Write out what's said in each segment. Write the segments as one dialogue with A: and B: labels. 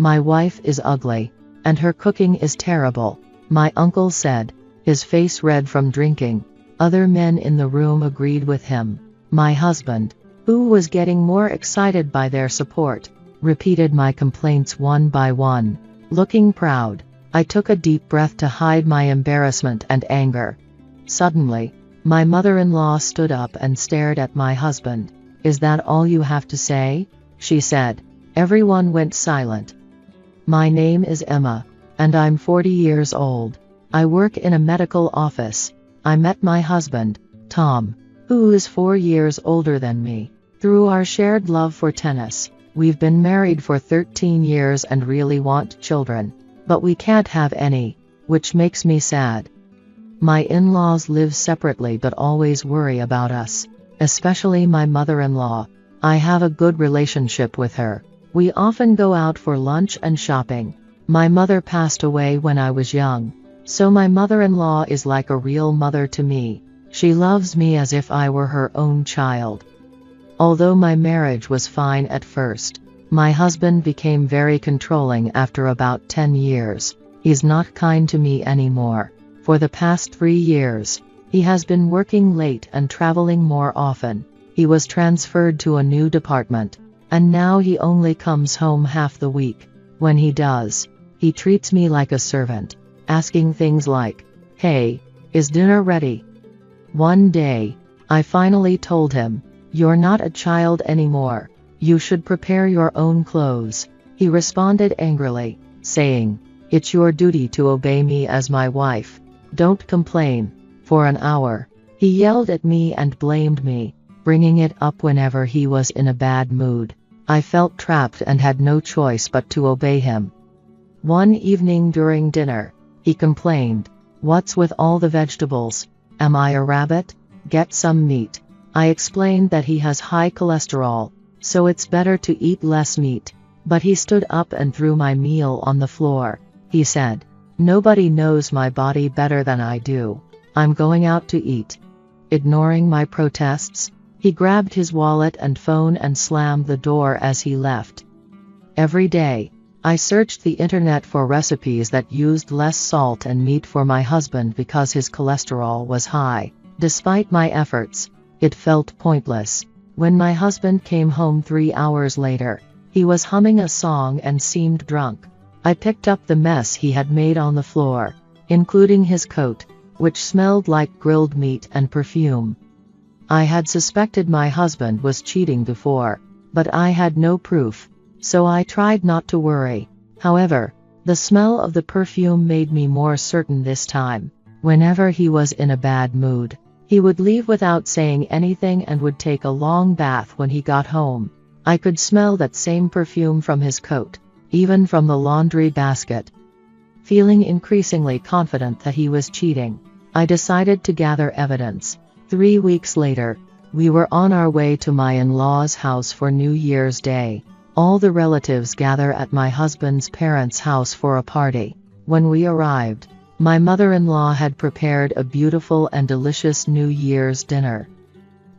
A: My wife is ugly. And her cooking is terrible, my uncle said, his face red from drinking. Other men in the room agreed with him. My husband, who was getting more excited by their support, repeated my complaints one by one. Looking proud, I took a deep breath to hide my embarrassment and anger. Suddenly, my mother-in-law stood up and stared at my husband. Is that all you have to say? She said. Everyone went silent. My name is Emma, and I'm 40 years old. I work in a medical office. I met my husband, Tom, who is 4 years older than me, through our shared love for tennis. We've been married for 13 years and really want children, but we can't have any, which makes me sad. My in-laws live separately but always worry about us, especially my mother-in-law. I have a good relationship with her. We often go out for lunch and shopping. My mother passed away when I was young, so my mother-in-law is like a real mother to me. She loves me as if I were her own child. Although my marriage was fine at first, my husband became very controlling after about 10 years. He's not kind to me anymore. For the past 3 years, he has been working late and traveling more often. He was transferred to a new department, and now he only comes home half the week. When he does, he treats me like a servant, asking things like, "Hey, is dinner ready?" One day, I finally told him, "You're not a child anymore. You should prepare your own clothes." He responded angrily, saying, "It's your duty to obey me as my wife. Don't complain." For an hour, he yelled at me and blamed me, bringing it up whenever he was in a bad mood. I felt trapped and had no choice but to obey him. One evening during dinner, he complained, "What's with all the vegetables? Am I a rabbit? Get some meat." I explained that he has high cholesterol, so it's better to eat less meat. But he stood up and threw my meal on the floor. He said, "Nobody knows my body better than I do. I'm going out to eat." Ignoring my protests, he grabbed his wallet and phone and slammed the door as he left. Every day, I searched the internet for recipes that used less salt and meat for my husband because his cholesterol was high. Despite my efforts, it felt pointless. When my husband came home 3 hours later, he was humming a song and seemed drunk. I picked up the mess he had made on the floor, including his coat, which smelled like grilled meat and perfume. I had suspected my husband was cheating before, but I had no proof, so I tried not to worry. However, the smell of the perfume made me more certain this time. Whenever he was in a bad mood, he would leave without saying anything and would take a long bath when he got home. I could smell that same perfume from his coat, even from the laundry basket. Feeling increasingly confident that he was cheating, I decided to gather evidence. 3 weeks later, we were on our way to my in-laws' house for New Year's Day. All the relatives gather at my husband's parents' house for a party. When we arrived, my mother-in-law had prepared a beautiful and delicious New Year's dinner.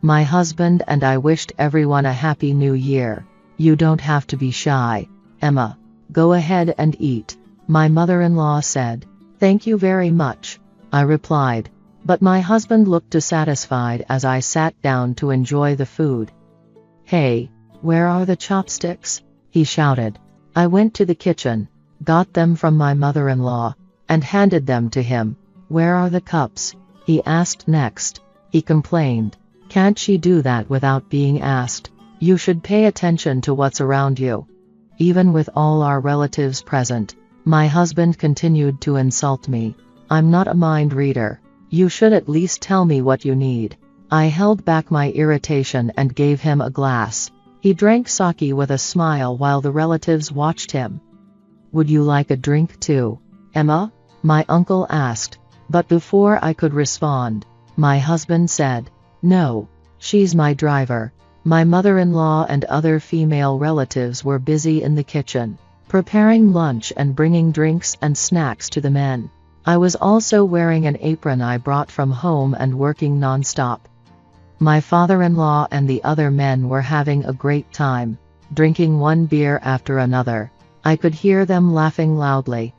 A: My husband and I wished everyone a Happy New Year. "You don't have to be shy, Emma. Go ahead and eat," my mother-in-law said. "Thank you very much," I replied. But my husband looked dissatisfied as I sat down to enjoy the food. "Hey, where are the chopsticks?" he shouted. I went to the kitchen, got them from my mother-in-law, and handed them to him. "Where are the cups?" he asked next. He complained, "Can't she do that without being asked? You should pay attention to what's around you." Even with all our relatives present, my husband continued to insult me. "I'm not a mind reader. You should at least tell me what you need." I held back my irritation and gave him a glass. He drank sake with a smile while the relatives watched him. "Would you like a drink too, Emma?" my uncle asked. But before I could respond, my husband said, "No, she's my driver." My mother-in-law and other female relatives were busy in the kitchen, preparing lunch and bringing drinks and snacks to the men. I was also wearing an apron I brought from home and working non-stop. My father-in-law and the other men were having a great time, drinking one beer after another. I could hear them laughing loudly.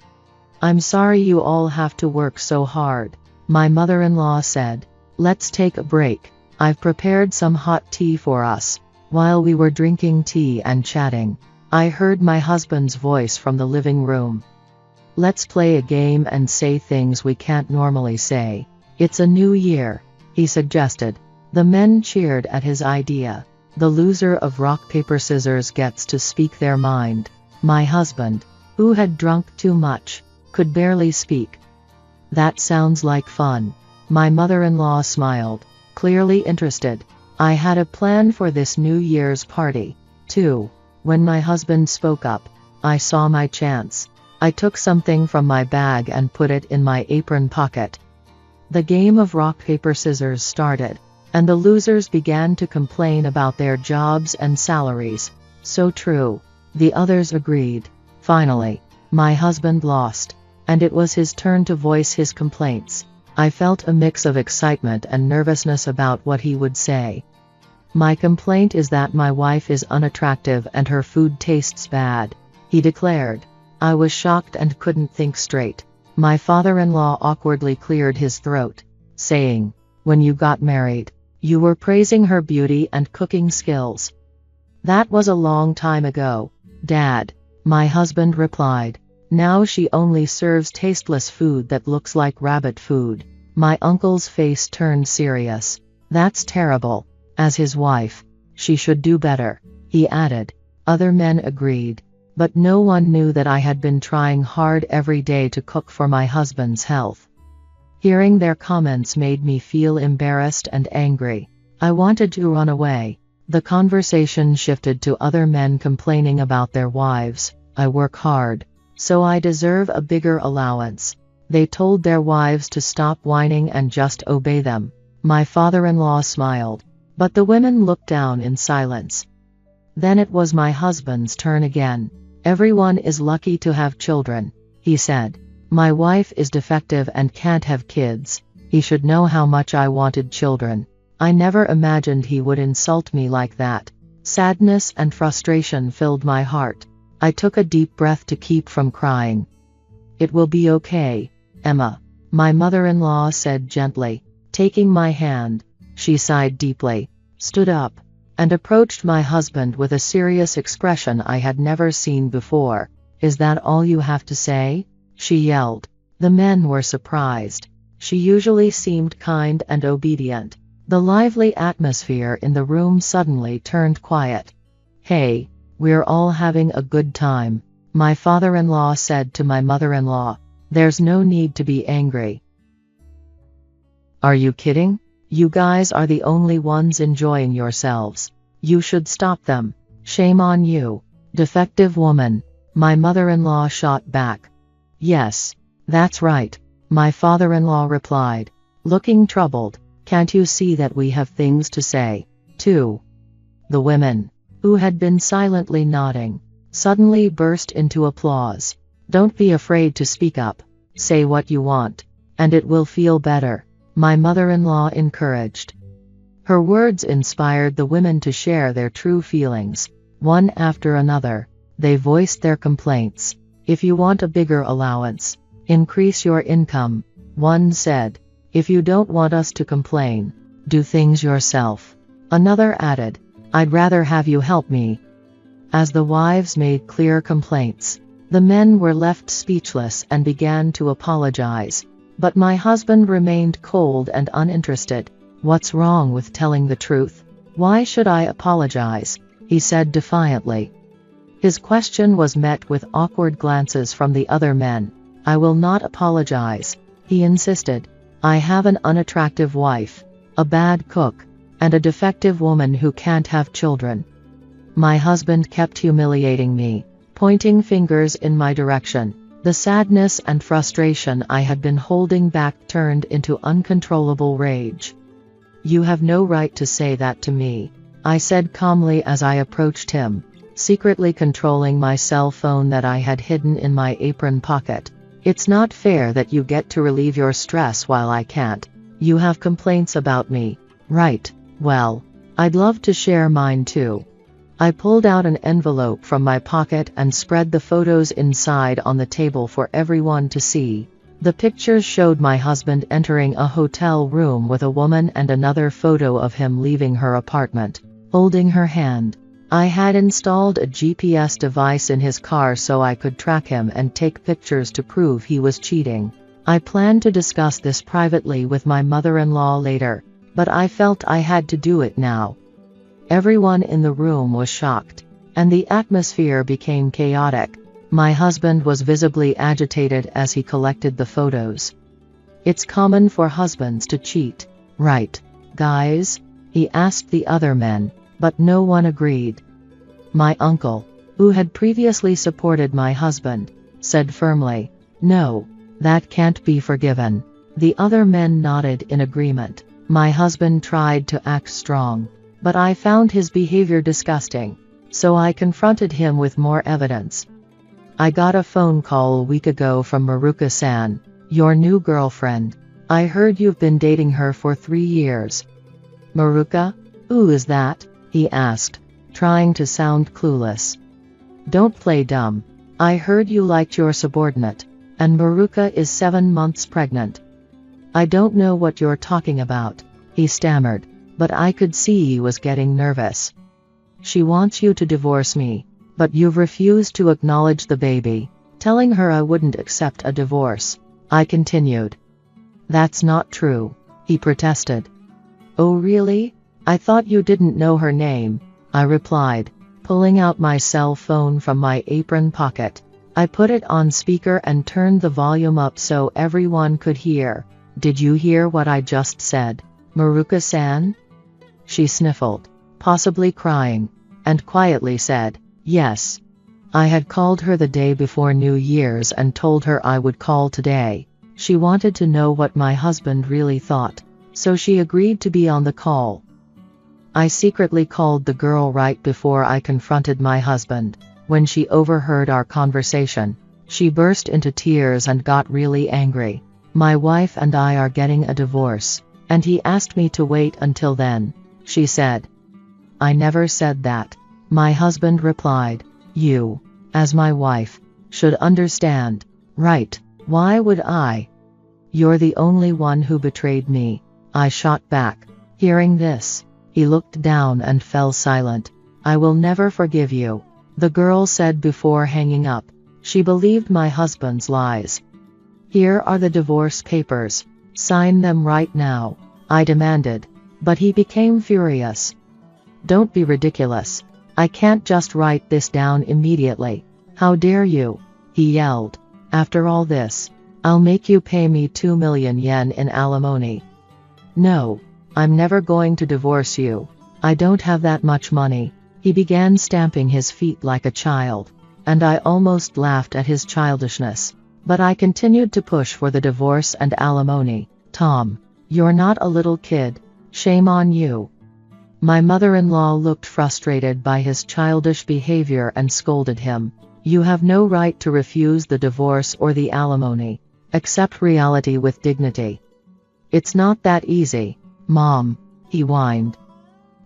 A: "I'm sorry you all have to work so hard," my mother-in-law said. "Let's take a break. I've prepared some hot tea for us." While we were drinking tea and chatting, I heard my husband's voice from the living room. "Let's play a game and say things we can't normally say. It's a new year," he suggested. The men cheered at his idea. The loser of rock paper scissors gets to speak their mind. My husband, who had drunk too much, could barely speak. "That sounds like fun." My mother-in-law smiled, clearly interested. I had a plan for this New Year's party, too. When my husband spoke up, I saw my chance. I took something from my bag and put it in my apron pocket. The game of rock paper scissors started, and the losers began to complain about their jobs and salaries. "So true," the others agreed. Finally, my husband lost, and it was his turn to voice his complaints. I felt a mix of excitement and nervousness about what he would say. "My complaint is that my wife is unattractive and her food tastes bad," he declared. I was shocked and couldn't think straight. My father-in-law awkwardly cleared his throat, saying, "When you got married, you were praising her beauty and cooking skills." "That was a long time ago, Dad," my husband replied. "Now she only serves tasteless food that looks like rabbit food." My uncle's face turned serious. "That's terrible. As his wife, she should do better," he added. Other men agreed, but no one knew that I had been trying hard every day to cook for my husband's health. Hearing their comments made me feel embarrassed and angry. I wanted to run away. The conversation shifted to other men complaining about their wives. "I work hard, so I deserve a bigger allowance." They told their wives to stop whining and just obey them. My father-in-law smiled, but the women looked down in silence. Then it was my husband's turn again. "Everyone is lucky to have children," he said. "My wife is defective and can't have kids. He should know how much I wanted children." I never imagined he would insult me like that. Sadness and frustration filled my heart. I took a deep breath to keep from crying. "It will be okay, Emma," my mother-in-law said gently, taking my hand. She sighed deeply, stood up, and approached my husband with a serious expression I had never seen before. "Is that all you have to say?" she yelled. The men were surprised. She usually seemed kind and obedient. The lively atmosphere in the room suddenly turned quiet. "Hey, we're all having a good time," my father-in-law said to my mother-in-law. "There's no need to be angry." "Are you kidding? You guys are the only ones enjoying yourselves. You should stop them. Shame on you, defective woman," my mother-in-law shot back. "Yes, that's right," my father-in-law replied, looking troubled. "Can't you see that we have things to say, too?" The women, who had been silently nodding, suddenly burst into applause. "Don't be afraid to speak up. Say what you want, and it will feel better," my mother-in-law encouraged. Her words inspired the women to share their true feelings. One after another, they voiced their complaints. "If you want a bigger allowance, increase your income," one said. "If you don't want us to complain, do things yourself," another added. "I'd rather have you help me." As the wives made clear complaints, the men were left speechless and began to apologize. But my husband remained cold and uninterested. "What's wrong with telling the truth? Why should I apologize?" he said defiantly. His question was met with awkward glances from the other men. "I will not apologize," he insisted. "I have an unattractive wife, a bad cook, and a defective woman who can't have children." My husband kept humiliating me, pointing fingers in my direction. The sadness and frustration I had been holding back turned into uncontrollable rage. "You have no right to say that to me," I said calmly as I approached him, secretly controlling my cell phone that I had hidden in my apron pocket. "It's not fair that you get to relieve your stress while I can't. You have complaints about me, right? Well, I'd love to share mine too." I pulled out an envelope from my pocket and spread the photos inside on the table for everyone to see. The pictures showed my husband entering a hotel room with a woman and another photo of him leaving her apartment, holding her hand. I had installed a GPS device in his car so I could track him and take pictures to prove he was cheating. I planned to discuss this privately with my mother-in-law later, but I felt I had to do it now. Everyone in the room was shocked, and the atmosphere became chaotic. My husband was visibly agitated as he collected the photos. "It's common for husbands to cheat, right, guys?" he asked the other men, but no one agreed. My uncle, who had previously supported my husband, said firmly, "No, that can't be forgiven." The other men nodded in agreement. My husband tried to act strong, but I found his behavior disgusting, so I confronted him with more evidence. "I got a phone call a week ago from Maruka-san, your new girlfriend. I heard you've been dating her for 3 years." "Maruka? Who is that?" he asked, trying to sound clueless. "Don't play dumb. I heard you liked your subordinate, and Maruka is 7 months pregnant." "I don't know what you're talking about," he stammered, but I could see he was getting nervous. "She wants you to divorce me, but you've refused to acknowledge the baby, telling her I wouldn't accept a divorce," I continued. "That's not true," he protested. "Oh really? I thought you didn't know her name," I replied, pulling out my cell phone from my apron pocket. I put it on speaker and turned the volume up so everyone could hear. "Did you hear what I just said, Maruka-san?" She sniffled, possibly crying, and quietly said, "Yes." I had called her the day before New Year's and told her I would call today. She wanted to know what my husband really thought, so she agreed to be on the call. I secretly called the girl right before I confronted my husband. When she overheard our conversation, she burst into tears and got really angry. "My wife and I are getting a divorce, and he asked me to wait until then," she said. "I never said that," my husband replied. "You, as my wife, should understand, right? Why would I? You're the only one who betrayed me," I shot back. Hearing this, he looked down and fell silent. "I will never forgive you," the girl said before hanging up. She believed my husband's lies. "Here are the divorce papers. Sign them right now," I demanded, but he became furious. "Don't be ridiculous. I can't just write this down immediately. How dare you?" he yelled. "After all this, I'll make you pay me 2 million yen in alimony." "No, I'm never going to divorce you. I don't have that much money." He began stamping his feet like a child, and I almost laughed at his childishness. But I continued to push for the divorce and alimony. "Tom, you're not a little kid. Shame on you." My mother-in-law looked frustrated by his childish behavior and scolded him. "You have no right to refuse the divorce or the alimony. Accept reality with dignity." "It's not that easy, Mom," he whined.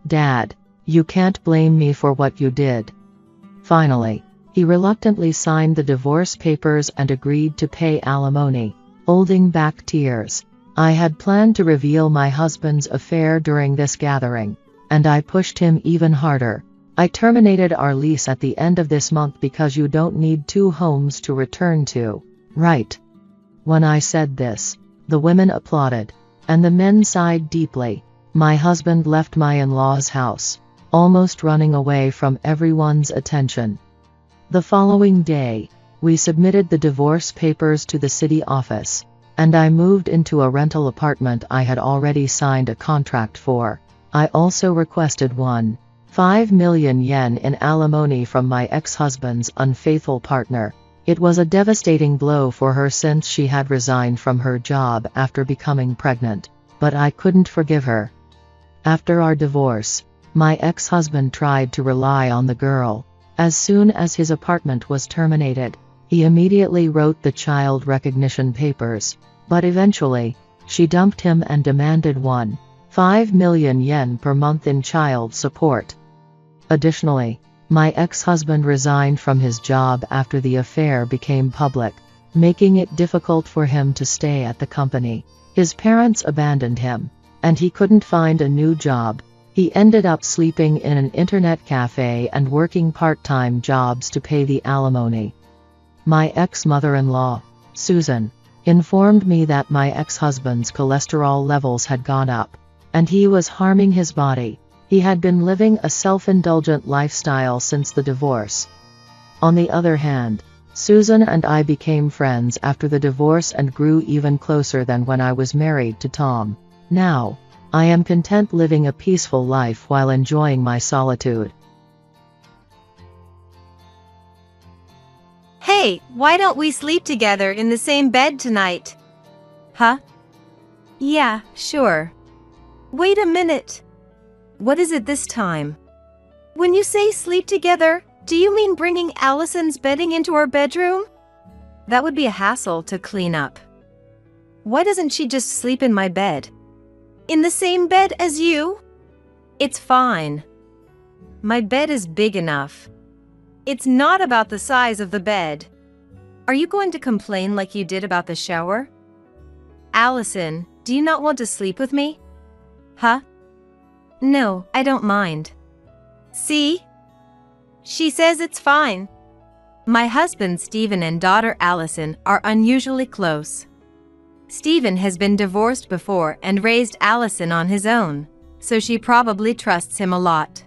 A: "Dad, you can't blame me for what you did." Finally, he reluctantly signed the divorce papers and agreed to pay alimony, holding back tears. I had planned to reveal my husband's affair during this gathering, and I pushed him even harder. "I terminated our lease at the end of this month because you don't need 2 homes to return to, right?" When I said this, the women applauded, and the men sighed deeply. My husband left my in-laws' house, almost running away from everyone's attention. The following day, we submitted the divorce papers to the city office, and I moved into a rental apartment I had already signed a contract for. I also requested 1.5 million yen in alimony from my ex-husband's unfaithful partner. It was a devastating blow for her since she had resigned from her job after becoming pregnant, but I couldn't forgive her. After our divorce, my ex-husband tried to rely on the girl. As soon as his apartment was terminated, he immediately wrote the child recognition papers, but eventually, she dumped him and demanded 1.5 million yen per month in child support. Additionally, my ex-husband resigned from his job after the affair became public, making it difficult for him to stay at the company. His parents abandoned him, and he couldn't find a new job. He ended up sleeping in an internet cafe and working part-time jobs to pay the alimony. My ex-mother-in-law, Susan, informed me that my ex-husband's cholesterol levels had gone up, and he was harming his body. He had been living a self-indulgent lifestyle since the divorce. On the other hand, Susan and I became friends after the divorce and grew even closer than when I was married to Tom. Now, I am content living a peaceful life while enjoying my solitude.
B: Hey, why don't we sleep together in the same bed tonight? Huh? Yeah, sure. Wait a minute. What is it this time? When you say sleep together, do you mean bringing Allison's bedding into our bedroom? That would be a hassle to clean up. Why doesn't she just sleep in my bed? In the same bed as you? It's fine. My bed is big enough. It's not about the size of the bed. Are you going to complain like you did about the shower? Allison, do you not want to sleep with me? Huh? No, I don't mind. See? She says it's fine. My husband Stephen and daughter Allison are unusually close. Stephen has been divorced before and raised Allison on his own, so she probably trusts him a lot.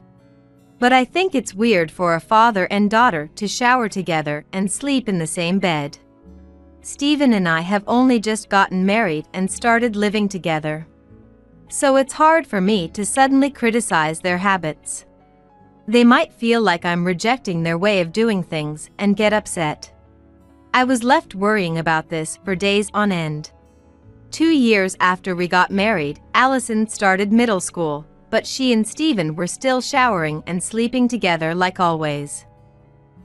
B: But I think it's weird for a father and daughter to shower together and sleep in the same bed. Stephen and I have only just gotten married and started living together. So it's hard for me to suddenly criticize their habits. They might feel like I'm rejecting their way of doing things and get upset. I was left worrying about this for days on end. 2 years after we got married, Allison started middle school, but she and Stephen were still showering and sleeping together like always.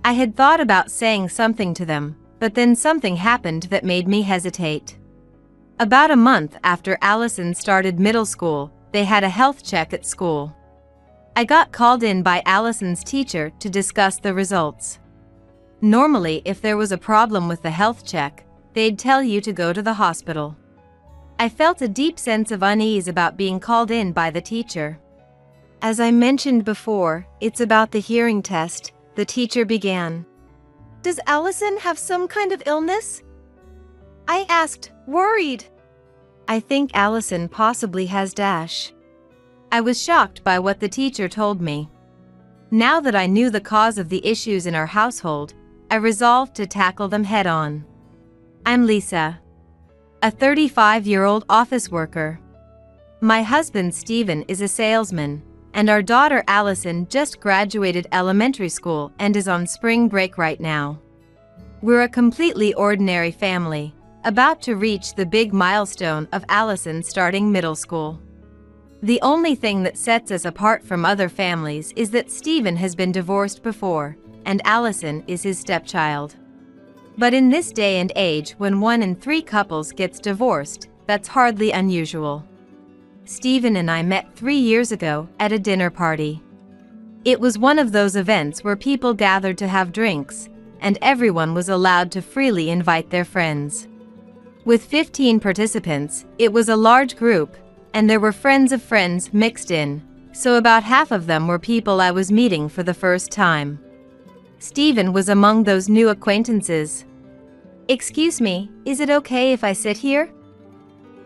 B: I had thought about saying something to them, but then something happened that made me hesitate. About a month after Allison started middle school, they had a health check at school. I got called in by Allison's teacher to discuss the results. Normally, if there was a problem with the health check, they'd tell you to go to the hospital. I felt a deep sense of unease about being called in by the teacher. As I mentioned before, it's about the hearing test, the teacher began. Does Allison have some kind of illness? I asked, worried. I think Allison possibly has DASH. I was shocked by what the teacher told me. Now that I knew the cause of the issues in our household, I resolved to tackle them head on. I'm Lisa, a 35-year-old office worker. My husband Stephen is a salesman, and our daughter Allison just graduated elementary school and is on spring break right now. We're a completely ordinary family, about to reach the big milestone of Allison starting middle school. The only thing that sets us apart from other families is that Stephen has been divorced before, and Allison is his stepchild. But in this day and age when 1 in 3 couples gets divorced, that's hardly unusual. Stephen and I met 3 years ago at a dinner party. It was one of those events where people gathered to have drinks, and everyone was allowed to freely invite their friends. With 15 participants, it was a large group, and there were friends of friends mixed in, so about half of them were people I was meeting for the first time. Stephen was among those new acquaintances. Excuse me, is it okay if I sit here?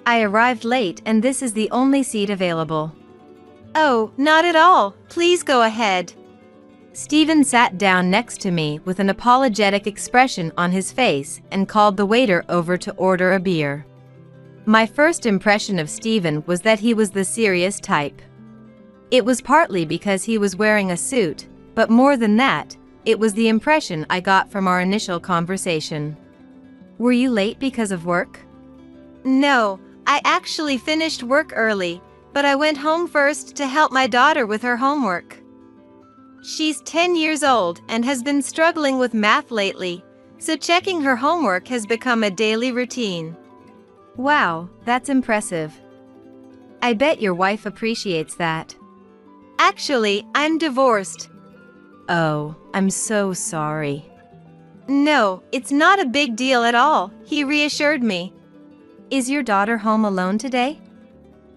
B: I arrived late and this is the only seat available. Oh, not at all, please go ahead. Stephen sat down next to me with an apologetic expression on his face and called the waiter over to order a beer. My first impression of Stephen was that he was the serious type. It was partly because he was wearing a suit, but more than that, it was the impression I got from our initial conversation. Were you late because of work? No, I actually finished work early, but I went home first to help my daughter with her homework. She's 10 years old and has been struggling with math lately, so checking her homework has become a daily routine. Wow, that's impressive. I bet your wife appreciates that. Actually, I'm divorced, Oh, I'm so sorry. No, it's not a big deal at all, he reassured me. Is your daughter home alone today?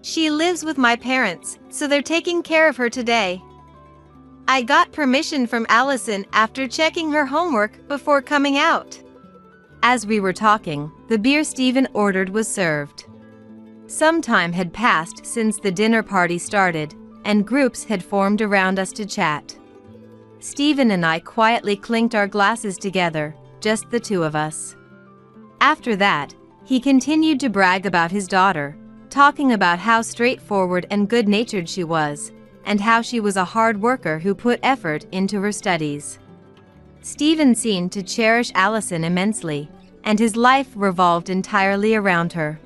B: She lives with my parents, so they're taking care of her today. I got permission from Allison after checking her homework before coming out. As we were talking, the beer Stephen ordered was served. Some time had passed since the dinner party started, and groups had formed around us to chat. Stephen and I quietly clinked our glasses together, just the two of us. After that, he continued to brag about his daughter, talking about how straightforward and good-natured she was, and how she was a hard worker who put effort into her studies. Stephen seemed to cherish Allison immensely, and his life revolved entirely around her.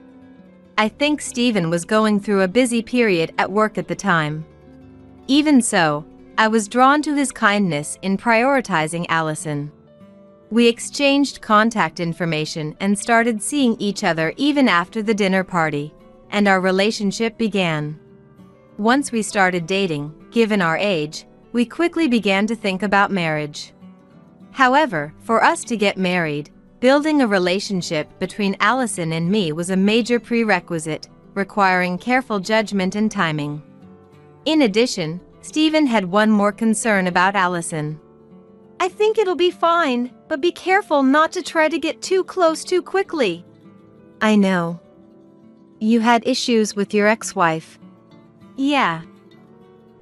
B: I think Stephen was going through a busy period at work at the time. Even so, I was drawn to his kindness in prioritizing Allison. We exchanged contact information and started seeing each other even after the dinner party, and our relationship began. Once we started dating, given our age, we quickly began to think about marriage. However, for us to get married, building a relationship between Allison and me was a major prerequisite, requiring careful judgment and timing. In addition, Stephen had one more concern about Allison. I think it'll be fine, but be careful not to try to get too close too quickly. I know. You had issues with your ex-wife. Yeah.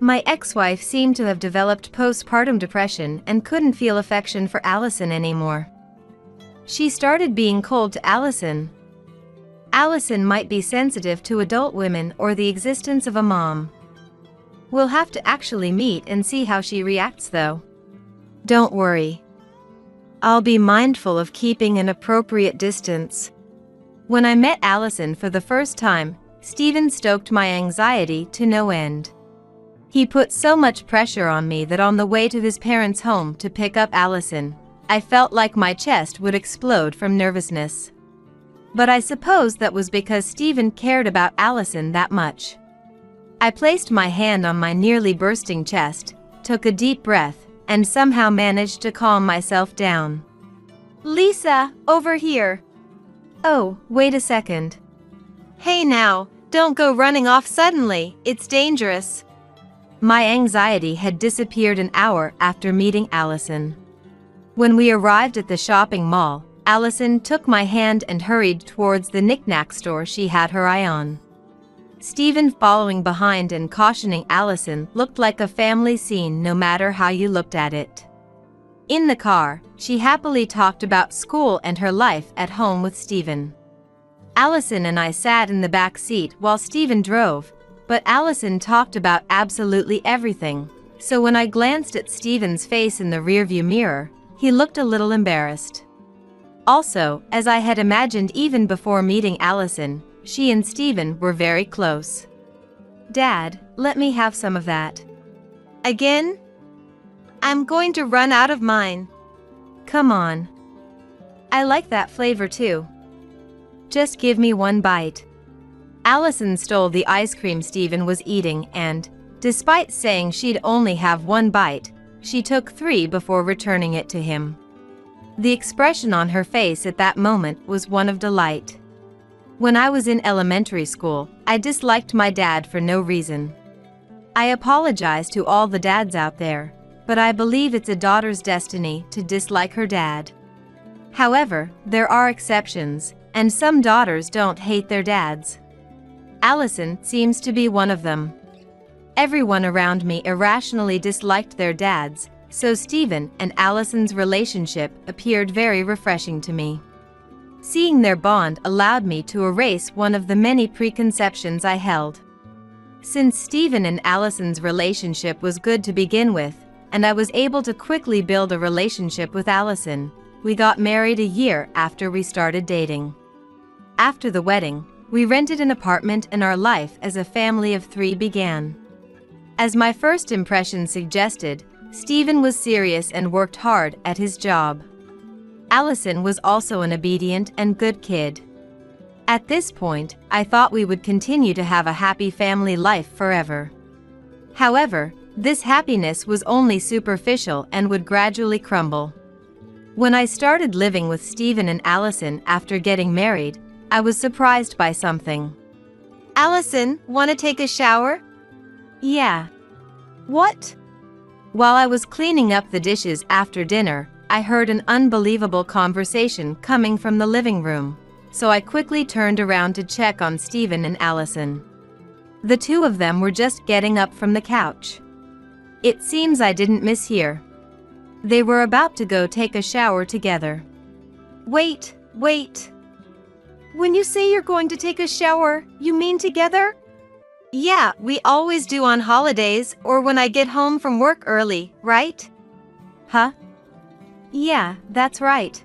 B: My ex-wife seemed to have developed postpartum depression and couldn't feel affection for Allison anymore. She started being cold to Allison. Allison might be sensitive to adult women or the existence of a mom. We'll have to actually meet and see how she reacts though. Don't worry. I'll be mindful of keeping an appropriate distance. When I met Allison for the first time, Stephen stoked my anxiety to no end. He put so much pressure on me that on the way to his parents' home to pick up Allison, I felt like my chest would explode from nervousness. But I suppose that was because Stephen cared about Allison that much. I placed my hand on my nearly bursting chest, took a deep breath, and somehow managed to calm myself down. Lisa, over here. Oh, wait a second. Hey now, don't go running off suddenly, it's dangerous. My anxiety had disappeared an hour after meeting Allison. When we arrived at the shopping mall, Allison took my hand and hurried towards the knick-knack store she had her eye on. Stephen following behind and cautioning Allison looked like a family scene no matter how you looked at it. In the car, she happily talked about school and her life at home with Stephen. Allison and I sat in the back seat while Stephen drove, but Allison talked about absolutely everything, so when I glanced at Stephen's face in the rearview mirror, he looked a little embarrassed. Also, as I had imagined even before meeting Allison, she and Stephen were very close. Dad, let me have some of that. Again? I'm going to run out of mine. Come on. I like that flavor too. Just give me one bite. Allison stole the ice cream Stephen was eating and, despite saying she'd only have one bite, she took 3 before returning it to him. The expression on her face at that moment was one of delight. When I was in elementary school, I disliked my dad for no reason. I apologize to all the dads out there, but I believe it's a daughter's destiny to dislike her dad. However, there are exceptions, and some daughters don't hate their dads. Allison seems to be one of them. Everyone around me irrationally disliked their dads, so Stephen and Allison's relationship appeared very refreshing to me. Seeing their bond allowed me to erase one of the many preconceptions I held. Since Stephen and Allison's relationship was good to begin with, and I was able to quickly build a relationship with Allison, we got married a year after we started dating. After the wedding, we rented an apartment and our life as a family of 3 began. As my first impression suggested, Stephen was serious and worked hard at his job. Allison was also an obedient and good kid. At this point, I thought we would continue to have a happy family life forever. However, This happiness was only superficial and would gradually crumble. When I started living with Stephen and Allison after getting married, I was surprised by something.
C: Allison, wanna take a shower?
B: Yeah.
C: What?
B: While I was cleaning up the dishes after dinner, I heard an unbelievable conversation coming from the living room, so I quickly turned around to check on Stephen and Allison. The two of them were just getting up from the couch. It seems I didn't mishear. They were about to go take a shower together.
C: Wait. When you say you're going to take a shower, you mean together? Yeah, we always do on holidays or when I get home from work early, right?
B: Huh? Yeah, that's right.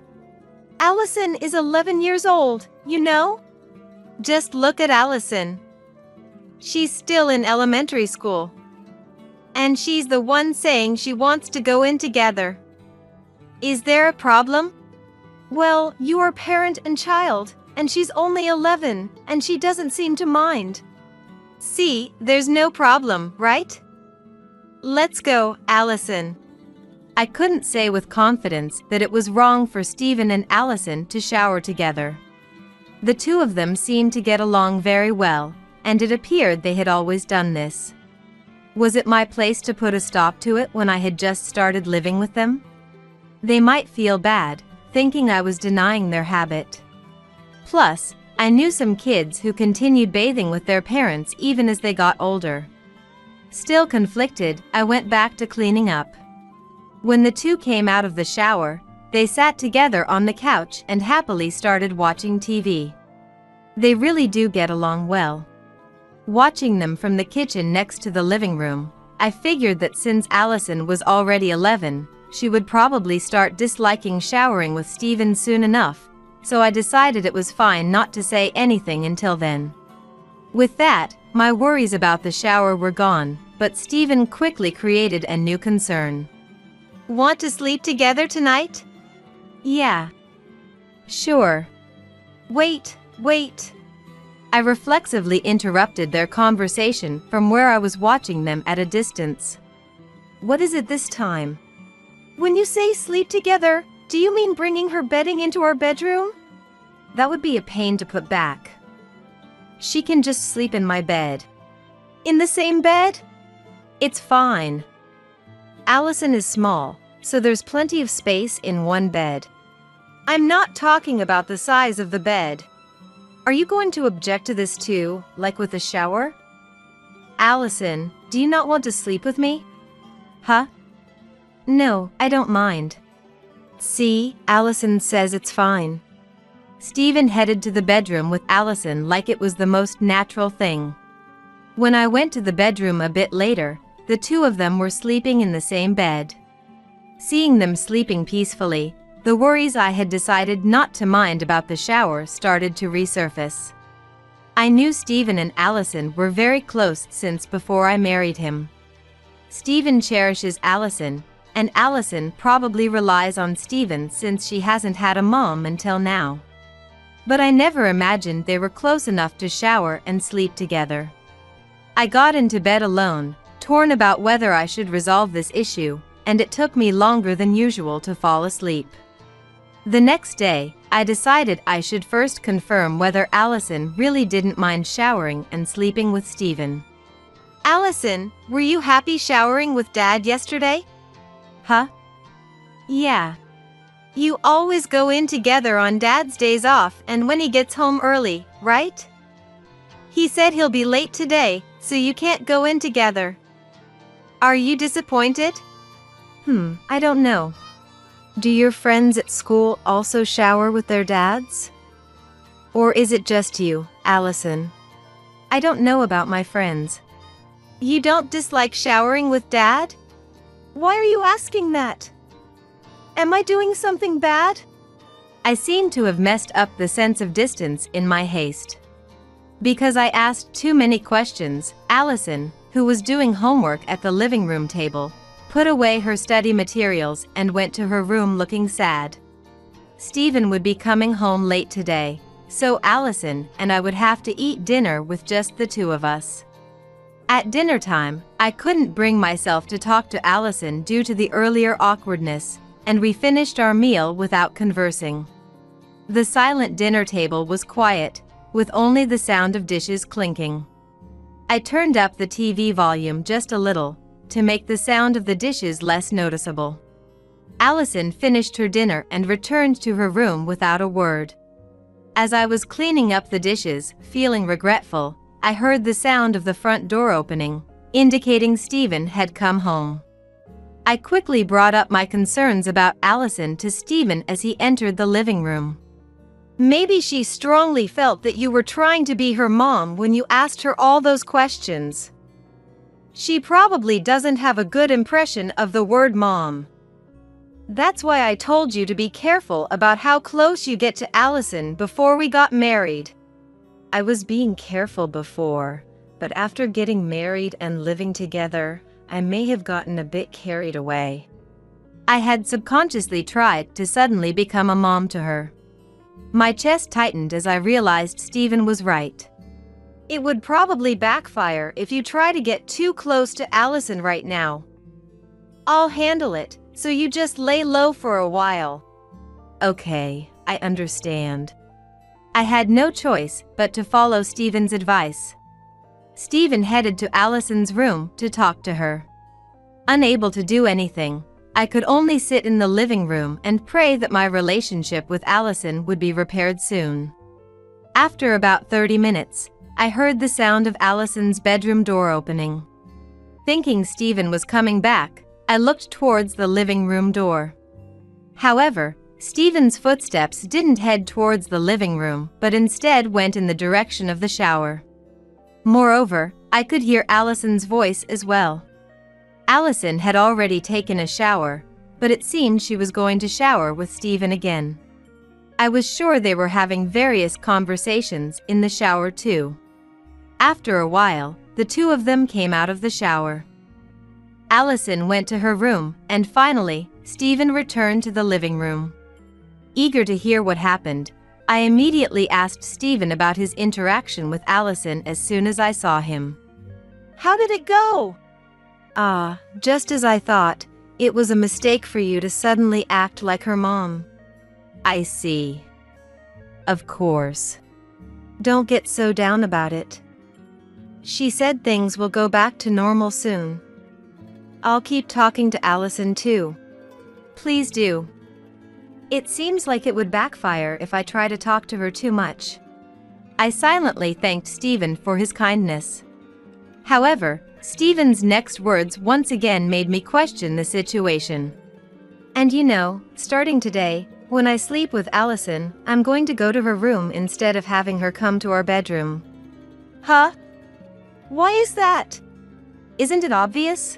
C: Allison is 11 years old, you know? Just look at Allison. She's still in elementary school. And she's the one saying she wants to go in together. Is there a problem? Well, you are parent and child, and she's only 11, and she doesn't seem to mind. See, there's no problem, right? Let's go, Allison.
B: I couldn't say with confidence that it was wrong for Stephen and Allison to shower together. The two of them seemed to get along very well, and it appeared they had always done this. Was it my place to put a stop to it when I had just started living with them? They might feel bad, thinking I was denying their habit. Plus, I knew some kids who continued bathing with their parents even as they got older. Still conflicted, I went back to cleaning up. When the two came out of the shower, they sat together on the couch and happily started watching TV. They really do get along well. Watching them from the kitchen next to the living room, I figured that since Allison was already 11, she would probably start disliking showering with Stephen soon enough, so I decided it was fine not to say anything until then. With that, my worries about the shower were gone, but Stephen quickly created a new concern.
C: Want to sleep together tonight?
B: Yeah. Sure.
C: Wait.
B: I reflexively interrupted their conversation from where I was watching them at a distance.
C: What is it this time? When you say sleep together, do you mean bringing her bedding into our bedroom?
B: That would be a pain to put back. She can just sleep in my bed.
C: In the same bed?
B: It's fine. Allison is small, so there's plenty of space in one bed.
C: I'm not talking about the size of the bed. Are you going to object to this too, like with the shower?
B: Allison, do you not want to sleep with me? Huh? No, I don't mind.
C: See, Allison says it's fine.
B: Stephen headed to the bedroom with Allison like it was the most natural thing. When I went to the bedroom a bit later, the two of them were sleeping in the same bed. Seeing them sleeping peacefully, the worries I had decided not to mind about the shower started to resurface. I knew Stephen and Allison were very close since before I married him. Stephen cherishes Allison, and Allison probably relies on Stephen since she hasn't had a mom until now. But I never imagined they were close enough to shower and sleep together. I got into bed alone, torn about whether I should resolve this issue, and it took me longer than usual to fall asleep. The next day, I decided I should first confirm whether Allison really didn't mind showering and sleeping with Stephen.
C: Allison, were you happy showering with Dad yesterday?
B: Huh? Yeah.
C: You always go in together on Dad's days off and when he gets home early, right? He said he'll be late today, so you can't go in together. Are you disappointed?
B: I don't know. Do your friends at school also shower with their dads? Or is it just you, Allison? I don't know about my friends.
C: You don't dislike showering with Dad? Why are you asking that? Am I doing something bad?
B: I seem to have messed up the sense of distance in my haste. Because I asked too many questions, Allison, who was doing homework at the living room table, put away her study materials and went to her room looking sad. Stephen would be coming home late today, so Allison and I would have to eat dinner with just the two of us. At dinner time, I couldn't bring myself to talk to Allison due to the earlier awkwardness, and we finished our meal without conversing. The silent dinner table was quiet, with only the sound of dishes clinking. I turned up the TV volume just a little, to make the sound of the dishes less noticeable. Allison finished her dinner and returned to her room without a word. As I was cleaning up the dishes, feeling regretful, I heard the sound of the front door opening, indicating Stephen had come home. I quickly brought up my concerns about Allison to Stephen as he entered the living room.
C: Maybe she strongly felt that you were trying to be her mom when you asked her all those questions. She probably doesn't have a good impression of the word mom. That's why I told you to be careful about how close you get to Allison before we got married.
B: I was being careful before, but after getting married and living together, I may have gotten a bit carried away. I had subconsciously tried to suddenly become a mom to her. My chest tightened as I realized Stephen was right.
C: It would probably backfire if you try to get too close to Allison right now. I'll handle it, so you just lay low for a while.
B: Okay, I understand. I had no choice but to follow Stephen's advice. Stephen headed to Allison's room to talk to her. Unable to do anything, I could only sit in the living room and pray that my relationship with Allison would be repaired soon. After about 30 minutes, I heard the sound of Allison's bedroom door opening. Thinking Stephen was coming back, I looked towards the living room door. However, Stephen's footsteps didn't head towards the living room, but instead went in the direction of the shower. Moreover, I could hear Allison's voice as well. Allison had already taken a shower, but it seemed she was going to shower with Stephen again. I was sure they were having various conversations in the shower too. After a while, the two of them came out of the shower. Allison went to her room, and finally, Stephen returned to the living room. Eager to hear what happened, I immediately asked Stephen about his interaction with Allison as soon as I saw him.
C: How did it go?
B: Just as I thought, it was a mistake for you to suddenly act like her mom. I see. Of course. Don't get so down about it. She said things will go back to normal soon. I'll keep talking to Allison too. Please do. It seems like it would backfire if I try to talk to her too much. I silently thanked Stephen for his kindness. However, Stephen's next words once again made me question the situation. And you know, starting today, when I sleep with Allison, I'm going to go to her room instead of having her come to our bedroom.
C: Huh? Why is that?
B: Isn't it obvious?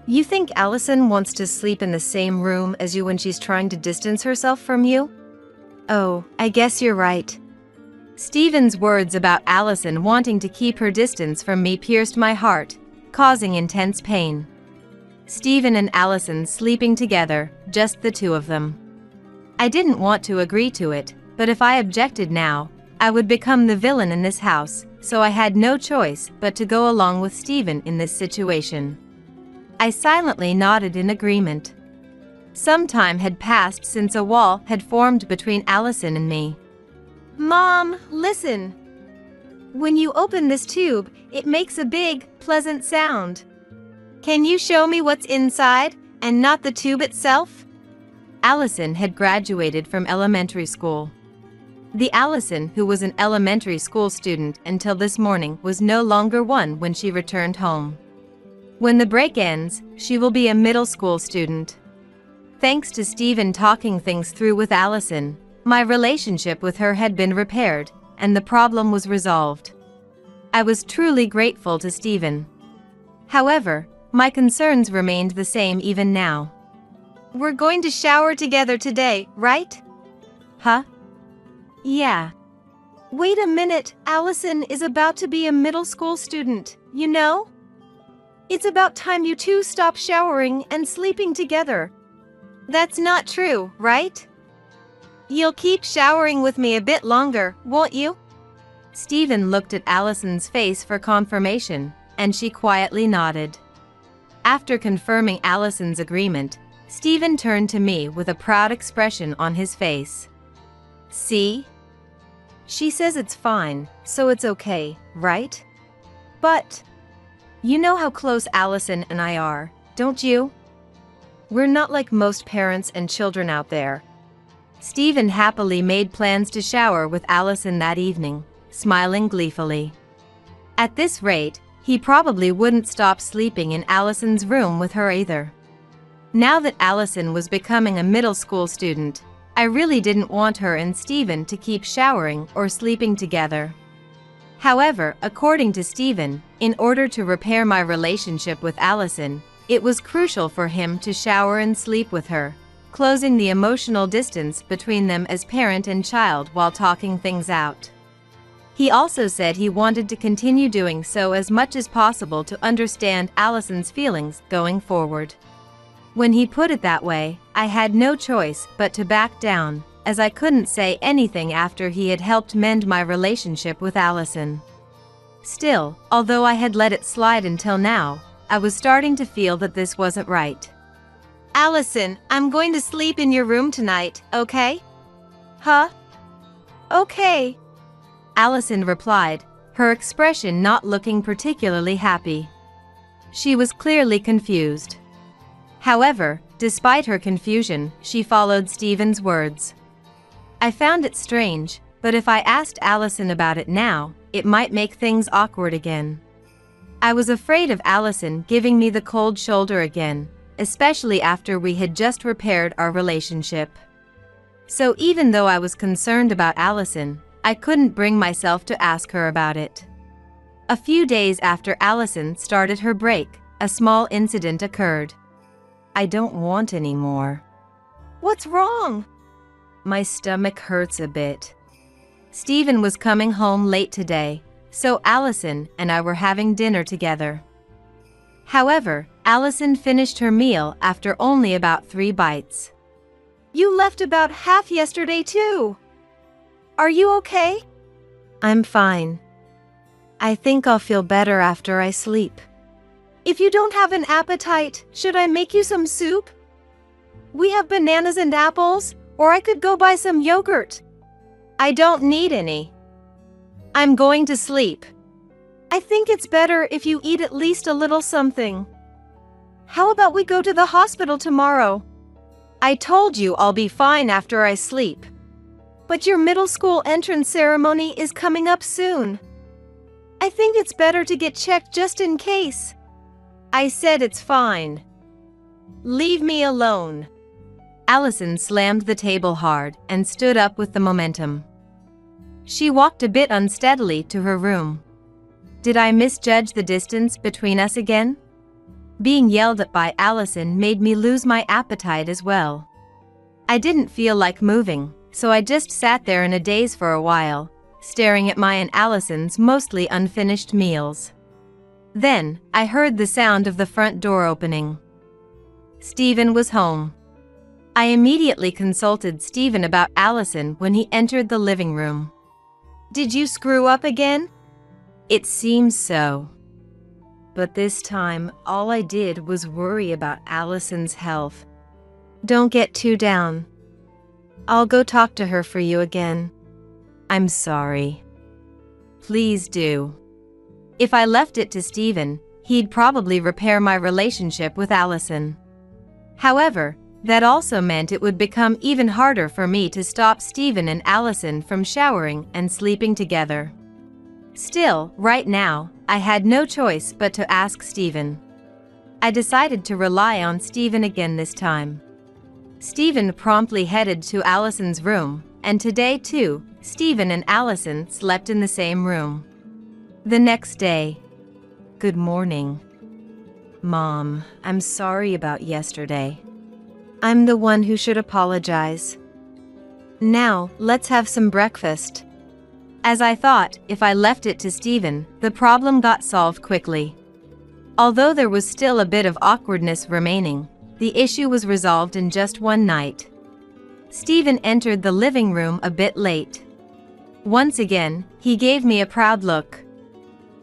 B: You think Allison wants to sleep in the same room as you when she's trying to distance herself from you? Oh, I guess you're right. Stephen's words about Allison wanting to keep her distance from me pierced my heart, causing intense pain. Stephen and Allison sleeping together, just the two of them. I didn't want to agree to it, but if I objected now, I would become the villain in this house, so I had no choice but to go along with Stephen in this situation. I silently nodded in agreement. Some time had passed since a wall had formed between Allison and me.
C: Mom, listen. When you open this tube, it makes a big, pleasant sound. Can you show me what's inside, and not the tube itself?
B: Allison had graduated from elementary school. The Allison who was an elementary school student until this morning was no longer one when she returned home. When the break ends, she will be a middle school student. Thanks to Stephen talking things through with Allison, my relationship with her had been repaired, and the problem was resolved. I was truly grateful to Stephen. However, my concerns remained the same even now.
C: We're going to shower together today, right?
B: Huh? Yeah.
C: Wait a minute, Allison is about to be a middle school student, you know? It's about time you two stop showering and sleeping together. That's not true, right? You'll keep showering with me a bit longer, won't you?
B: Stephen looked at Allison's face for confirmation, and she quietly nodded. After confirming Allison's agreement, Stephen turned to me with a proud expression on his face. "See? She says it's fine, so it's okay, right? But you know how close Allison and I are, don't you? We're not like most parents and children out there." Stephen happily made plans to shower with Allison that evening, smiling gleefully. At this rate, he probably wouldn't stop sleeping in Allison's room with her either. Now that Allison was becoming a middle school student, I really didn't want her and Stephen to keep showering or sleeping together. However, according to Stephen, in order to repair my relationship with Allison, it was crucial for him to shower and sleep with her, closing the emotional distance between them as parent and child while talking things out. He also said he wanted to continue doing so as much as possible to understand Allison's feelings going forward. When he put it that way, I had no choice but to back down, as I couldn't say anything after he had helped mend my relationship with Allison. Still, although I had let it slide until now, I was starting to feel that this wasn't right.
C: Allison, I'm going to sleep in your room tonight, okay? Huh? Okay.
B: Allison replied, her expression not looking particularly happy. She was clearly confused. However, despite her confusion, she followed Stephen's words. I found it strange, but if I asked Allison about it now, it might make things awkward again. I was afraid of Allison giving me the cold shoulder again, especially after we had just repaired our relationship. So even though I was concerned about Allison, I couldn't bring myself to ask her about it. A few days after Allison started her break, a small incident occurred. "I don't want any more."
C: What's wrong?
B: "My stomach hurts a bit." Stephen was coming home late today, so Allison and I were having dinner together. However, Allison finished her meal after only about 3 bites.
C: You left about half yesterday too. Are you okay?
B: "I'm fine. I think I'll feel better after I sleep."
C: If you don't have an appetite, should I make you some soup? We have bananas and apples, or I could go buy some yogurt.
B: "I don't need any. I'm going to sleep."
C: I think it's better if you eat at least a little something. How about we go to the hospital tomorrow?
B: "I told you I'll be fine after I sleep."
C: But your middle school entrance ceremony is coming up soon. I think it's better to get checked just in case.
B: "I said it's fine. Leave me alone." Allison slammed the table hard and stood up with the momentum. She walked a bit unsteadily to her room. Did I misjudge the distance between us again? Being yelled at by Allison made me lose my appetite as well. I didn't feel like moving, so I just sat there in a daze for a while, staring at my and Allison's mostly unfinished meals. Then, I heard the sound of the front door opening. Stephen was home. I immediately consulted Stephen about Allison when he entered the living room.
C: Did you screw up again?
B: It seems so. But this time, all I did was worry about Allison's health. Don't get too down. I'll go talk to her for you again. I'm sorry. Please do. If I left it to Stephen, he'd probably repair my relationship with Allison. However, that also meant it would become even harder for me to stop Stephen and Allison from showering and sleeping together. Still, right now, I had no choice but to ask Stephen. I decided to rely on Stephen again this time. Stephen promptly headed to Allison's room, and today too, Stephen and Allison slept in the same room. The next day. Good morning. Mom, I'm sorry about yesterday. I'm the one who should apologize. Now, let's have some breakfast. As I thought, if I left it to Stephen, the problem got solved quickly. Although there was still a bit of awkwardness remaining, the issue was resolved in just one night. Stephen entered the living room a bit late. Once again, he gave me a proud look.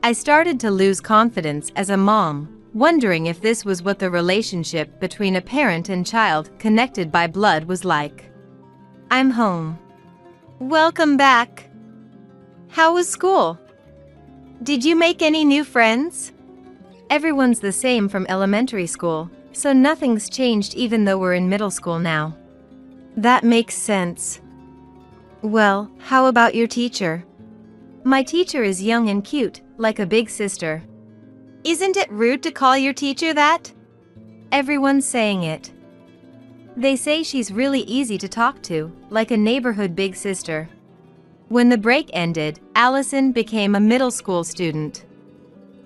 B: I started to lose confidence as a mom, wondering if this was what the relationship between a parent and child connected by blood was like. I'm home.
C: Welcome back. How was school? Did you make any new friends?
B: Everyone's the same from elementary school, so nothing's changed even though we're in middle school now.
C: That makes sense. Well, how about your teacher?
B: My teacher is young and cute, like a big sister.
C: Isn't it rude to call your teacher that?
B: Everyone's saying it. They say she's really easy to talk to, like a neighborhood big sister. When the break ended, Allison became a middle school student.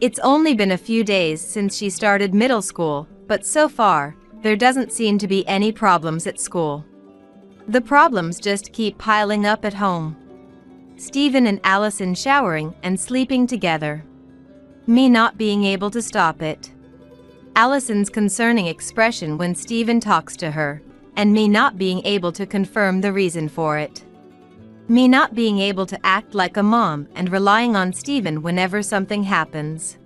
B: It's only been a few days since she started middle school, but so far, there doesn't seem to be any problems at school. The problems just keep piling up at home. Stephen and Allison showering and sleeping together. Me not being able to stop it. Allison's concerning expression when Stephen talks to her, and me not being able to confirm the reason for it. Me not being able to act like a mom and relying on Stephen whenever something happens.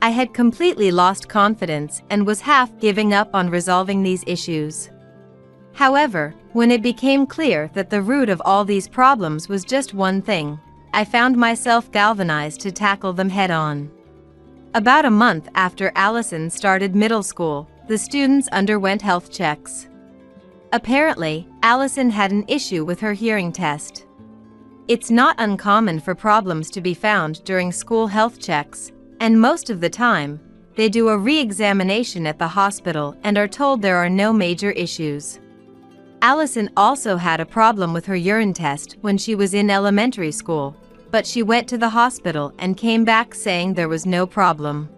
B: I had completely lost confidence and was half giving up on resolving these issues. However, when it became clear that the root of all these problems was just one thing, I found myself galvanized to tackle them head-on. About a month after Allison started middle school, the students underwent health checks. Apparently, Allison had an issue with her hearing test. It's not uncommon for problems to be found during school health checks, and most of the time, they do a re-examination at the hospital and are told there are no major issues. Allison also had a problem with her urine test when she was in elementary school, but she went to the hospital and came back saying there was no problem.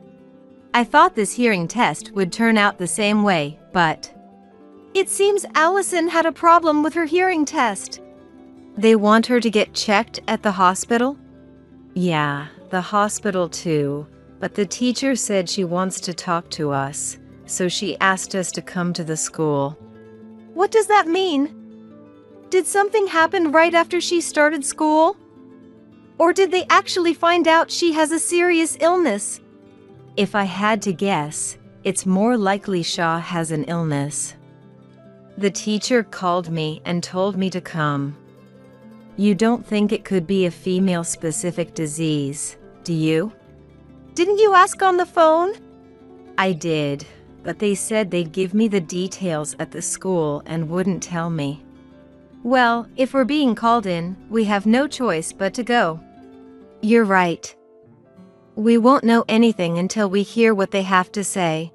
B: I thought this hearing test would turn out the same way, but
C: it seems Allison had a problem with her hearing test.
B: They want her to get checked at the hospital? Yeah, the hospital too, but the teacher said she wants to talk to us, so she asked us to come to the school.
C: What does that mean? Did something happen right after she started school? Or did they actually find out she has a serious illness?
B: If I had to guess, it's more likely Shaw has an illness. The teacher called me and told me to come. You don't think it could be a female-specific disease, do you?
C: Didn't you ask on the phone?
B: I did, but they said they'd give me the details at the school and wouldn't tell me. Well, if we're being called in, we have no choice but to go.
C: You're right. We won't know anything until we hear what they have to say.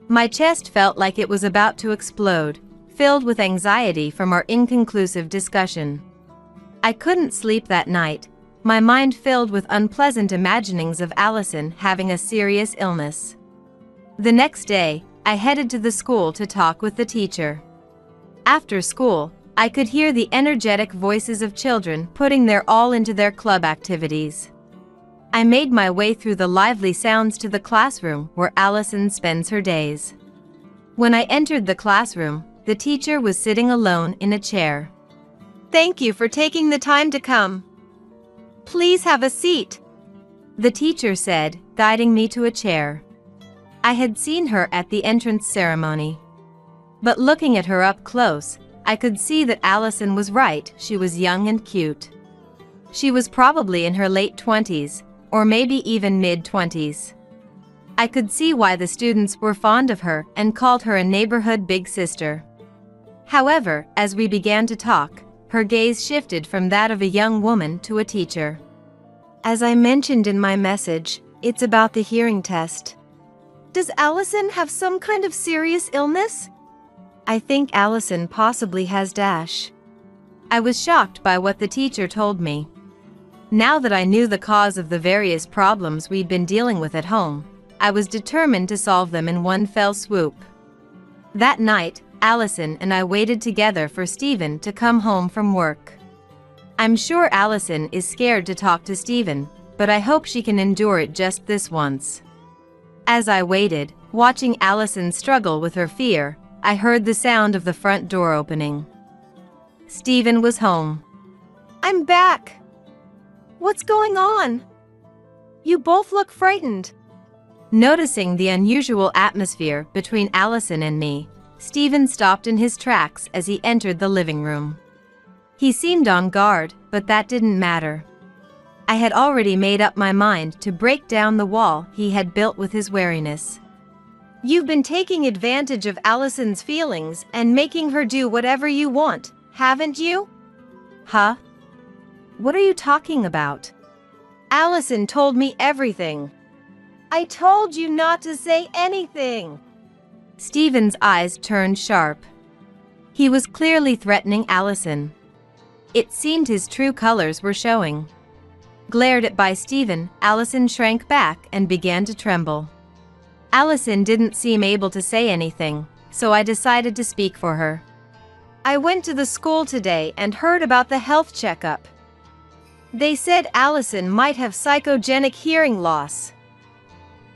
B: My chest felt like it was about to explode, filled with anxiety from our inconclusive discussion. I couldn't sleep that night, my mind filled with unpleasant imaginings of Allison having a serious illness. The next day, I headed to the school to talk with the teacher. After school, I could hear the energetic voices of children putting their all into their club activities. I made my way through the lively sounds to the classroom where Allison spends her days. When I entered the classroom, the teacher was sitting alone in a chair.
C: Thank you for taking the time to come. Please have a seat,
B: the teacher said, guiding me to a chair. I had seen her at the entrance ceremony. But looking at her up close, I could see that Allison was right, she was young and cute. She was probably in her late 20s, or maybe even mid-20s. I could see why the students were fond of her and called her a neighborhood big sister. However, as we began to talk, her gaze shifted from that of a young woman to a teacher.
C: As I mentioned in my message, it's about the hearing test. Does Allison have some kind of serious illness?
B: I think Allison possibly has Dash. I was shocked by what the teacher told me. Now that I knew the cause of the various problems we'd been dealing with at home, I was determined to solve them in one fell swoop. That night, Allison and I waited together for Stephen to come home from work. I'm sure Allison is scared to talk to Stephen, but I hope she can endure it just this once. As I waited, watching Allison struggle with her fear, I heard the sound of the front door opening. Stephen was home.
C: I'm back. What's going on? You both look frightened.
B: Noticing the unusual atmosphere between Allison and me, Stephen stopped in his tracks as he entered the living room. He seemed on guard, but that didn't matter. I had already made up my mind to break down the wall he had built with his wariness.
C: You've been taking advantage of Allison's feelings and making her do whatever you want, haven't you?
B: Huh? What are you talking about?
C: Allison told me everything. I told you not to say anything.
B: Stephen's eyes turned sharp. He was clearly threatening Allison. It seemed his true colors were showing. Glared at by Stephen, Allison shrank back and began to tremble. Allison didn't seem able to say anything, so I decided to speak for her.
C: I went to the school today and heard about the health checkup. They said Allison might have psychogenic hearing loss.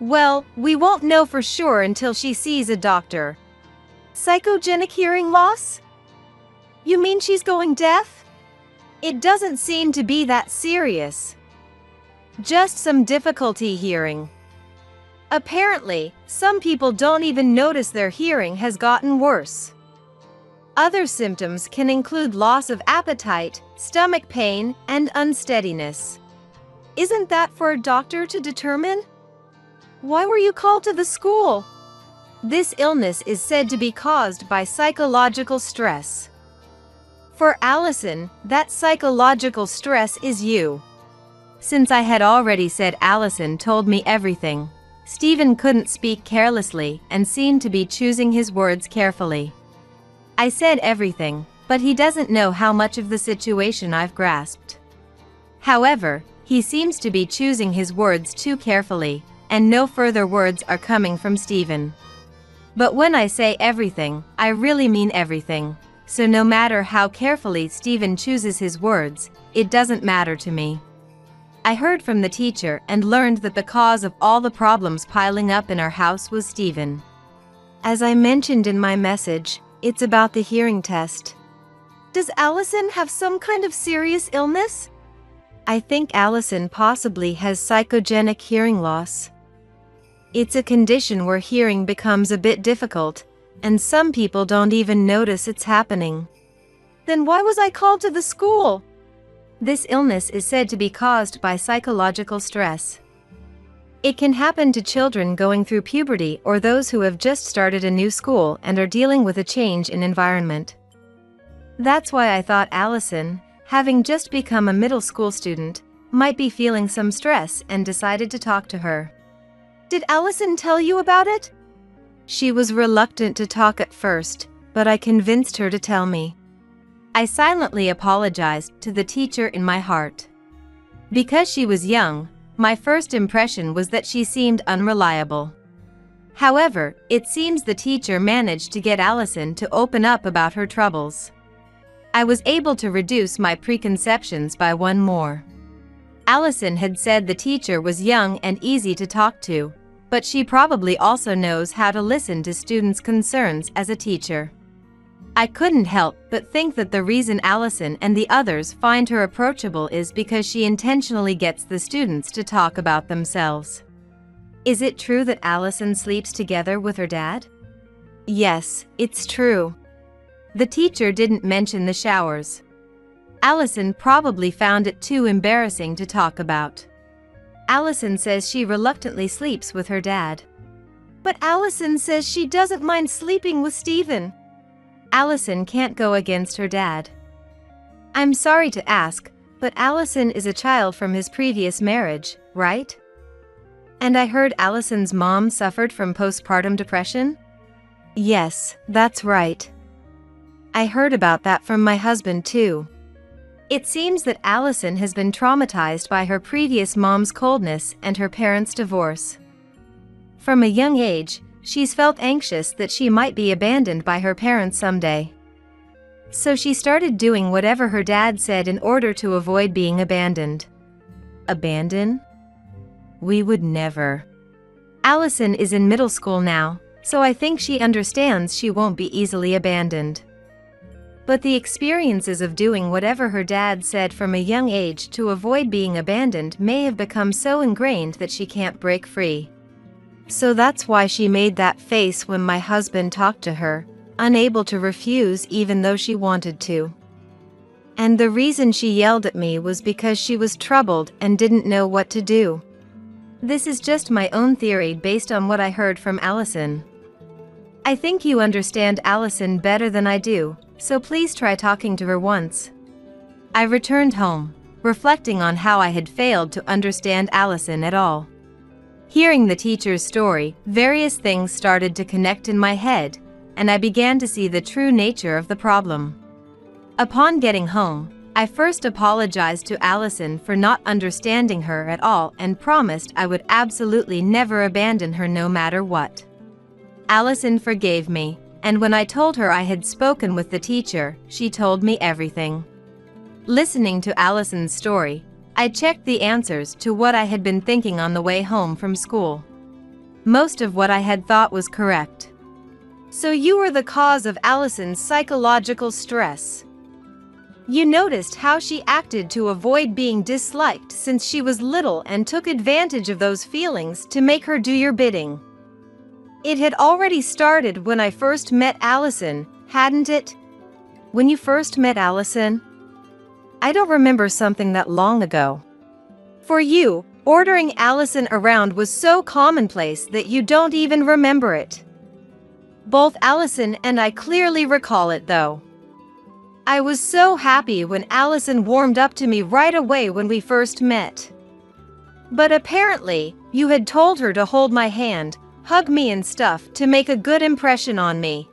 C: Well, we won't know for sure until she sees a doctor. Psychogenic hearing loss? You mean she's going deaf? It doesn't seem to be that serious. Just some difficulty hearing. Apparently, some people don't even notice their hearing has gotten worse. Other symptoms can include loss of appetite, stomach pain, and unsteadiness. Isn't that for a doctor to determine? Why were you called to the school? This illness is said to be caused by psychological stress. For Allison, that psychological stress is you.
B: Since I had already said Allison told me everything, Stephen couldn't speak carelessly and seemed to be choosing his words carefully. I said everything, but he doesn't know how much of the situation I've grasped. However, he seems to be choosing his words too carefully, and no further words are coming from Stephen. But when I say everything, I really mean everything, so no matter how carefully Stephen chooses his words, it doesn't matter to me. I heard from the teacher and learned that the cause of all the problems piling up in our house was Stephen.
C: As I mentioned in my message, it's about the hearing test. Does Allison have some kind of serious illness? I think Allison possibly has psychogenic hearing loss. It's a condition where hearing becomes a bit difficult, and some people don't even notice it's happening. Then why was I called to the school?
B: This illness is said to be caused by psychological stress. It can happen to children going through puberty or those who have just started a new school and are dealing with a change in environment. That's why I thought Allison, having just become a middle school student, might be feeling some stress and decided to talk to her.
C: Did Allison tell you about it?
B: She was reluctant to talk at first, but I convinced her to tell me. I silently apologized to the teacher in my heart. Because she was young, my first impression was that she seemed unreliable. However, it seems the teacher managed to get Allison to open up about her troubles. I was able to reduce my preconceptions by one more. Allison had said the teacher was young and easy to talk to, but she probably also knows how to listen to students' concerns as a teacher. I couldn't help but think that the reason Allison and the others find her approachable is because she intentionally gets the students to talk about themselves. Is it true that Allison sleeps together with her dad?
C: Yes, it's true.
B: The teacher didn't mention the showers. Allison probably found it too embarrassing to talk about. Allison says she reluctantly sleeps with her dad.
C: But Allison says she doesn't mind sleeping with Stephen.
B: Allison can't go against her dad. I'm sorry to ask, but Allison is a child from his previous marriage, right? And I heard Allison's mom suffered from postpartum depression?
C: Yes, that's right.
B: I heard about that from my husband too. It seems that Allison has been traumatized by her previous mom's coldness and her parents' divorce. From a young age, she's felt anxious that she might be abandoned by her parents someday. So she started doing whatever her dad said in order to avoid being abandoned. Abandon? We would never. Allison is in middle school now, so I think she understands she won't be easily abandoned. But the experiences of doing whatever her dad said from a young age to avoid being abandoned may have become so ingrained that she can't break free. So that's why she made that face when my husband talked to her, unable to refuse even though she wanted to. And the reason she yelled at me was because she was troubled and didn't know what to do. This is just my own theory based on what I heard from Allison. I think you understand Allison better than I do, so please try talking to her once. I returned home, reflecting on how I had failed to understand Allison at all. Hearing the teacher's story, various things started to connect in my head, and I began to see the true nature of the problem. Upon getting home, I first apologized to Allison for not understanding her at all and promised I would absolutely never abandon her no matter what. Allison forgave me, and when I told her I had spoken with the teacher, she told me everything. Listening to Allison's story, I checked the answers to what I had been thinking on the way home from school. Most of what I had thought was correct.
C: So you were the cause of Allison's psychological stress. You noticed how she acted to avoid being disliked since she was little and took advantage of those feelings to make her do your bidding. It had already started when I first met Allison, hadn't it? When you first met Allison? I don't remember something that long ago. For you, ordering Allison around was so commonplace that you don't even remember it. Both Allison and I clearly recall it though. I was so happy when Allison warmed up to me right away when we first met. But apparently, you had told her to hold my hand, hug me and stuff to make a good impression on me.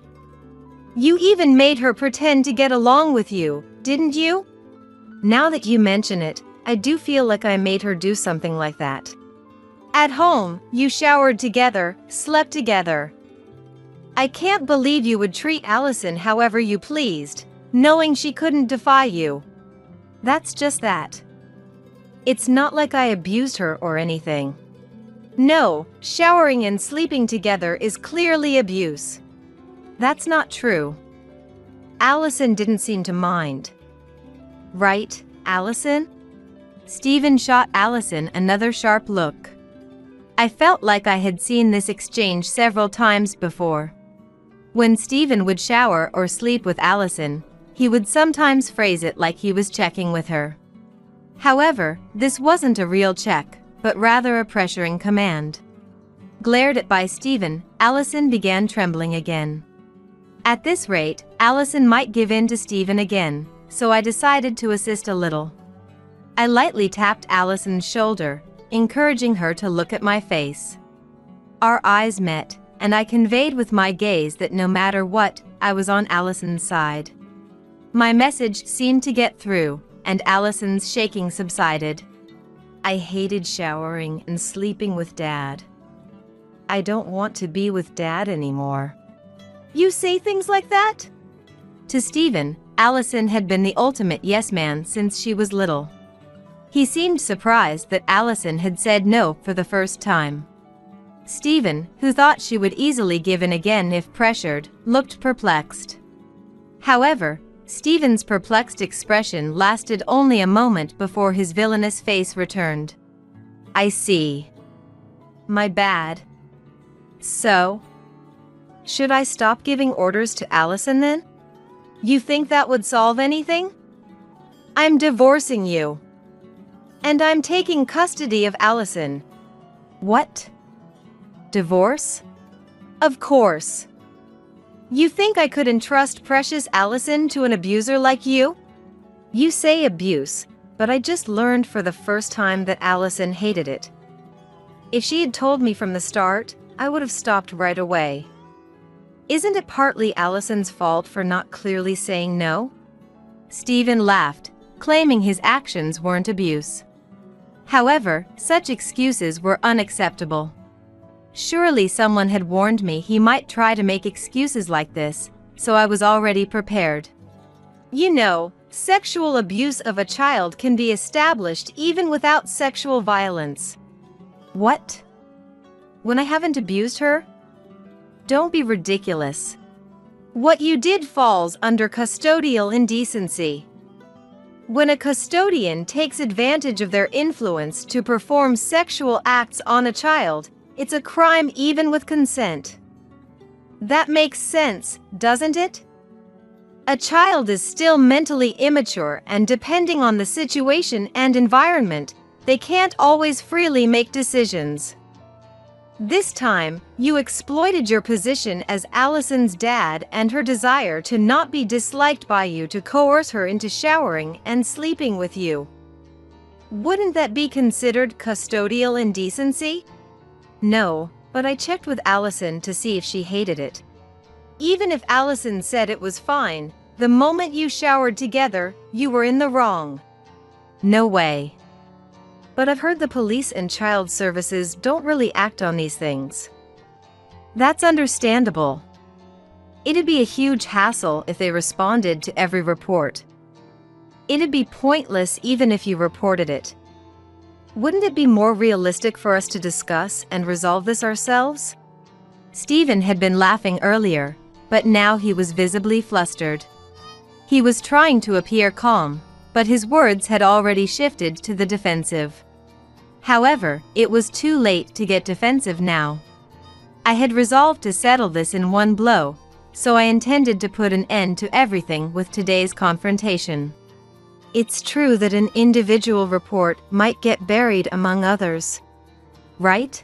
C: You even made her pretend to get along with you, didn't you? Now that you mention it, I do feel like I made her do something like that. At home, you showered together, slept together. I can't believe you would treat Allison however you pleased, knowing she couldn't defy you. That's just that. It's not like I abused her or anything. No, showering and sleeping together is clearly abuse. That's not true. Allison didn't seem to mind. Right, Allison? Stephen shot Allison another sharp look. I felt like I had seen this exchange several times before. When Stephen would shower or sleep with Allison, he would sometimes phrase it like he was checking with her. However, this wasn't a real check, but rather a pressuring command. Glared at by Stephen, Allison began trembling again. At this rate, Allison might give in to Stephen again, so I decided to assist a little. I lightly tapped Allison's shoulder, encouraging her to look at my face. Our eyes met, and I conveyed with my gaze that no matter what, I was on Allison's side. My message seemed to get through, and Allison's shaking subsided. I hated showering and sleeping with Dad. I don't want to be with Dad anymore. You say things like that?
B: To Stephen, Allison had been the ultimate yes man since she was little. He seemed surprised that Allison had said no for the first time. Stephen, who thought she would easily give in again if pressured, looked perplexed. However, Stephen's perplexed expression lasted only a moment before his villainous face returned. I see. My bad. So? Should I stop giving orders to Allison then? You think that would solve anything? I'm divorcing you. And I'm taking custody of Allison. What? Divorce? Of course. You think I could entrust precious Allison to an abuser like you? You say abuse, but I just learned for the first time that Allison hated it. If she had told me from the start, I would have stopped right away. Isn't it partly Allison's fault for not clearly saying no? Stephen laughed, claiming his actions weren't abuse. However, such excuses were unacceptable. Surely someone had warned me he might try to make excuses like this, so I was already prepared.
C: You know, sexual abuse of a child can be established even without sexual violence.
B: What? When I haven't abused her? Don't be ridiculous.
C: What you did falls under custodial indecency. When a custodian takes advantage of their influence to perform sexual acts on a child, it's a crime even with consent. That makes sense, doesn't it? A child is still mentally immature, and depending on the situation and environment, they can't always freely make decisions. This time, you exploited your position as Allison's dad and her desire to not be disliked by you to coerce her into showering and sleeping with you. Wouldn't that be considered custodial indecency? No, but I checked with Allison to see if she hated it. Even if Allison said it was fine, the moment you showered together, you were in the wrong. No way. But I've heard the police and child services don't really act on these things. That's understandable. It'd be a huge hassle if they responded to every report. It'd be pointless even if you reported it. Wouldn't it be more realistic for us to discuss and resolve this ourselves? Stephen had been laughing earlier, but now he was visibly flustered. He was trying to appear calm, but his words had already shifted to the defensive. However, it was too late to get defensive now. I had resolved to settle this in one blow, so I intended to put an end to everything with today's confrontation. It's true that an individual report might get buried among others, right?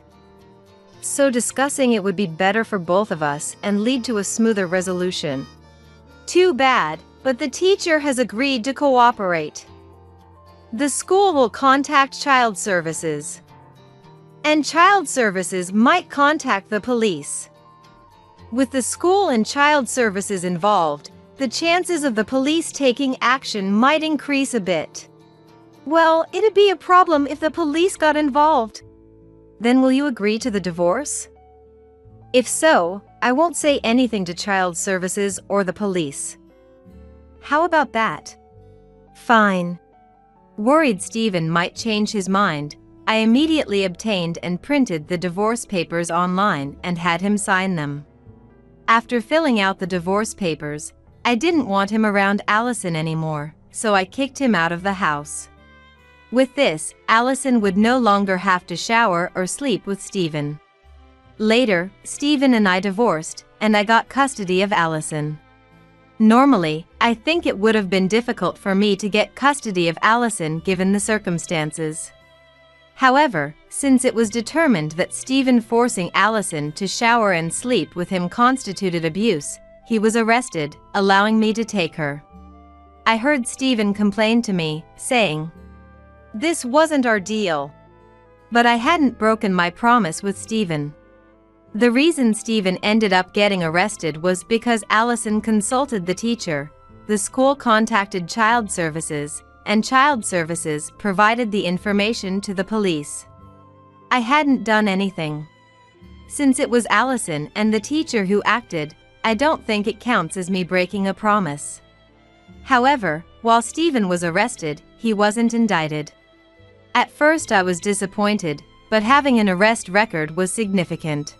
C: So discussing it would be better for both of us and lead to a smoother resolution. Too bad, but the teacher has agreed to cooperate. The school will contact child services. And child services might contact the police. With the school and child services involved, the chances of the police taking action might increase a bit. Well, it'd be a problem if the police got involved. Then will you agree to the divorce? If so, I won't say anything to child services or the police. How about that? Fine. Worried Stephen might change his mind, I immediately obtained and printed the divorce papers online and had him sign them. After filling out the divorce papers, I didn't want him around Allison anymore, so I kicked him out of the house. With this, Allison would no longer have to shower or sleep with Stephen. Later, Stephen and I divorced, and I got custody of Allison. Normally, I think it would have been difficult for me to get custody of Allison given the circumstances. However, since it was determined that Stephen forcing Allison to shower and sleep with him constituted abuse, he was arrested, allowing me to take her. I heard Stephen complain to me, saying, "This wasn't our deal." But I hadn't broken my promise with Stephen. The reason Stephen ended up getting arrested was because Allison consulted the teacher, the school contacted child services, and child services provided the information to the police. I hadn't done anything. Since it was Allison and the teacher who acted, I don't think it counts as me breaking a promise. However, while Stephen was arrested, he wasn't indicted. At first I was disappointed, but having an arrest record was significant.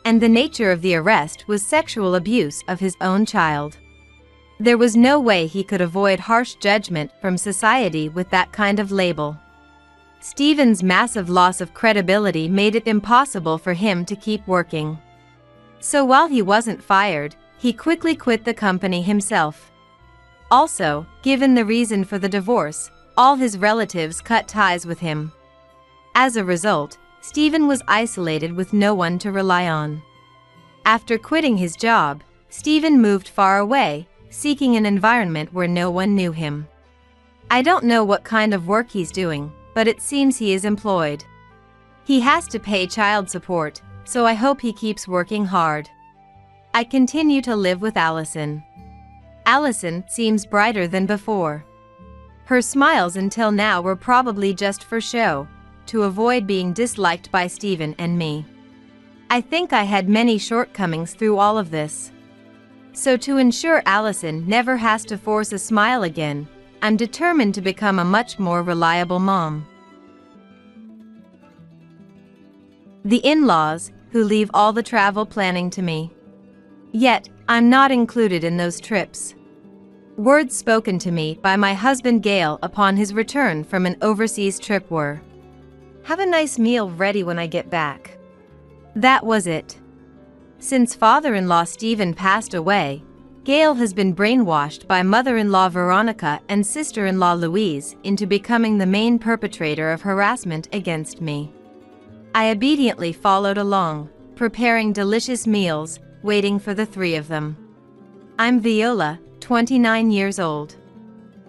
C: And the nature of the arrest was sexual abuse of his own child. There was no way he could avoid harsh judgment from society with that kind of label. Stephen's massive loss of credibility made it impossible for him to keep working. So while he wasn't fired, he quickly quit the company himself. Also, given the reason for the divorce, all his relatives cut ties with him. As a result, Stephen was isolated with no one to rely on. After quitting his job, Stephen moved far away, seeking an environment where no one knew him. I don't know what kind of work he's doing, but it seems he is employed. He has to pay child support, so I hope he keeps working hard. I continue to live with Allison. Allison seems brighter than before. Her smiles until now were probably just for show, to avoid being disliked by Stephen and me. I think I had many shortcomings through all of this. So to ensure Allison never has to force a smile again, I'm determined to become a much more reliable mom. The in-laws, who leave all the travel planning to me. Yet,
B: I'm not included in those trips. Words spoken to me by my husband Gale upon his return from an overseas trip were, "Have a nice meal ready when I get back." That was it. Since father-in-law Stephen passed away, Gale has been brainwashed by mother-in-law Veronica and sister-in-law Louise into becoming the main perpetrator of harassment against me. I obediently followed along, preparing delicious meals, waiting for the three of them. I'm Viola, 29 years old.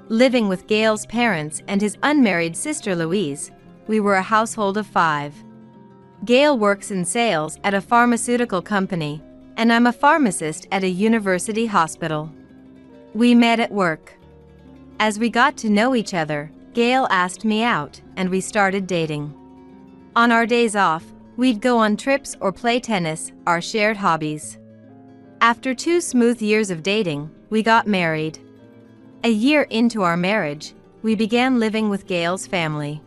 B: Living with Gale's parents and his unmarried sister Louise, we were a household of 5. Gale works in sales at a pharmaceutical company, and I'm a pharmacist at a university hospital. We met at work. As we got to know each other, Gale asked me out, and we started dating. On our days off, we'd go on trips or play tennis, our shared hobbies. After 2 smooth years of dating, we got married. A year into our marriage, we began living with Gale's family.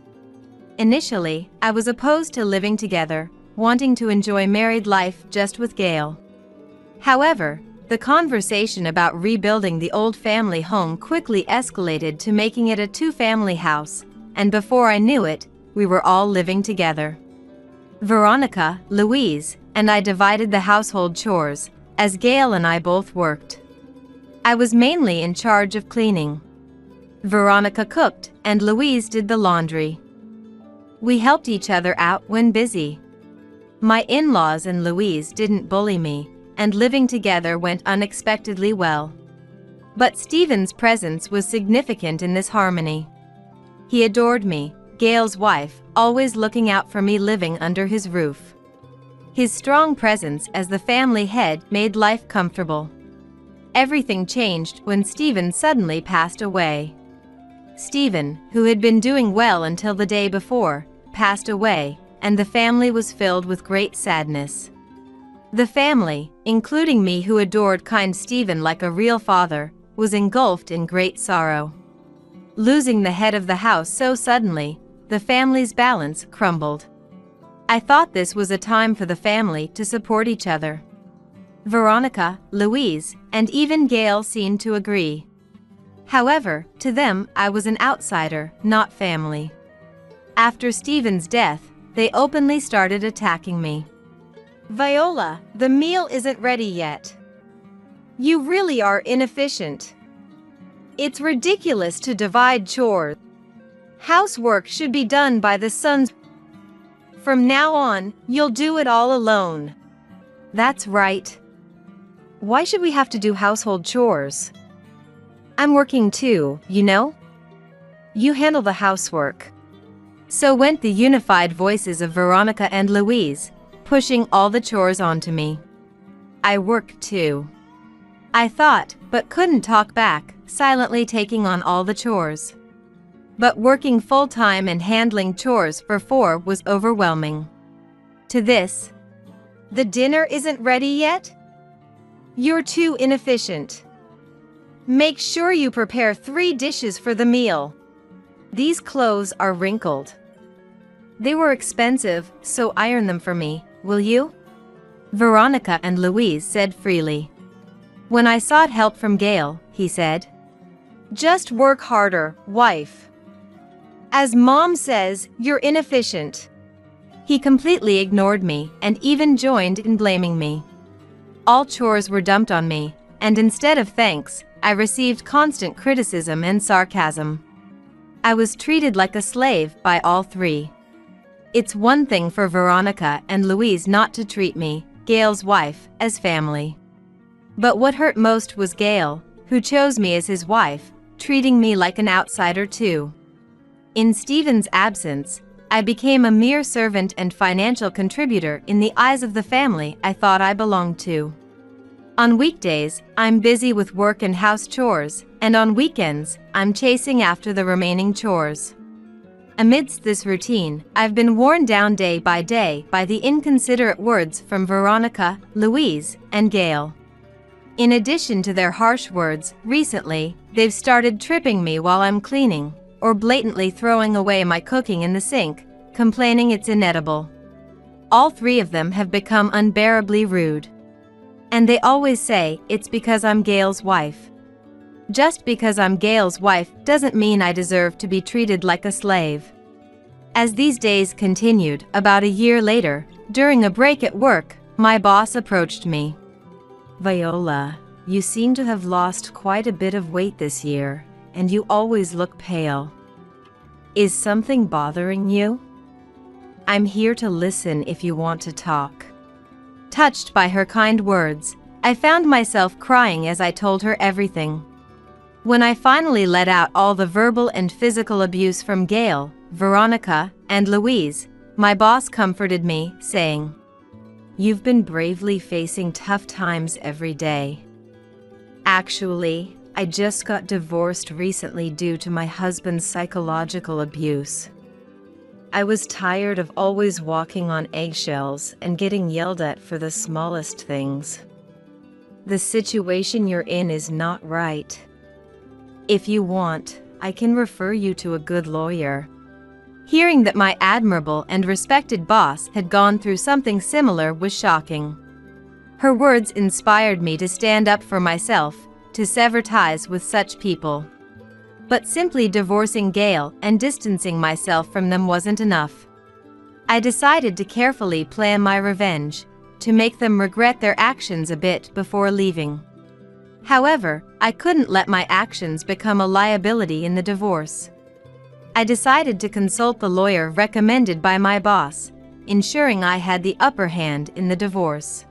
B: Initially, I was opposed to living together, wanting to enjoy married life just with Gale. However, the conversation about rebuilding the old family home quickly escalated to making it a 2-family house, and before I knew it, we were all living together. Veronica, Louise, and I divided the household chores, as Gale and I both worked. I was mainly in charge of cleaning. Veronica cooked, and Louise did the laundry. We helped each other out when busy. My in-laws and Louise didn't bully me, and living together went unexpectedly well. But Stephen's presence was significant in this harmony. He adored me, Gale's wife, always looking out for me living under his roof. His strong presence as the family head made life comfortable. Everything changed when Stephen suddenly passed away. Stephen, who had been doing well until the day before, passed away, and the family was filled with great sadness. The family, including me who adored kind Stephen like a real father, was engulfed in great sorrow. Losing the head of the house so suddenly, the family's balance crumbled. I thought this was a time for the family to support each other. Veronica, Louise, and even Gale seemed to agree. However, to them, I was an outsider, not family. After Stephen's death, they openly started attacking me.
C: Viola, the meal isn't ready yet. You really are inefficient. It's ridiculous to divide chores. Housework should be done by the sons. From now on, you'll do it all alone.
B: That's right. Why should we have to do household chores? I'm working too, you know? You handle the housework. So went the unified voices of Veronica and Louise, pushing all the chores onto me. I work too. I thought, but couldn't talk back, silently taking on all the chores. But working full-time and handling chores for 4 was overwhelming. To this,
C: the dinner isn't ready yet? You're too inefficient. Make sure you prepare 3 dishes for the meal.
B: These clothes are wrinkled. They were expensive, so iron them for me, will you? Veronica and Louise said freely. When I sought help from Gale, he said,
C: "Just work harder, wife. As Mom says, you're inefficient."
B: He completely ignored me and even joined in blaming me. All chores were dumped on me, and instead of thanks, I received constant criticism and sarcasm. I was treated like a slave by all 3. It's one thing for Veronica and Louise not to treat me, Gale's wife, as family. But what hurt most was Gale, who chose me as his wife, treating me like an outsider too. In Stephen's absence, I became a mere servant and financial contributor in the eyes of the family I thought I belonged to. On weekdays, I'm busy with work and house chores, and on weekends, I'm chasing after the remaining chores. Amidst this routine, I've been worn down day by the inconsiderate words from Veronica, Louise, and Gale. In addition to their harsh words, recently, they've started tripping me while I'm cleaning, or blatantly throwing away my cooking in the sink, complaining it's inedible. All 3 of them have become unbearably rude. And they always say it's because I'm Gail's wife. Just because I'm Gail's wife doesn't mean I deserve to be treated like a slave. As these days continued, about a year later, during a break at work, my boss approached me. "Viola, you seem to have lost quite a bit of weight this year, and you always look pale. Is something bothering you? I'm here to listen if you want to talk." Touched by her kind words, I found myself crying as I told her everything. When I finally let out all the verbal and physical abuse from Gail, Veronica, and Louise, my boss comforted me, saying, "You've been bravely facing tough times every day. Actually, I just got divorced recently due to my husband's psychological abuse. I was tired of always walking on eggshells and getting yelled at for the smallest things. The situation you're in is not right. If you want, I can refer you to a good lawyer." Hearing that my admirable and respected boss had gone through something similar was shocking. Her words inspired me to stand up for myself, to sever ties with such people. But simply divorcing Gail and distancing myself from them wasn't enough. I decided to carefully plan my revenge, to make them regret their actions a bit before leaving. However, I couldn't let my actions become a liability in the divorce. I decided to consult the lawyer recommended by my boss, ensuring I had the upper hand in the divorce.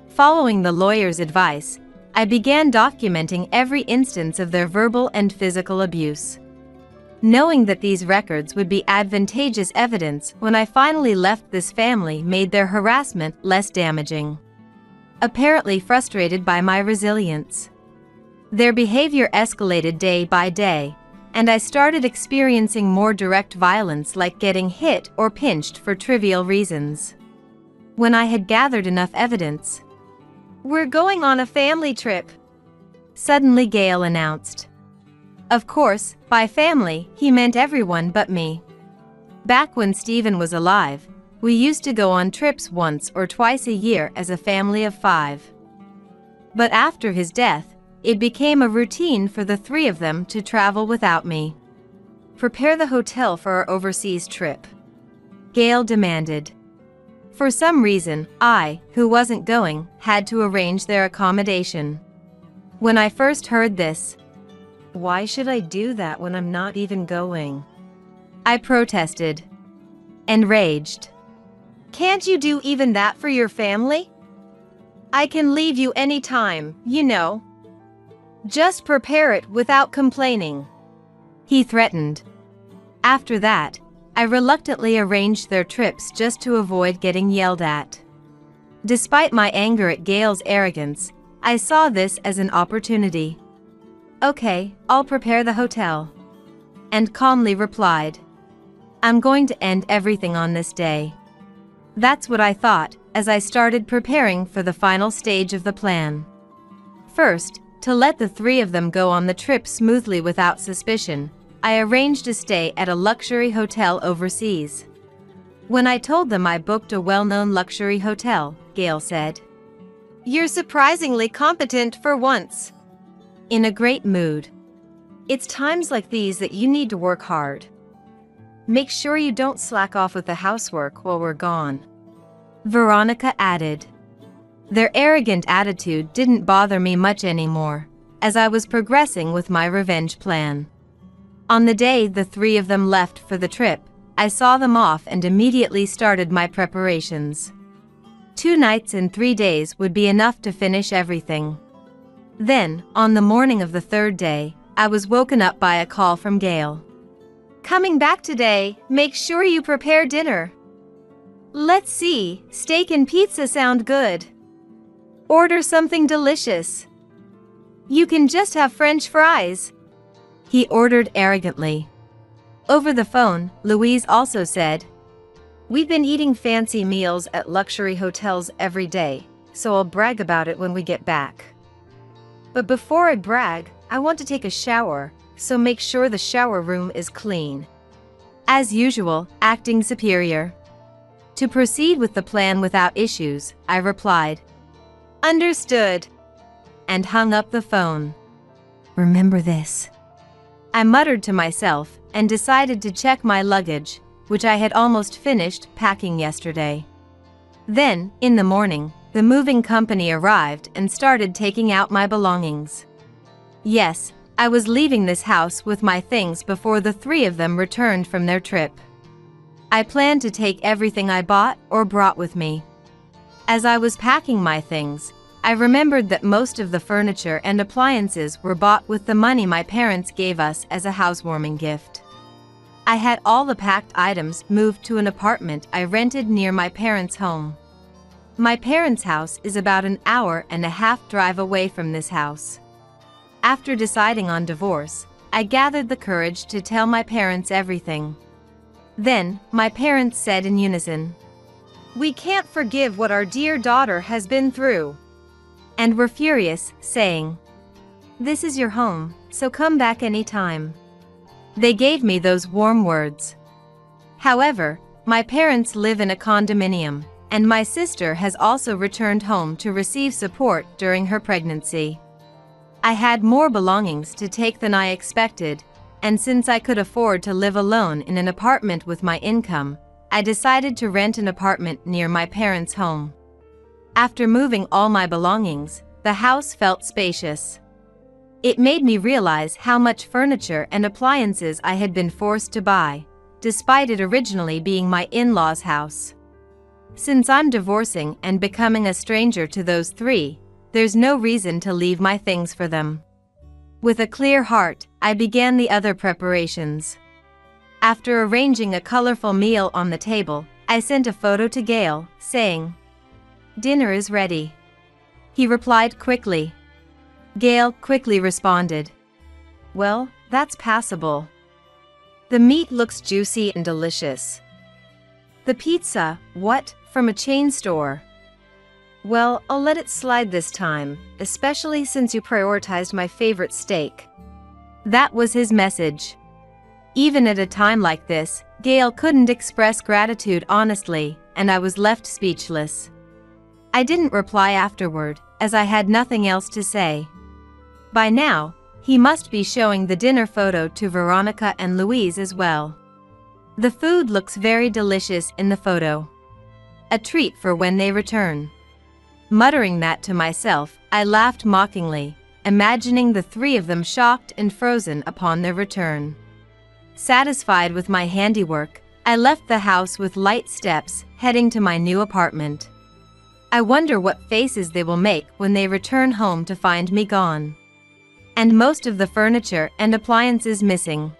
B: Following the lawyer's advice, I began documenting every instance of their verbal and physical abuse. Knowing that these records would be advantageous evidence when I finally left this family made their harassment less damaging. Apparently frustrated by my resilience, their behavior escalated day by day, and I started experiencing more direct violence, like getting hit or pinched for trivial reasons. When I had gathered enough evidence,
C: "We're going on a family trip,"
B: suddenly Gail announced. Of course, by family, he meant everyone but me. Back when Stephen was alive, we used to go on trips once or twice a year as a family of 5. But after his death, it became a routine for the 3 of them to travel without me. "Prepare the hotel for our overseas trip," Gail demanded. For some reason, I, who wasn't going, had to arrange their accommodation. When I first heard this, "Why should I do that when I'm not even going?" I protested. Enraged.
C: "Can't you do even that for your family? I can leave you anytime, you know. Just prepare it without complaining,"
B: he threatened. After that, I reluctantly arranged their trips just to avoid getting yelled at. Despite my anger at Gail's arrogance, I saw this as an opportunity. "Okay, I'll prepare the hotel," and calmly replied, "I'm going to end everything on this day." That's what I thought as I started preparing for the final stage of the plan. First, to let the 3 of them go on the trip smoothly without suspicion, I arranged a stay at a luxury hotel overseas. When I told them I booked a well-known luxury hotel, Gail said,
C: "You're surprisingly competent for once."
B: in a great mood, "It's times like these that you need to work hard. Make sure you don't slack off with the housework while we're gone," Veronica added. Their arrogant attitude didn't bother me much anymore, as I was progressing with my revenge plan. On the day the 3 of them left for the trip, I saw them off and immediately started my preparations. 2 nights and 3 days would be enough to finish everything. Then, on the morning of the 3rd day, I was woken up by a call from Gail.
C: "Coming back today, make sure you prepare dinner. Let's see, steak and pizza sound good. Order something delicious. You can just have French fries,"
B: he ordered arrogantly. Over the phone, Louise also said, "We've been eating fancy meals at luxury hotels every day, so I'll brag about it when we get back. But before I brag, I want to take a shower, so make sure the shower room is clean." As usual, acting superior. To proceed with the plan without issues, I replied,
C: Understood. And hung up the phone. Remember this, I muttered to myself and decided to check my luggage, which I had almost finished packing yesterday. Then, in the morning, the moving company arrived and started taking out my belongings. Yes, I was leaving this house with my things before the three of them returned from their trip. I planned to take everything I bought or brought with me. As I was packing my things, I remembered that most of the furniture and appliances were bought with the money my parents gave us as a housewarming gift. I had all the packed items moved to an apartment I rented near my parents' home. My parents' house is about an hour and a half drive away from this house. After deciding on divorce, I gathered the courage to tell my parents everything. Then, my parents said in unison, "We can't forgive what our dear daughter has been through," and were furious, saying, "This is your home, so come back anytime." They gave me those warm words. However, my parents live in a condominium, and my sister has also returned home to receive support during her pregnancy. I had more belongings to take than I expected, and since I could afford to live alone in an apartment with my income, I decided to rent an apartment near my parents' home. After moving all my belongings, the house felt spacious. It made me realize how much furniture and appliances I had been forced to buy, despite it originally being my in-laws' house. Since I'm divorcing and becoming a stranger to those three, there's no reason to leave my things for them. With a clear heart, I began the other preparations. After arranging a colorful meal on the table, I sent a photo to Gale, saying, "Dinner is ready." He replied quickly. Gale quickly responded, "Well, that's passable. The meat looks juicy and delicious. The pizza, what, from a chain store? Well, I'll let it slide this time, especially since you prioritized my favorite steak." That was his message. Even at a time like this, Gale couldn't express gratitude honestly, and I was left speechless. I didn't reply afterward, as I had nothing else to say. By now, he must be showing the dinner photo to Veronica and Louise as well. The food looks very delicious in the photo. A treat for when they return. Muttering that to myself, I laughed mockingly, imagining the three of them shocked and frozen upon their return. Satisfied with my handiwork, I left the house with light steps, heading to my new apartment. I wonder what faces they will make when they return home to find me gone. And most of the furniture and appliances missing.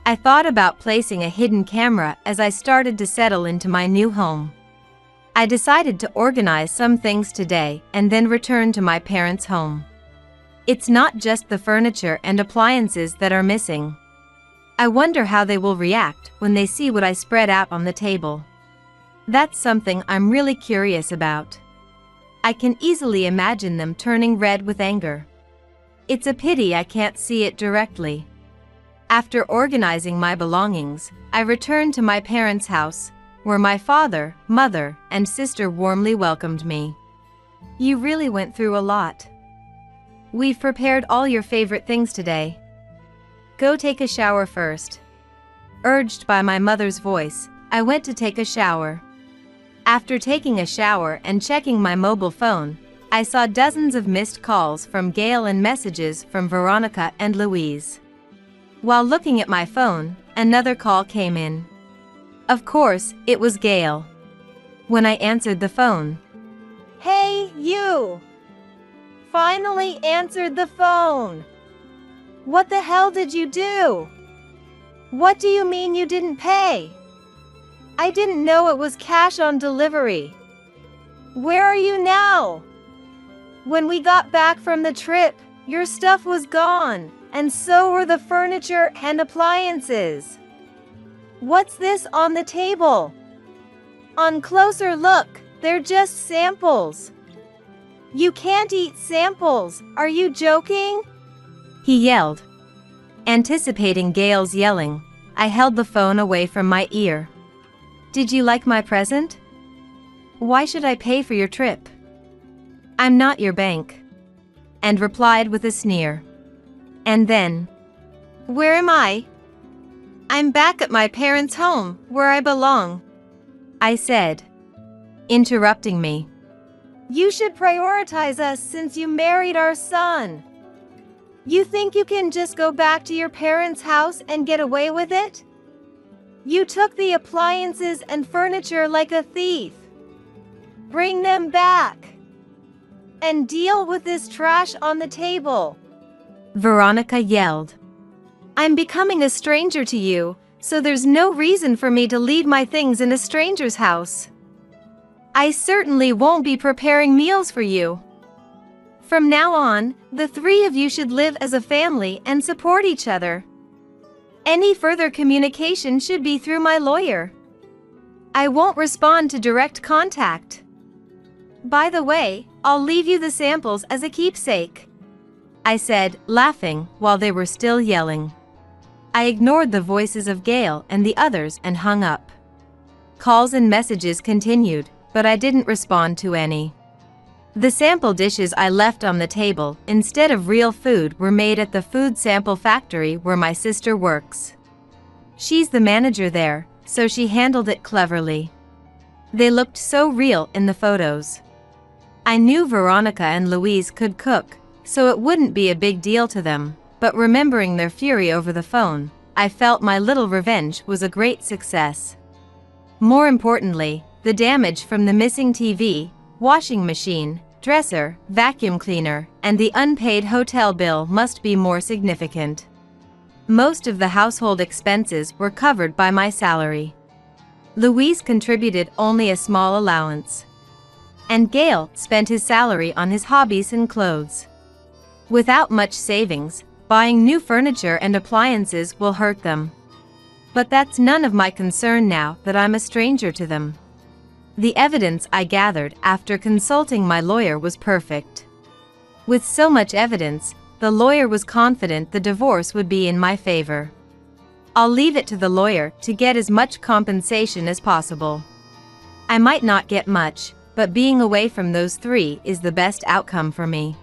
C: I thought about placing a hidden camera as I started to settle into my new home. I decided to organize some things today and then return to my parents' home. It's not just the furniture and appliances that are missing. I wonder how they will react when they see what I spread out on the table. That's something I'm really curious about. I can easily imagine them turning red with anger. It's a pity I can't see it directly. After organizing my belongings, I returned to my parents' house, where my father, mother, and sister warmly welcomed me. "You really went through a lot. We've prepared all your favorite things today. Go take a shower first." Urged by my mother's voice, I went to take a shower. After taking a shower and checking my mobile phone, I saw dozens of missed calls from Gale and messages from Veronica and Louise. While looking at my phone, another call came in. Of course, it was Gale. When I answered the phone,
B: Hey, you! Finally answered the phone! What the hell did you do? What do you mean you didn't pay? I didn't know it was cash on delivery. Where are you now? When we got back from the trip, your stuff was gone, and so were the furniture and appliances. What's this on the table? On closer look, they're just samples. You can't eat samples, are you joking?
C: He yelled. Anticipating Gale's yelling, I held the phone away from my ear. Did you like my present? Why should I pay for your trip?
B: I'm not your bank. And replied with a sneer. And then,
C: Where am I? I'm back at my parents' home, where I belong,
B: I said, interrupting me.
C: You should prioritize us since you married our son. You think you can just go back to your parents' house and get away with it? You took the appliances and furniture like a thief. Bring them back. And deal with this trash on the table,
B: Veronica yelled.
C: I'm becoming a stranger to you, so there's no reason for me to leave my things in a stranger's house. I certainly won't be preparing meals for you. From now on, the three of you should live as a family and support each other. Any further communication should be through my lawyer. I won't respond to direct contact. By the way, I'll leave you the samples as a keepsake,
B: I said, laughing while they were still yelling. I ignored the voices of Gail and the others and hung up. Calls and messages continued, but I didn't respond to any. The sample dishes I left on the table instead of real food were made at the food sample factory where my sister works. She's the manager there, so she handled it cleverly. They looked so real in the photos. I knew Veronica and Louise could cook, so it wouldn't be a big deal to them, but remembering their fury over the phone, I felt my little revenge was a great success. More importantly, the damage from the missing TV, washing machine, dresser, vacuum cleaner, and the unpaid hotel bill must be more significant. Most of the household expenses were covered by my salary. Louise contributed only a small allowance. And Gail spent his salary on his hobbies and clothes. Without much savings, buying new furniture and appliances will hurt them. But that's none of my concern now that I'm a stranger to them. The evidence I gathered after consulting my lawyer was perfect. With so much evidence, the lawyer was confident the divorce would be in my favor. I'll leave it to the lawyer to get as much compensation as possible. I might not get much, but being away from those three is the best outcome for me.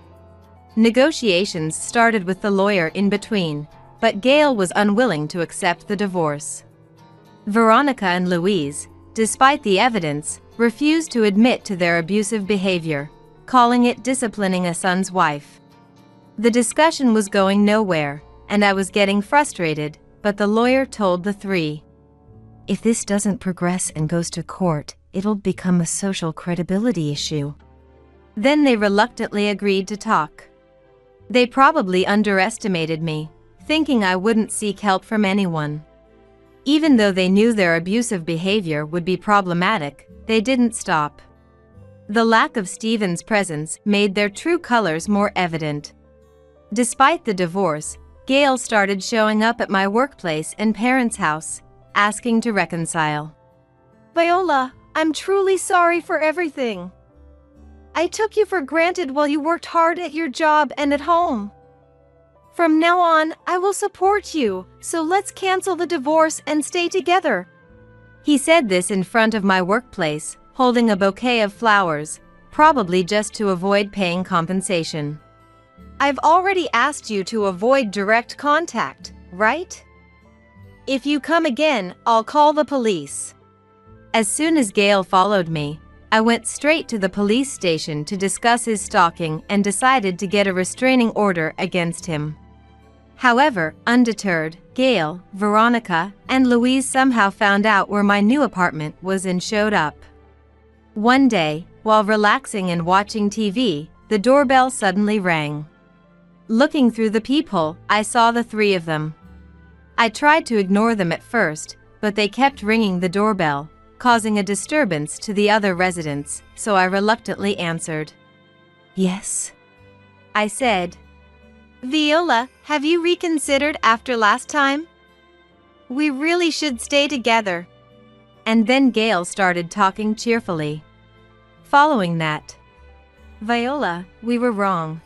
B: Negotiations started with the lawyer in between, but Gail was unwilling to accept the divorce. Veronica and Louise, despite the evidence, refused to admit to their abusive behavior, calling it disciplining a son's wife. The discussion was going nowhere, and I was getting frustrated, but the lawyer told the three, if this doesn't progress and goes to court, it'll become a social credibility issue. Then they reluctantly agreed to talk. They probably underestimated me, thinking I wouldn't seek help from anyone. Even though they knew their abusive behavior would be problematic, they didn't stop. The lack of Stephen's presence made their true colors more evident. Despite the divorce, Gail started showing up at my workplace and parents' house, asking to reconcile.
C: Viola, I'm truly sorry for everything. I took you for granted while you worked hard at your job and at home. From now on, I will support you, so let's cancel the divorce and stay together.
B: He said this in front of my workplace, holding a bouquet of flowers, probably just to avoid paying compensation.
C: I've already asked you to avoid direct contact, right? If you come again, I'll call the police.
B: As soon as Gail followed me, I went straight to the police station to discuss his stalking and decided to get a restraining order against him. However, undeterred, Gail, Veronica, and Louise somehow found out where my new apartment was and showed up. One day, while relaxing and watching TV, the doorbell suddenly rang. Looking through the peephole, I saw the three of them. I tried to ignore them at first, but they kept ringing the doorbell, causing a disturbance to the other residents, so I reluctantly answered.
C: Yes,
B: I said.
C: Viola, have you reconsidered after last time? We really should stay together.
B: And then Gail started talking cheerfully. Following that, Viola, we were wrong.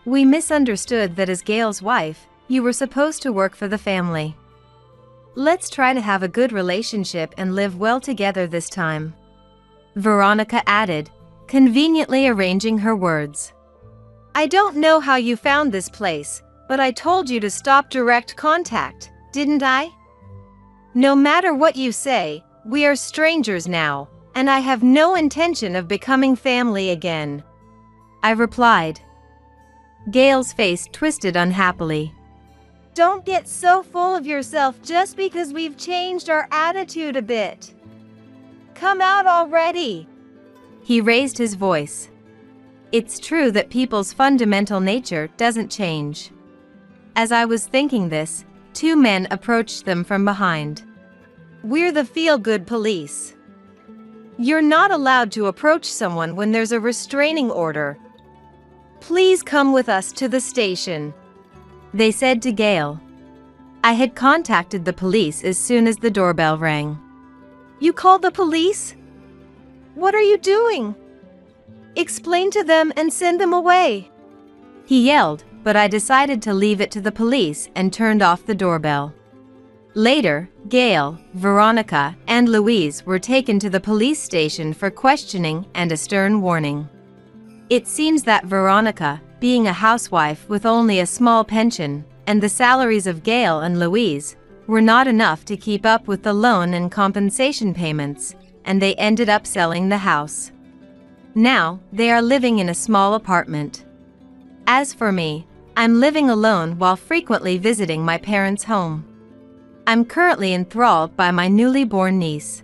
B: We misunderstood that as Gail's wife, you were supposed to work for the family. Let's try to have a good relationship and live well together this time. Veronica added, conveniently arranging her words.
C: I don't know how you found this place, but I told you to stop direct contact, didn't I? No matter what you say, we are strangers now, and I have no intention of becoming family again,
B: I replied. Gail's face twisted unhappily.
C: Don't get so full of yourself just because we've changed our attitude a bit. Come out already.
B: He raised his voice. It's true that people's fundamental nature doesn't change. As I was thinking this, two men approached them from behind.
C: We're the feel-good police. You're not allowed to approach someone when there's a restraining order. Please come with us to the station,
B: they said to Gail. I had contacted the police as soon as the doorbell rang.
C: You called the police? What are you doing? Explain to them and send them away,
B: he yelled, but I decided to leave it to the police and turned off the doorbell. Later, Gail, Veronica, and Louise were taken to the police station for questioning and a stern warning. It seems that Veronica, being a housewife with only a small pension, and the salaries of Gail and Louise, were not enough to keep up with the loan and compensation payments, and they ended up selling the house. Now, they are living in a small apartment. As for me, I'm living alone while frequently visiting my parents' home. I'm currently enthralled by my newly born niece.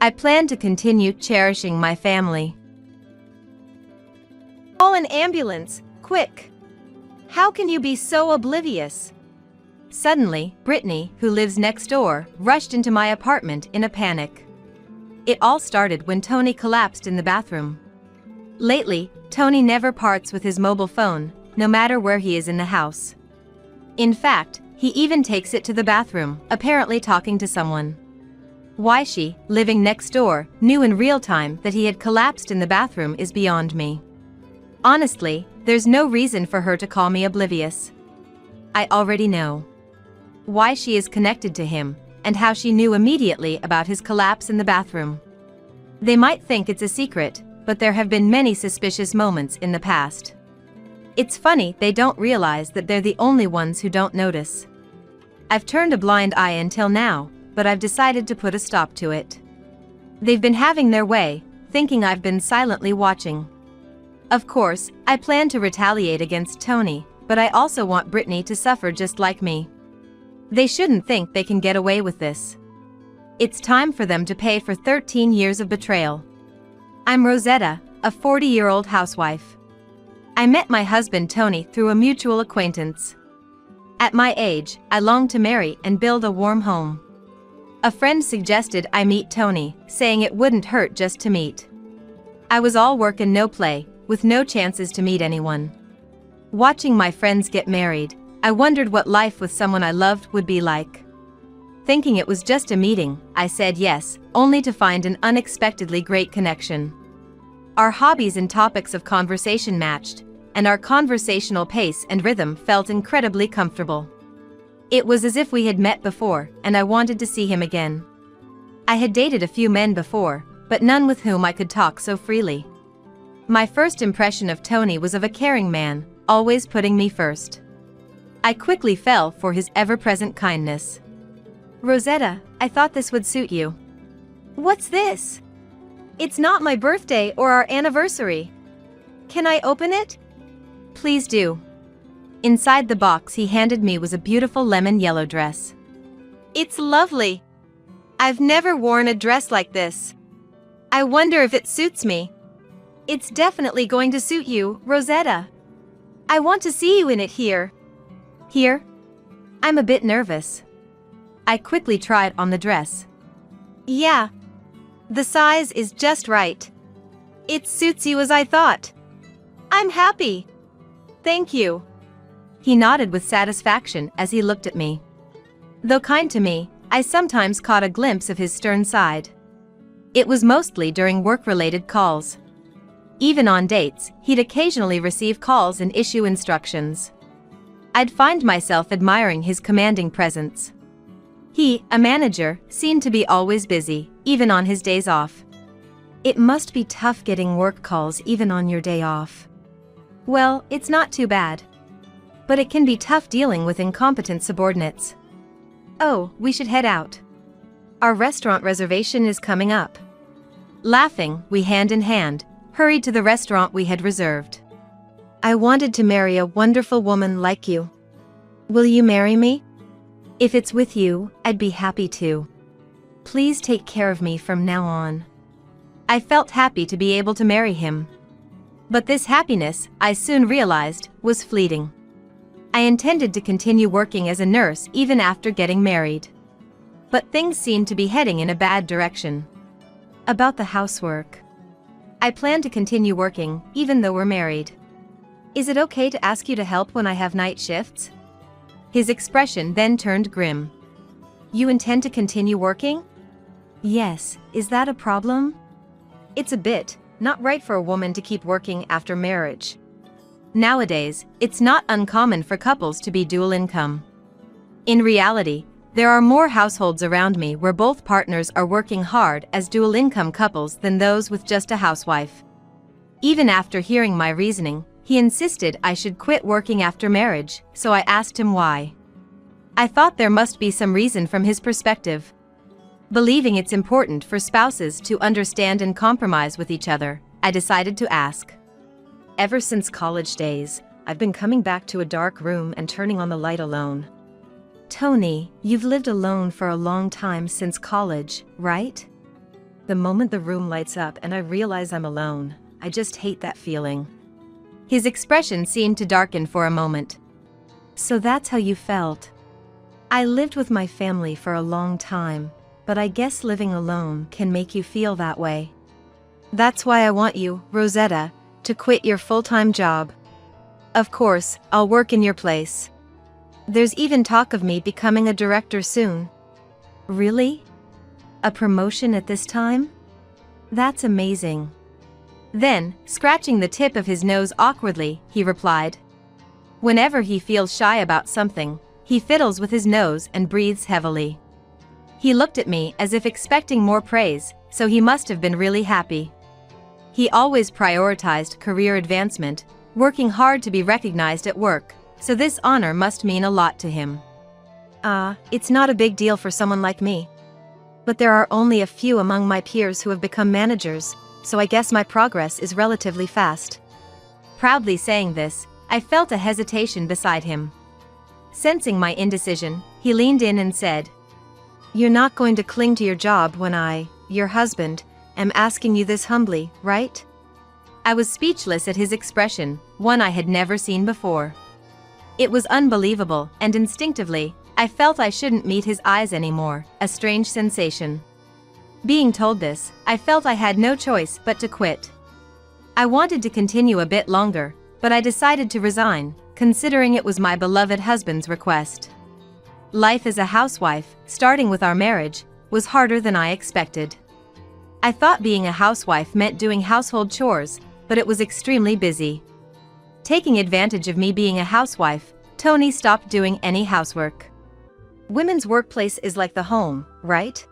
B: I plan to continue cherishing my family.
C: Call an ambulance, quick. How can you be so oblivious?
B: Suddenly, Brittany, who lives next door, rushed into my apartment in a panic. It all started when Tony collapsed in the bathroom. Lately, Tony never parts with his mobile phone, no matter where he is in the house. In fact, he even takes it to the bathroom, apparently talking to someone. Why she, living next door, knew in real time that he had collapsed in the bathroom is beyond me. Honestly, there's no reason for her to call me oblivious. I already know why she is connected to him, and how she knew immediately about his collapse in the bathroom. They might think it's a secret, but there have been many suspicious moments in the past. It's funny they don't realize that they're the only ones who don't notice. I've turned a blind eye until now, but I've decided to put a stop to it. They've been having their way, thinking I've been silently watching. Of course, I plan to retaliate against Tony, but I also want Brittany to suffer just like me. They shouldn't think they can get away with this. It's time for them to pay for 13 years of betrayal. I'm Rosetta, a 40-year-old housewife. I met my husband Tony through a mutual acquaintance. At my age, I long to marry and build a warm home. A friend suggested I meet Tony, saying it wouldn't hurt just to meet. I was all work and no play, with no chances to meet anyone. Watching my friends get married, I wondered what life with someone I loved would be like. Thinking it was just a meeting, I said yes, only to find an unexpectedly great connection. Our hobbies and topics of conversation matched, and our conversational pace and rhythm felt incredibly comfortable. It was as if we had met before, and I wanted to see him again. I had dated a few men before, but none with whom I could talk so freely. My first impression of Tony was of a caring man, always putting me first. I quickly fell for his ever-present kindness.
C: Rosetta, I thought this would suit you. What's this? It's not my birthday or our anniversary. Can I open it?
B: Please do. Inside the box he handed me was a beautiful lemon yellow dress.
C: It's lovely. I've never worn a dress like this. I wonder if it suits me. It's definitely going to suit you, Rosetta. I want to see you in it here.
B: Here? I'm a bit nervous. I quickly tried on the dress.
C: Yeah. The size is just right. It suits you as I thought. I'm happy. Thank you.
B: He nodded with satisfaction as he looked at me. Though kind to me, I sometimes caught a glimpse of his stern side. It was mostly during work-related calls. Even on dates, he'd occasionally receive calls and issue instructions. I'd find myself admiring his commanding presence. He, a manager, seemed to be always busy, even on his days off. It must be tough getting work calls even on your day off.
C: Well, it's not too bad. But it can be tough dealing with incompetent subordinates. Oh, we should head out. Our restaurant reservation is coming up. Laughing, we hand in hand hurried to the restaurant we had reserved. I wanted to marry a wonderful woman like you. Will you marry me? If it's with you, I'd be happy to. Please take care of me from now on. I felt happy to be able to marry him. But this happiness, I soon realized, was fleeting. I intended to continue working as a nurse even after getting married. But things seemed to be heading in a bad direction. About the housework. I plan to continue working, even though we're married. Is it okay to ask you to help when I have night shifts? His expression then turned grim. You intend to continue working? Yes, is that a problem? It's a bit, not right for a woman to keep working after marriage. Nowadays, it's not uncommon for couples to be dual income. In reality, there are more households around me where both partners are working hard as dual income couples than those with just a housewife. Even after hearing my reasoning, he insisted I should quit working after marriage, so I asked him why. I thought there must be some reason from his perspective. Believing it's important for spouses to understand and compromise with each other, I decided to ask. Ever since college days, I've been coming back to a dark room and turning on the light alone. Tony, you've lived alone for a long time since college, right? The moment the room lights up and I realize I'm alone, I just hate that feeling. His expression seemed to darken for a moment. So that's how you felt. I lived with my family for a long time, but I guess living alone can make you feel that way. That's why I want you, Rosetta, to quit your full-time job. Of course, I'll work in your place. There's even talk of me becoming a director soon. Really? A promotion at this time? That's amazing. Then, scratching the tip of his nose awkwardly, he replied. Whenever he feels shy about something, he fiddles with his nose and breathes heavily. He looked at me as if expecting more praise, so he must have been really happy. He always prioritized career advancement, working hard to be recognized at work, so this honor must mean a lot to him. It's not a big deal for someone like me. But there are only a few among my peers who have become managers, so I guess my progress is relatively fast. Proudly saying this, I felt a hesitation beside him. Sensing my indecision, he leaned in and said, You're not going to cling to your job when I, your husband, am asking you this humbly, right? I was speechless at his expression, one I had never seen before. It was unbelievable, and instinctively, I felt I shouldn't meet his eyes anymore, a strange sensation. Being told this, I felt I had no choice but to quit. I wanted to continue a bit longer, but I decided to resign, considering it was my beloved husband's request. Life as a housewife, starting with our marriage, was harder than I expected. I thought being a housewife meant doing household chores, but it was extremely busy. Taking advantage of me being a housewife, Tony stopped doing any housework. Women's workplace is like the home, right?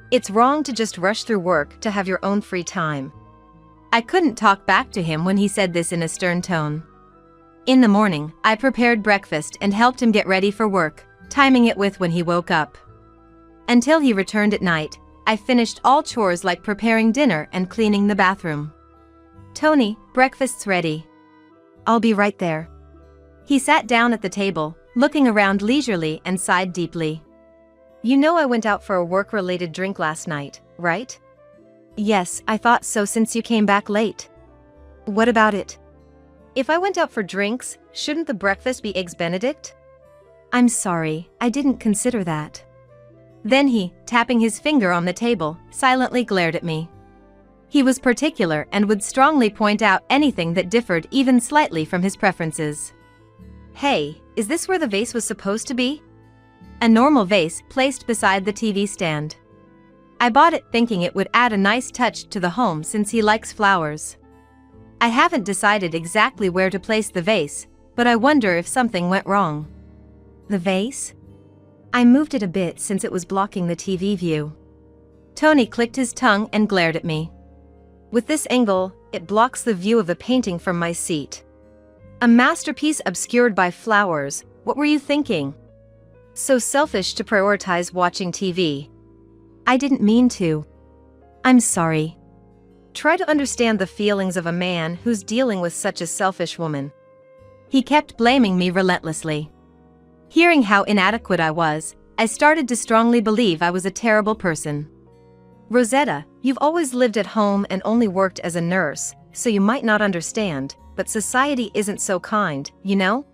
C: It's wrong to just rush through work to have your own free time. I couldn't talk back to him when he said this in a stern tone. In the morning, I prepared breakfast and helped him get ready for work, timing it with when he woke up. Until he returned at night, I finished all chores like preparing dinner and cleaning the bathroom. Tony, breakfast's ready. I'll be right there. He sat down at the table, looking around leisurely and sighed deeply. You know I went out for a work-related drink last night, right? Yes, I thought so since you came back late. What about it? If I went out for drinks, shouldn't the breakfast be Eggs Benedict? I'm sorry, I didn't consider that. Then he, tapping his finger on the table, silently glared at me. He was particular and would strongly point out anything that differed even slightly from his preferences. Hey, is this where the vase was supposed to be? A normal vase placed beside the TV stand. I bought it thinking it would add a nice touch to the home since he likes flowers. I haven't decided exactly where to place the vase, but I wonder if something went wrong. The vase? I moved it a bit since it was blocking the TV view. Tony clicked his tongue and glared at me.
B: With this angle, it blocks the view of the painting from my seat. A masterpiece obscured by flowers. What were you thinking? So selfish to prioritize watching TV. I didn't mean to. I'm sorry. Try to understand the feelings of a man who's dealing with such a selfish woman. He kept blaming me relentlessly. Hearing how inadequate I was, I started to strongly believe I was a terrible person. Rosetta, you've always lived at home and only worked as a nurse, so you might not understand, but society isn't so kind, you know?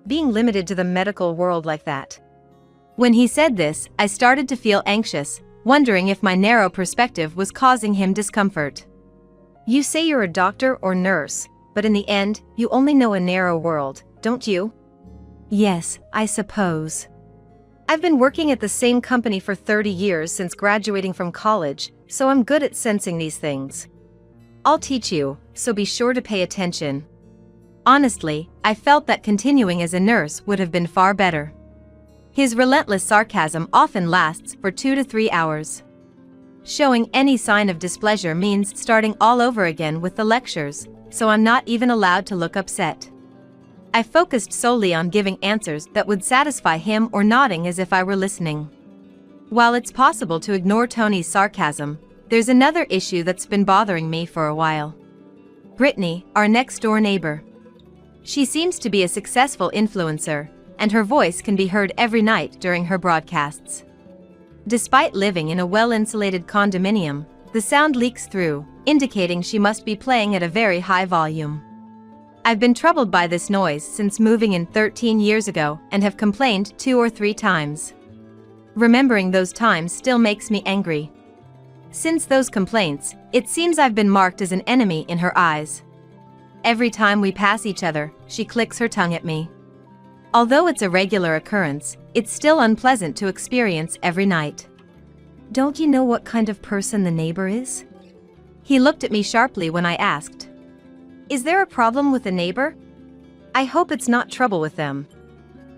B: Being limited to the medical world like that. When he said this, I started to feel anxious, wondering if my narrow perspective was causing him discomfort. You say you're a doctor or nurse, but in the end, you only know a narrow world, don't you? Yes, I suppose. I've been working at the same company for 30 years since graduating from college, so I'm good at sensing these things. I'll teach you, so be sure to pay attention. Honestly, I felt that continuing as a nurse would have been far better. His relentless sarcasm often lasts for 2 to 3 hours. Showing any sign of displeasure means starting all over again with the lectures, so I'm not even allowed to look upset. I focused solely on giving answers that would satisfy him or nodding as if I were listening. While it's possible to ignore Tony's sarcasm, there's another issue that's been bothering me for a while. Brittany, our next-door neighbor. She seems to be a successful influencer, and her voice can be heard every night during her broadcasts. Despite living in a well-insulated condominium, the sound leaks through, indicating she must be playing at a very high volume. I've been troubled by this noise since moving in 13 years ago and have complained 2 or 3 times. Remembering those times still makes me angry. Since those complaints, it seems I've been marked as an enemy in her eyes. Every time we pass each other, she clicks her tongue at me. Although it's a regular occurrence, it's still unpleasant to experience every night. Don't you know what kind of person the neighbor is? He looked at me sharply when I asked. Is there a problem with the neighbor? I hope it's not trouble with them.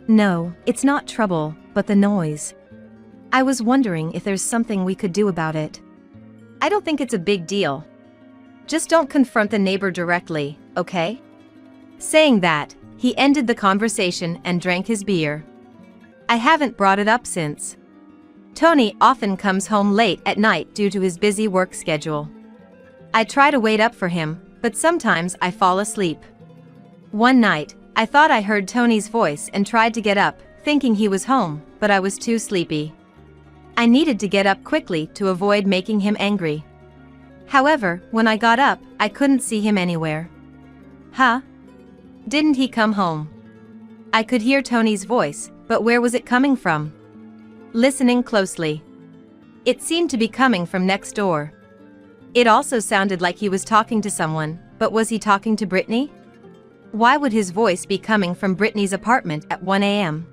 B: No, it's not trouble, but the noise. I was wondering if there's something we could do about it. I don't think it's a big deal. Just don't confront the neighbor directly, okay? Saying that, he ended the conversation and drank his beer. I haven't brought it up since. Tony often comes home late at night due to his busy work schedule. I try to wait up for him, but sometimes I fall asleep. One night, I thought I heard Tony's voice and tried to get up, thinking he was home, but I was too sleepy. I needed to get up quickly to avoid making him angry. However, when I got up, I couldn't see him anywhere. Huh? Didn't he come home? I could hear Tony's voice, but where was it coming from? Listening closely. It seemed to be coming from next door. It also sounded like he was talking to someone, but was he talking to Brittany? Why would his voice be coming from Brittany's apartment at 1 a.m.?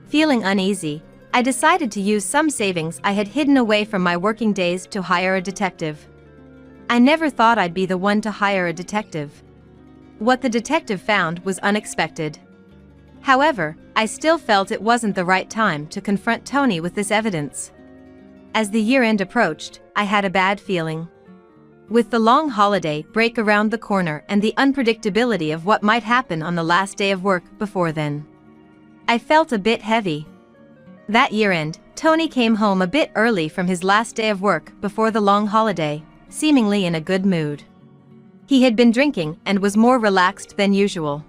B: Feeling uneasy, I decided to use some savings I had hidden away from my working days to hire a detective. I never thought I'd be the one to hire a detective. What the detective found was unexpected. However, I still felt it wasn't the right time to confront Tony with this evidence. As the year-end approached, I had a bad feeling. With the long holiday break around the corner and the unpredictability of what might happen on the last day of work before then, I felt a bit heavy. That year-end, Tony came home a bit early from his last day of work before the long holiday, seemingly in a good mood. He had been drinking and was more relaxed than usual.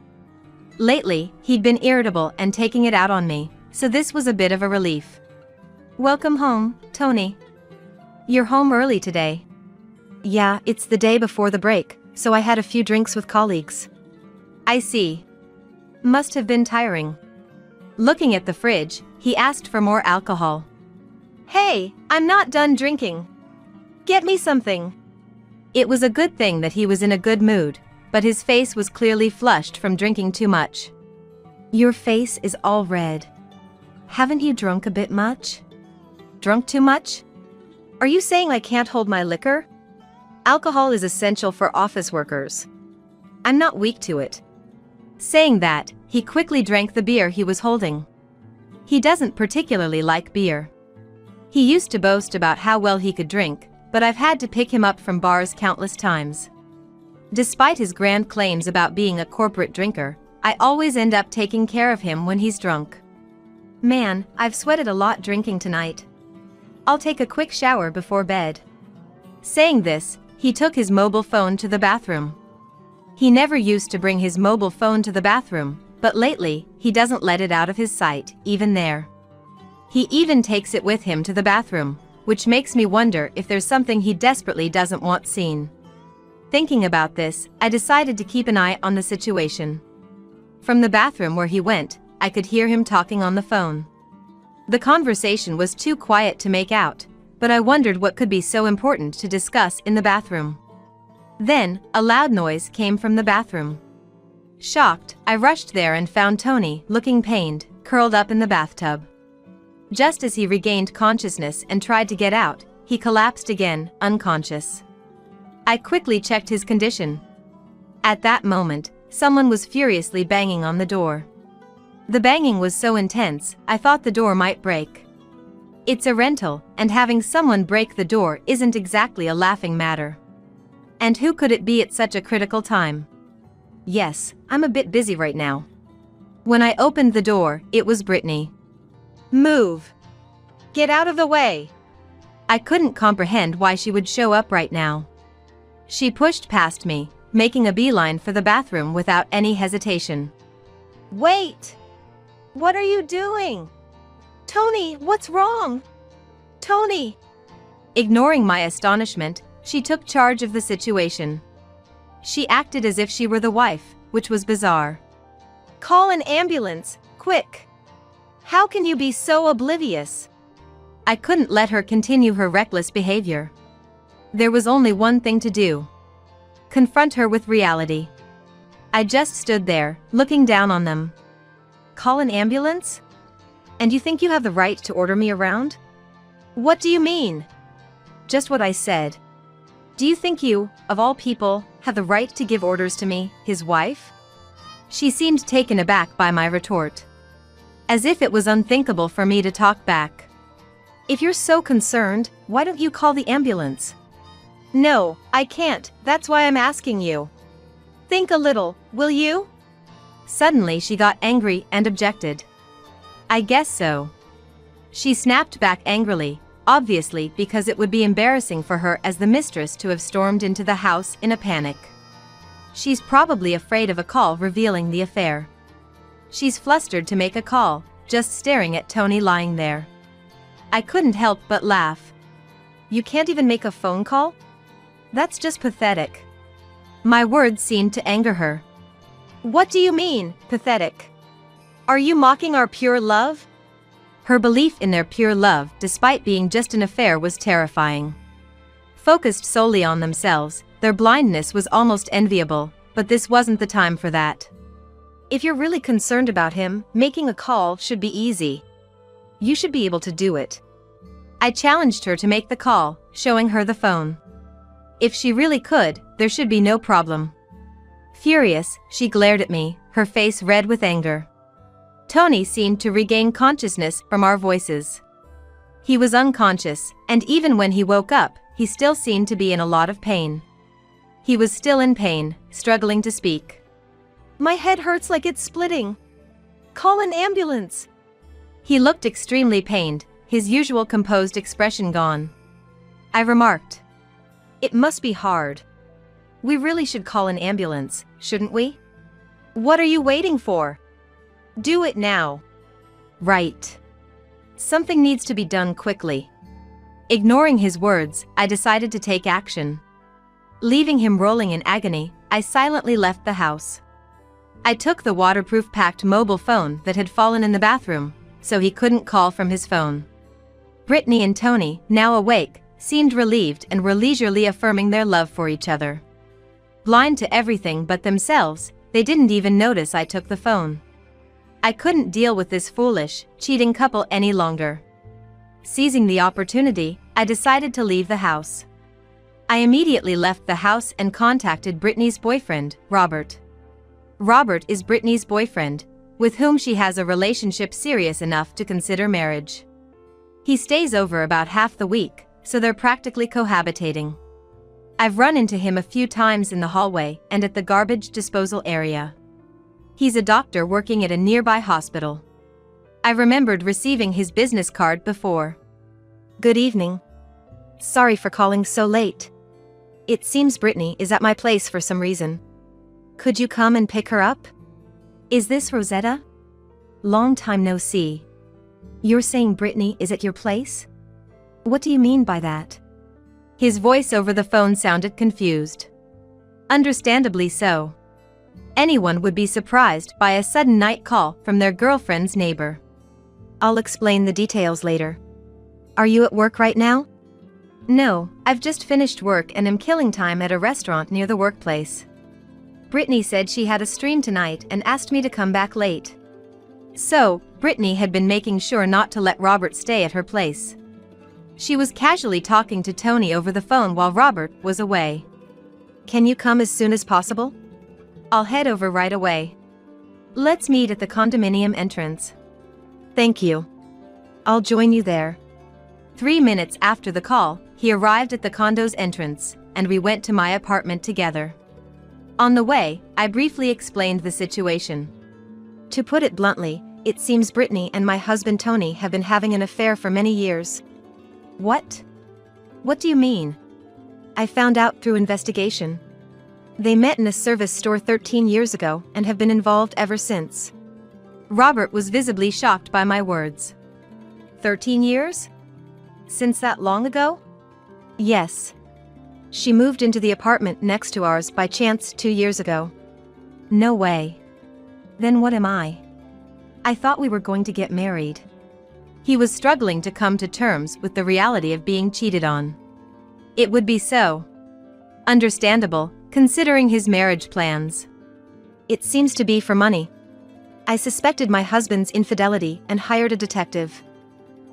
B: Lately, he'd been irritable and taking it out on me, so this was a bit of a relief. Welcome home, Tony. You're home early today. Yeah, it's the day before the break, so I had a few drinks with colleagues. I see. Must have been tiring. Looking at the fridge, he asked for more alcohol. Hey, I'm not done drinking. Get me something. It was a good thing that he was in a good mood, but his face was clearly flushed from drinking too much. Your face is all red. Haven't you drunk a bit much? Drunk too much? Are you saying I can't hold my liquor? Alcohol is essential for office workers. I'm not weak to it. Saying that, he quickly drank the beer he was holding. He doesn't particularly like beer. He used to boast about how well he could drink, but I've had to pick him up from bars countless times. Despite his grand claims about being a corporate drinker, I always end up taking care of him when he's drunk. Man, I've sweated a lot drinking tonight. I'll take a quick shower before bed. Saying this, he took his mobile phone to the bathroom. He never used to bring his mobile phone to the bathroom, but lately, he doesn't let it out of his sight, even there. He even takes it with him to the bathroom, which makes me wonder if there's something he desperately doesn't want seen. Thinking about this, I decided to keep an eye on the situation. From the bathroom where he went, I could hear him talking on the phone. The conversation was too quiet to make out, but I wondered what could be so important to discuss in the bathroom. Then, a loud noise came from the bathroom. Shocked, I rushed there and found Tony, looking pained, curled up in the bathtub. Just as he regained consciousness and tried to get out, he collapsed again, unconscious. I quickly checked his condition. At that moment, someone was furiously banging on the door. The banging was so intense, I thought the door might break. It's a rental, and having someone break the door isn't exactly a laughing matter. And who could it be at such a critical time? Yes, I'm a bit busy right now. When I opened the door, it was Brittany.
C: Move! Get out of the way!
B: I couldn't comprehend why she would show up right now. She pushed past me, making a beeline for the bathroom without any hesitation.
C: Wait! What are you doing? Tony, what's wrong? Tony!
B: Ignoring my astonishment, she took charge of the situation. She acted as if she were the wife, which was bizarre.
C: Call an ambulance, quick! How can you be so oblivious?
B: I couldn't let her continue her reckless behavior. There was only one thing to do. Confront her with reality. I just stood there, looking down on them. Call an ambulance? And you think you have the right to order me around?
C: What do you mean?
B: Just what I said. Do you think you, of all people, have the right to give orders to me, his wife? She seemed taken aback by my retort. As if it was unthinkable for me to talk back.
C: If you're so concerned, why don't you call the ambulance? No, I can't, that's why I'm asking you. Think a little, will you?
B: Suddenly she got angry and objected. I guess so. She snapped back angrily, obviously because it would be embarrassing for her as the mistress to have stormed into the house in a panic. She's probably afraid of a call revealing the affair. She's flustered to make a call, just staring at Tony lying there. I couldn't help but laugh.
C: You can't even make a phone call? That's just pathetic.
B: My words seemed to anger her.
C: What do you mean, pathetic? Are you mocking our pure love?
B: Her belief in their pure love, despite being just an affair, was terrifying. Focused solely on themselves, their blindness was almost enviable, but this wasn't the time for that.
C: If you're really concerned about him, making a call should be easy. You should be able to do it.
B: I challenged her to make the call, showing her the phone. If she really could, there should be no problem. Furious, she glared at me, her face red with anger. Tony seemed to regain consciousness from our voices. He was unconscious, and even when he woke up, he still seemed to be in a lot of pain. He was still in pain, struggling to speak.
C: My head hurts like it's splitting. Call an ambulance.
B: He looked extremely pained, his usual composed expression gone. I remarked.
C: It must be hard. We really should call an ambulance, shouldn't we? What are you waiting for? Do it now.
B: Right. Something needs to be done quickly. Ignoring his words, I decided to take action. Leaving him rolling in agony, I silently left the house. I took the waterproof-packed mobile phone that had fallen in the bathroom, so he couldn't call from his phone. Brittany and Tony, now awake, seemed relieved and were leisurely affirming their love for each other. Blind to everything but themselves, they didn't even notice I took the phone. I couldn't deal with this foolish, cheating couple any longer. Seizing the opportunity, I decided to leave the house. I immediately left the house and contacted Brittany's boyfriend, Robert. Robert is Brittany's boyfriend, with whom she has a relationship serious enough to consider marriage. He stays over about half the week, so they're practically cohabitating. I've run into him a few times in the hallway and at the garbage disposal area. He's a doctor working at a nearby hospital. I remembered receiving his business card before.
C: Good evening. Sorry for calling so late. It seems Brittany is at my place for some reason. Could you come and pick her up?
B: Is this Rosetta? Long time no see. You're saying Brittany is at your place? What do you mean by that? His voice over the phone sounded confused. Understandably so. Anyone would be surprised by a sudden night call from their girlfriend's neighbor.
C: I'll explain the details later. Are you at work right now?
B: No, I've just finished work and am killing time at a restaurant near the workplace. Brittany said she had a stream tonight and asked me to come back late. So, Brittany had been making sure not to let Robert stay at her place. She was casually talking to Tony over the phone while Robert was away.
C: Can you come as soon as possible?
B: I'll head over right away. Let's meet at the condominium entrance.
C: Thank you. I'll join you there.
B: 3 minutes after the call, he arrived at the condo's entrance, and we went to my apartment together. On the way, I briefly explained the situation.
C: To put it bluntly, it seems Brittany and my husband Tony have been having an affair for many years.
B: What? What do you mean?
C: I found out through investigation. They met in a service store 13 years ago and have been involved ever since.
B: Robert was visibly shocked by my words. 13 years? Since that long ago?
C: Yes. She moved into the apartment next to ours by chance 2 years ago.
B: No way. Then what am I? I thought we were going to get married. He was struggling to come to terms with the reality of being cheated on. It would be so understandable, considering his marriage plans.
C: It seems to be for money. I suspected my husband's infidelity and hired a detective.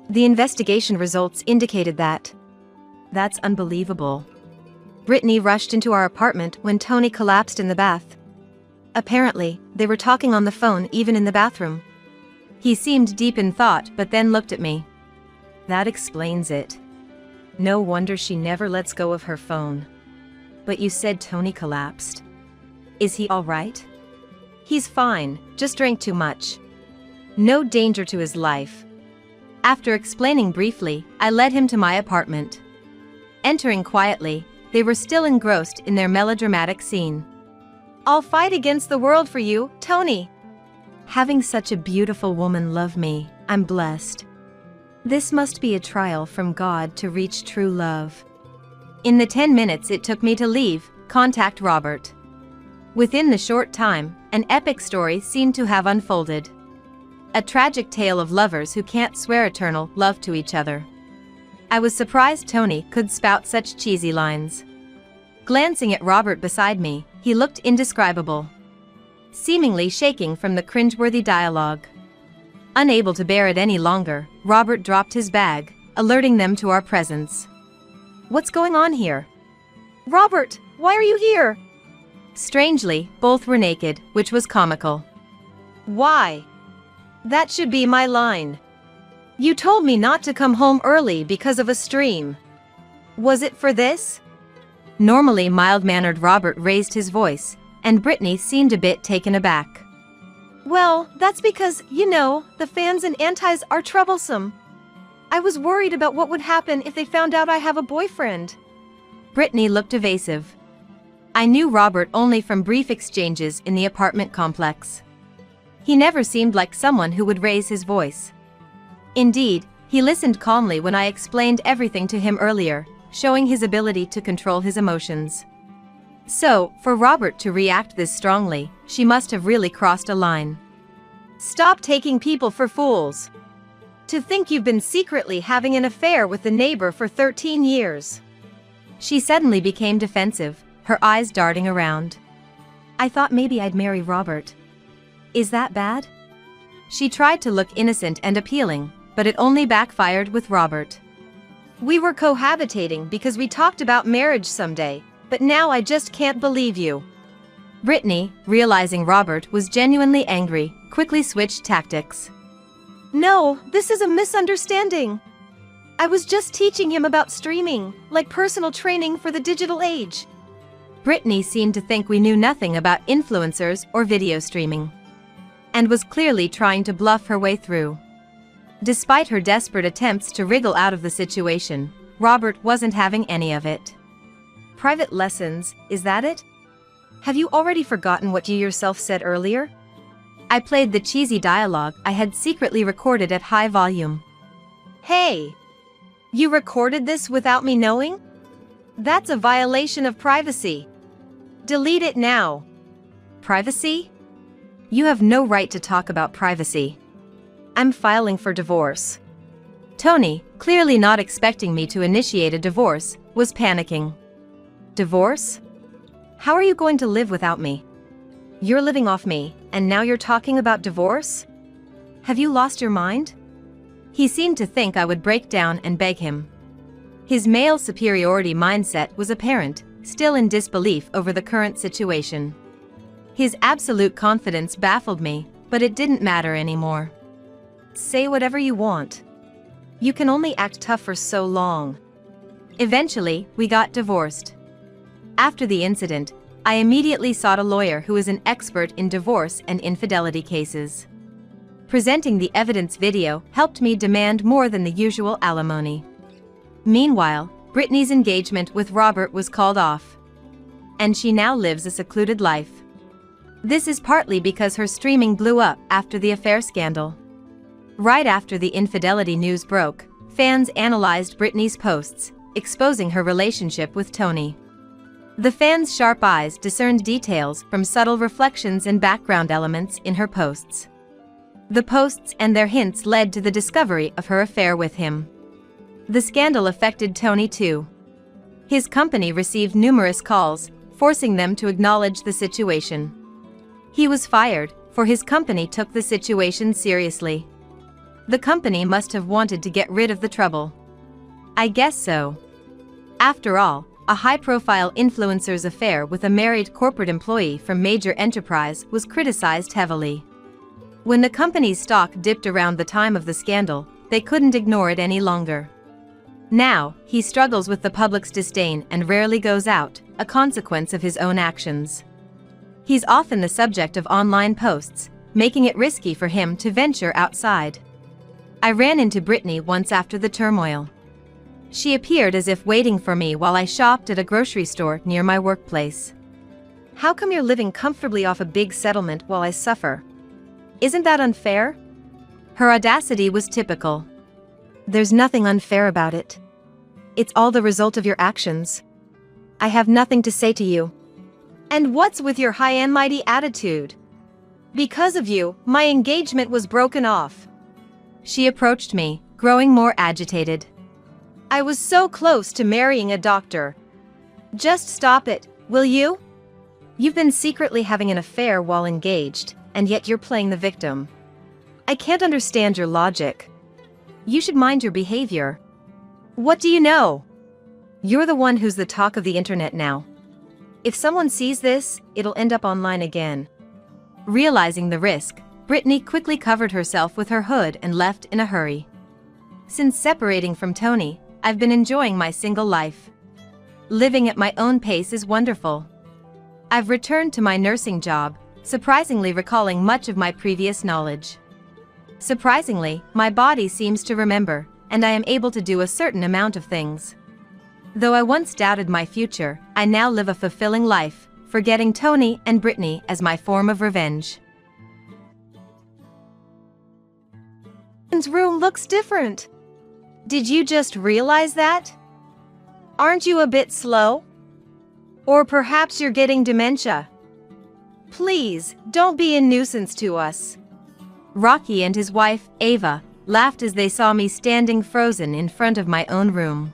C: The investigation results indicated that.
B: That's unbelievable.
C: Brittany rushed into our apartment when Tony collapsed in the bath. Apparently, they were talking on the phone even in the bathroom.
B: He seemed deep in thought but then looked at me. That explains it. No wonder she never lets go of her phone. But you said Tony collapsed. Is he all right?
C: He's fine, just drank too much.
B: No danger to his life. After explaining briefly, I led him to my apartment. Entering quietly, they were still engrossed in their melodramatic scene.
C: I'll fight against the world for you, Tony.
B: Having such a beautiful woman love me, I'm blessed. This must be a trial from God to reach true love. In the 10 minutes it took me to leave, contact Robert. Within the short time, an epic story seemed to have unfolded. A tragic tale of lovers who can't swear eternal love to each other. I was surprised Tony could spout such cheesy lines. Glancing at Robert beside me, he looked indescribable. Seemingly shaking from the cringeworthy dialogue. Unable to bear it any longer, Robert dropped his bag, alerting them to our presence. What's going on here?
C: Robert, why are you here?
B: Strangely, both were naked, which was comical.
C: Why? That should be my line. You told me not to come home early because of a stream. Was it for this?
B: Normally mild-mannered Robert raised his voice, and Brittany seemed a bit taken aback.
C: Well, that's because, the fans and antis are troublesome. I was worried about what would happen if they found out I have a boyfriend.
B: Brittany looked evasive. I knew Robert only from brief exchanges in the apartment complex. He never seemed like someone who would raise his voice. Indeed, he listened calmly when I explained everything to him earlier, showing his ability to control his emotions. So, for Robert to react this strongly, she must have really crossed a line.
C: Stop taking people for fools. To think you've been secretly having an affair with the neighbor for 13 years.
B: She suddenly became defensive, her eyes darting around. I thought maybe I'd marry Robert. Is that bad? She tried to look innocent and appealing, but it only backfired with Robert.
C: We were cohabitating because we talked about marriage someday, but now I just can't believe you.
B: Brittany, realizing Robert was genuinely angry, quickly switched tactics.
C: No, this is a misunderstanding. I was just teaching him about streaming, like personal training for the digital age.
B: Brittany seemed to think we knew nothing about influencers or video streaming, and was clearly trying to bluff her way through. Despite her desperate attempts to wriggle out of the situation, Robert wasn't having any of it.
C: Private lessons, is that it? Have you already forgotten what you yourself said earlier?
B: I played the cheesy dialogue I had secretly recorded at high volume.
C: Hey! You recorded this without me knowing? That's a violation of privacy. Delete it now.
B: Privacy? You have no right to talk about privacy.
C: I'm filing for divorce.
B: Tony, clearly not expecting me to initiate a divorce, was panicking.
C: Divorce? How are you going to live without me? You're living off me, and now you're talking about divorce? Have you lost your mind?
B: He seemed to think I would break down and beg him. His male superiority mindset was apparent, still in disbelief over the current situation. His absolute confidence baffled me, but it didn't matter anymore.
C: Say whatever you want. You can only act tough for so long.
B: Eventually, we got divorced. After the incident, I immediately sought a lawyer who is an expert in divorce and infidelity cases. Presenting the evidence video helped me demand more than the usual alimony. Meanwhile, Brittany's engagement with Robert was called off, and she now lives a secluded life. This is partly because her streaming blew up after the affair scandal. Right after the infidelity news broke, fans analyzed Brittany's posts, exposing her relationship with Tony. The fans' sharp eyes discerned details from subtle reflections and background elements in her posts. The posts and their hints led to the discovery of her affair with him. The scandal affected Tony too. His company received numerous calls, forcing them to acknowledge the situation. He was fired, for his company took the situation seriously. The company must have wanted to get rid of the trouble. I guess so. After all, a high-profile influencer's affair with a married corporate employee from major enterprise was criticized heavily. When the company's stock dipped around the time of the scandal, they couldn't ignore it any longer. Now, he struggles with the public's disdain and rarely goes out, a consequence of his own actions. He's often the subject of online posts, making it risky for him to venture outside. I ran into Brittany once after the turmoil. She appeared as if waiting for me while I shopped at a grocery store near my workplace.
C: How come you're living comfortably off a big settlement while I suffer? Isn't that unfair?
B: Her audacity was typical.
C: There's nothing unfair about it. It's all the result of your actions. I have nothing to say to you. And what's with your high and mighty attitude? Because of you, my engagement was broken off.
B: She approached me, growing more agitated.
C: I was so close to marrying a doctor. Just stop it, will you? You've been secretly having an affair while engaged, and yet you're playing the victim. I can't understand your logic. You should mind your behavior. What do you know? You're the one who's the talk of the internet now. If someone sees this, it'll end up online again.
B: Realizing the risk, Brittany quickly covered herself with her hood and left in a hurry. Since separating from Tony, I've been enjoying my single life. Living at my own pace is wonderful. I've returned to my nursing job, surprisingly recalling much of my previous knowledge. Surprisingly, my body seems to remember, and I am able to do a certain amount of things. Though I once doubted my future, I now live a fulfilling life, forgetting Tony and Brittany as my form of revenge.
C: His room looks different. Did you just realize that? Aren't you a bit slow? Or perhaps you're getting dementia. Please, don't be a nuisance to us.
B: Rocky and his wife, Ava, laughed as they saw me standing frozen in front of my own room.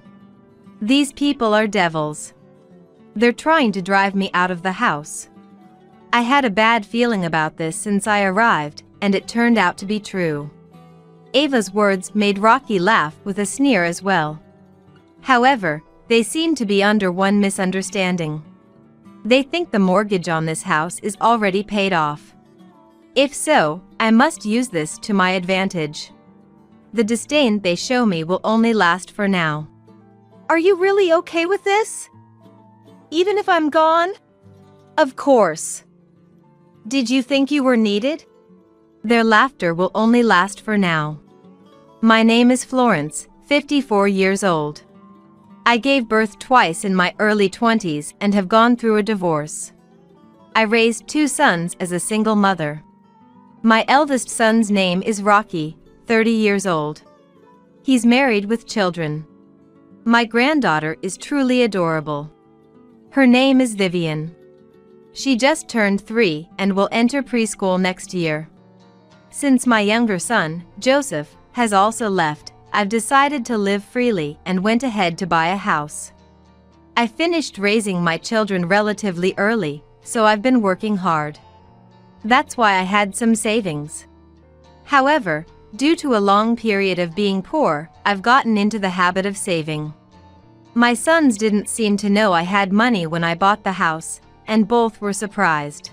B: These people are devils. They're trying to drive me out of the house. I had a bad feeling about this since I arrived, and it turned out to be true. Ava's words made Rocky laugh with a sneer as well. However, they seem to be under one misunderstanding. They think the mortgage on this house is already paid off. If so, I must use this to my advantage. the disdain they show me will only last for now.
C: Are you really okay with this? Even if I'm gone? Of course. Did you think you were needed?
B: Their laughter will only last for now. My name is Florence, 54 years old. I gave birth twice in my early 20s and have gone through a divorce. I raised 2 sons as a single mother. My eldest son's name is Rocky, 30 years old. He's married with children. My granddaughter is truly adorable. Her name is Vivian. She just turned 3 and will enter preschool next year. Since my younger son, Joseph, has also left, I've decided to live freely and went ahead to buy a house. I finished raising my children relatively early, so I've been working hard. That's why I had some savings. However, due to a long period of being poor, I've gotten into the habit of saving. My sons didn't seem to know I had money when I bought the house, and both were surprised.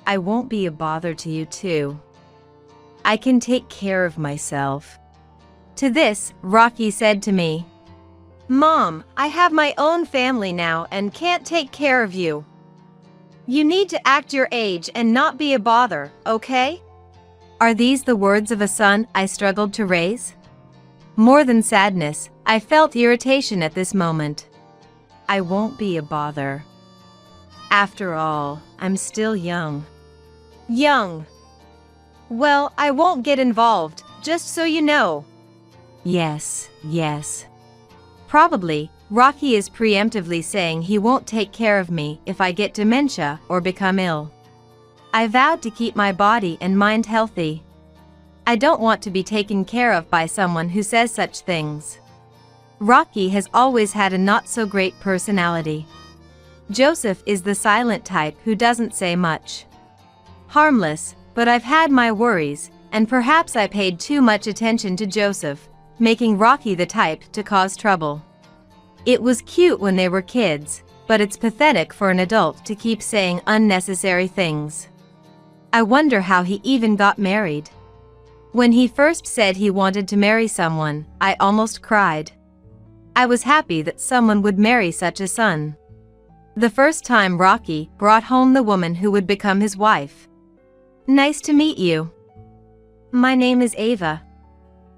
B: I won't be a bother to you too. I can take care of myself. To this, Rocky said to me,
C: Mom, I have my own family now and can't take care of you. You need to act your age and not be a bother, okay?
B: Are these the words of a son I struggled to raise? More than sadness, I felt irritation at this moment. I won't be a bother. After all, I'm still young.
C: Young. Well, I won't get involved, just so you know.
B: Yes. Probably, Rocky is preemptively saying he won't take care of me if I get dementia or become ill. I vowed to keep my body and mind healthy. I don't want to be taken care of by someone who says such things. Rocky has always had a not-so-great personality. Joseph is the silent type who doesn't say much. Harmless, but I've had my worries, and perhaps I paid too much attention to Joseph, making Rocky the type to cause trouble. It was cute when they were kids, but it's pathetic for an adult to keep saying unnecessary things. I wonder how he even got married. When he first said he wanted to marry someone, I almost cried. I was happy that someone would marry such a son. The first time Rocky brought home the woman who would become his wife. Nice to meet you. My name is Ava.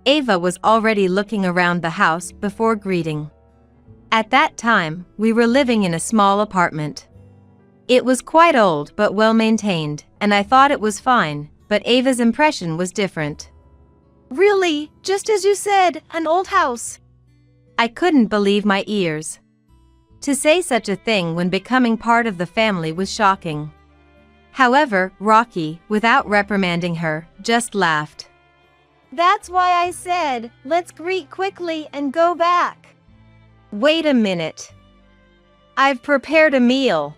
B: Ava was already looking around the house before greeting. At that time, we were living in a small apartment. It was quite old but well maintained, and I thought it was fine, but Ava's impression was different.
C: Really, just as you said, an old house.
B: I couldn't believe my ears. To say such a thing when becoming part of the family was shocking. However, Rocky, without reprimanding her, just laughed.
C: That's why I said, let's greet quickly and go back. Wait a minute. I've prepared a meal.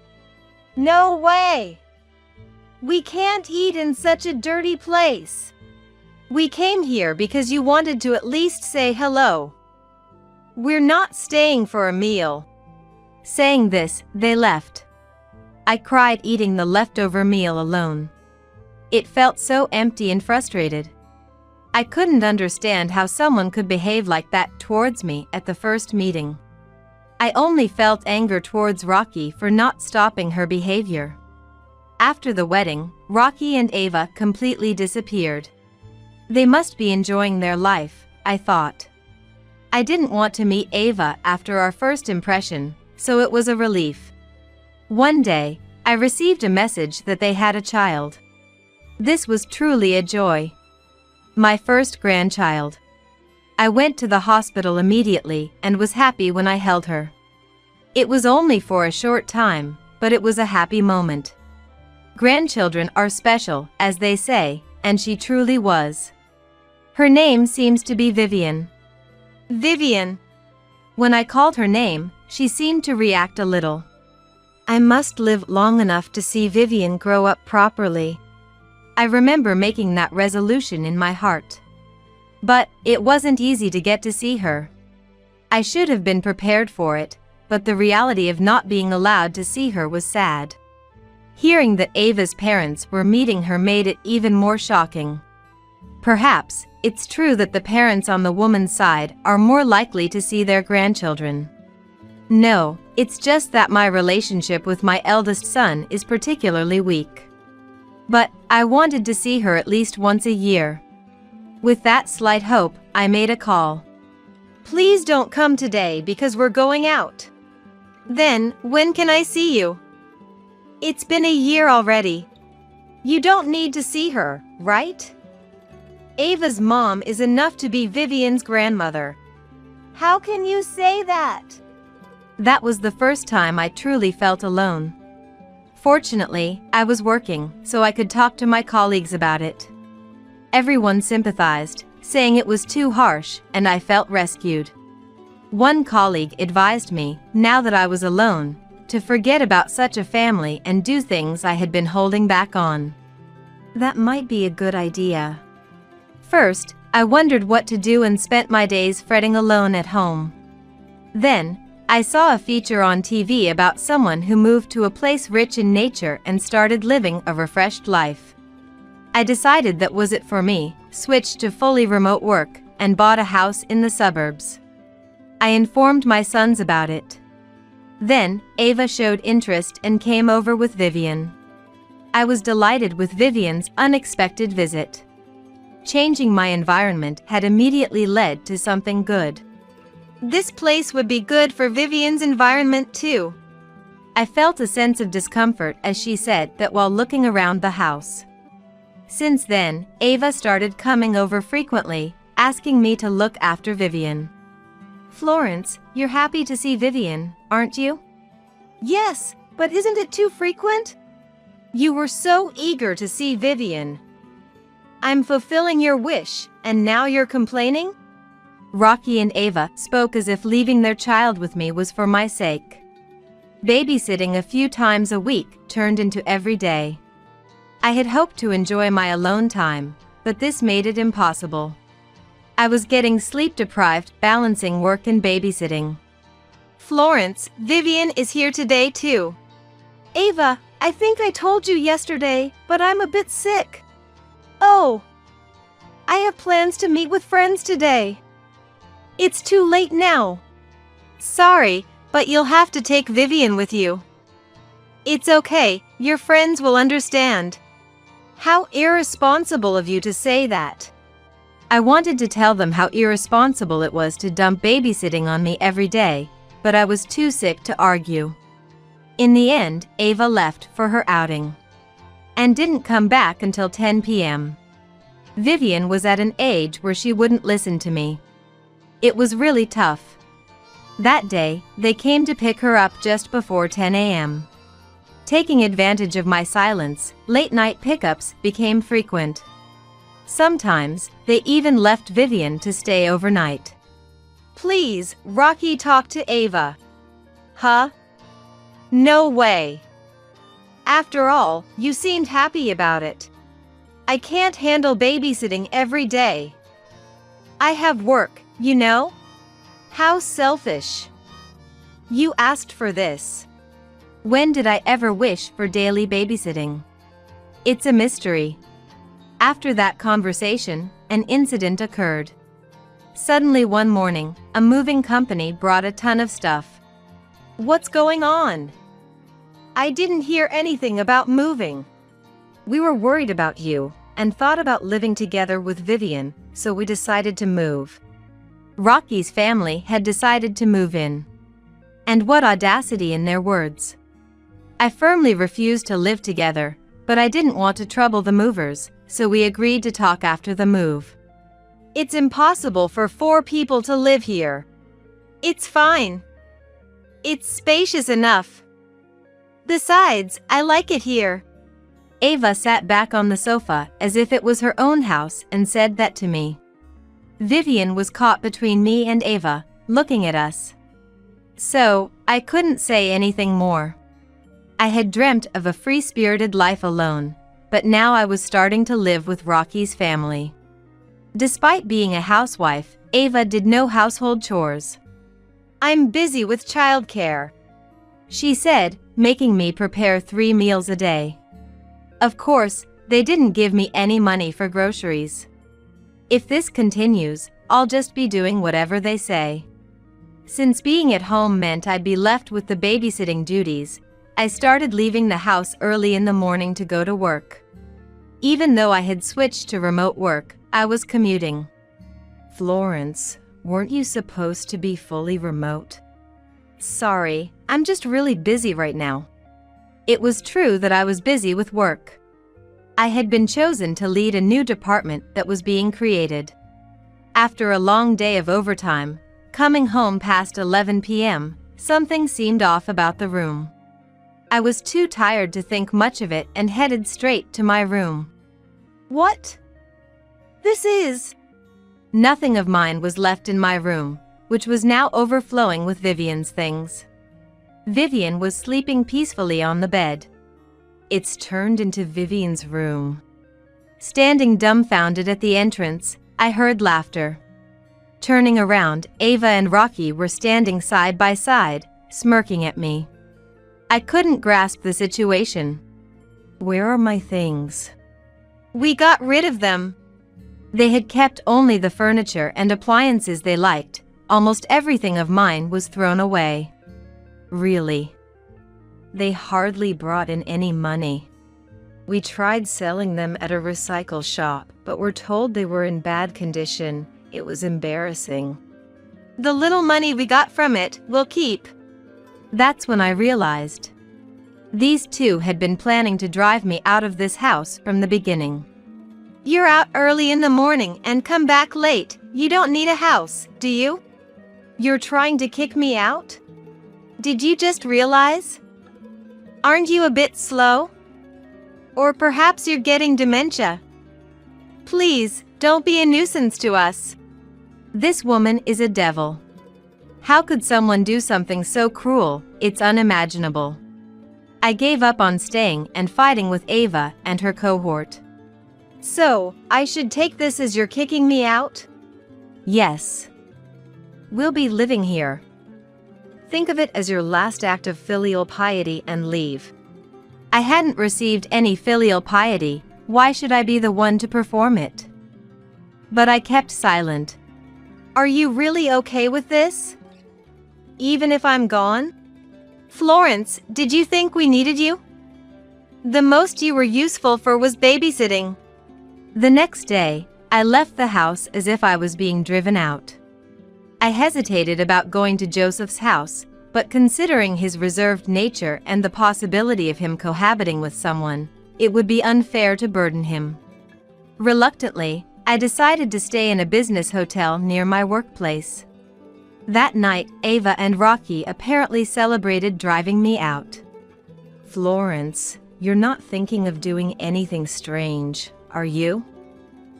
C: No way. We can't eat in such a dirty place. We came here because you wanted to at least say hello. We're not staying for a meal.
B: Saying this, they left. I cried eating the leftover meal alone. It felt so empty and frustrated. I couldn't understand how someone could behave like that towards me at the first meeting. I only felt anger towards Rocky for not stopping her behavior. After the wedding, Rocky and Ava completely disappeared. They must be enjoying their life, I thought. I didn't want to meet Ava after our first impression, so it was a relief. One day, I received a message that they had a child. This was truly a joy. My first grandchild. I went to the hospital immediately and was happy when I held her. It was only for a short time, but it was a happy moment. Grandchildren are special, as they say, and she truly was. Her name seems to be Vivian.
C: Vivian.
B: When I called her name, she seemed to react a little. I must live long enough to see Vivian grow up properly. I remember making that resolution in my heart. But it wasn't easy to get to see her. I should have been prepared for it, but the reality of not being allowed to see her was sad. Hearing that Ava's parents were meeting her made it even more shocking. Perhaps, it's true that the parents on the woman's side are more likely to see their grandchildren. No, it's just that my relationship with my eldest son is particularly weak. But I wanted to see her at least once a year. With that slight hope, I made a call.
C: Please don't come today because we're going out. Then, when can I see you? It's been a year already. You don't need to see her, right? Ava's mom is enough to be Vivian's grandmother. How can you say that?
B: That was the first time I truly felt alone. Fortunately, I was working, so I could talk to my colleagues about it. Everyone sympathized, saying it was too harsh, and I felt rescued. One colleague advised me, now that I was alone, to forget about such a family and do things I had been holding back on. That might be a good idea. First, I wondered what to do and spent my days fretting alone at home. Then, I saw a feature on TV about someone who moved to a place rich in nature and started living a refreshed life. I decided that was it for me, switched to fully remote work, and bought a house in the suburbs. I informed my sons about it. Then, Ava showed interest and came over with Vivian. I was delighted with Vivian's unexpected visit. Changing my environment had immediately led to something good.
C: This place would be good for Vivian's environment too.
B: I felt a sense of discomfort as she said that while looking around the house. Since then, Ava started coming over frequently, asking me to look after Vivian. Florence, you're happy to see Vivian, aren't you?
C: Yes, but isn't it too frequent? You were so eager to see Vivian. I'm fulfilling your wish, and now you're complaining?
B: Rocky and Ava spoke as if leaving their child with me was for my sake. Babysitting a few times a week turned into every day. I had hoped to enjoy my alone time, but this made it impossible. I was getting sleep-deprived balancing work and babysitting.
C: Florence, Vivian is here today too. Ava, I think I told you yesterday, but I'm a bit sick. Oh, I have plans to meet with friends today. It's too late now. Sorry, but you'll have to take Vivian with you. It's okay, your friends will understand. How irresponsible of you to say that.
B: I wanted to tell them how irresponsible it was to dump babysitting on me every day, but I was too sick to argue. In the end, Ava left for her outing. And didn't come back until 10 p.m. Vivian was at an age where she wouldn't listen to me. It was really tough. That day, they came to pick her up just before 10 a.m. Taking advantage of my silence, late-night pickups became frequent. Sometimes, they even left Vivian to stay overnight.
C: Please, Rocky, talk to Ava. Huh? No way. After all, you seemed happy about it. I can't handle babysitting every day. I have work, you know? How selfish. You asked for this.
B: When did I ever wish for daily babysitting? It's a mystery. After that conversation, an incident occurred. Suddenly one morning, a moving company brought a ton of stuff.
C: What's going on? I didn't hear anything about moving.
B: We were worried about you, and thought about living together with Vivian, so we decided to move. Rocky's family had decided to move in. And what audacity in their words. I firmly refused to live together, but I didn't want to trouble the movers, so we agreed to talk after the move.
C: It's impossible for 4 people to live here. It's fine. It's spacious enough. Besides, I like it here.
B: Ava sat back on the sofa as if it was her own house and said that to me. Vivian was caught between me and Ava, looking at us. So, I couldn't say anything more. I had dreamt of a free-spirited life alone, but now I was starting to live with Rocky's family. Despite being a housewife, Ava did no household chores.
C: I'm busy with childcare,
B: she said, making me prepare 3 meals a day. Of course, they didn't give me any money for groceries. If this continues, I'll just be doing whatever they say. Since being at home meant I'd be left with the babysitting duties, I started leaving the house early in the morning to go to work. Even though I had switched to remote work, I was commuting. Florence, weren't you supposed to be fully remote? Sorry, I'm just really busy right now. It was true that I was busy with work. I had been chosen to lead a new department that was being created. After a long day of overtime, coming home past 11 p.m., something seemed off about the room. I was too tired to think much of it and headed straight to my room.
C: What? This is...
B: Nothing of mine was left in my room, which was now overflowing with Vivian's things. Vivian was sleeping peacefully on the bed. It's turned into Vivian's room. Standing dumbfounded at the entrance, I heard laughter. Turning around, Ava and Rocky were standing side by side, smirking at me. I couldn't grasp the situation. Where are my things?
C: We got rid of them.
B: They had kept only the furniture and appliances they liked. Almost everything of mine was thrown away. Really? They hardly brought in any money. We tried selling them at a recycle shop, but were told they were in bad condition. It was embarrassing.
C: The little money we got from it, we'll keep.
B: That's when I realized. These two had been planning to drive me out of this house from the beginning.
C: You're out early in the morning and come back late. You don't need a house, do you? You're trying to kick me out? Did you just realize? Aren't you a bit slow? Or perhaps you're getting dementia. Please, don't be a nuisance to us.
B: This woman is a devil. How could someone do something so cruel? It's unimaginable. I gave up on staying and fighting with Ava and her cohort.
C: So, I should take this as you're kicking me out?
B: Yes. We'll be living here. Think of it as your last act of filial piety and leave. I hadn't received any filial piety. Why should I be the one to perform it? But I kept silent.
C: Are you really okay with this? Even if I'm gone? Florence, did you think we needed you? The most you were useful for was babysitting.
B: The next day, I left the house as if I was being driven out. I hesitated about going to Joseph's house, but considering his reserved nature and the possibility of him cohabiting with someone, it would be unfair to burden him. Reluctantly, I decided to stay in a business hotel near my workplace. That night, Ava and Rocky apparently celebrated driving me out. Florence, you're not thinking of doing anything strange, are you?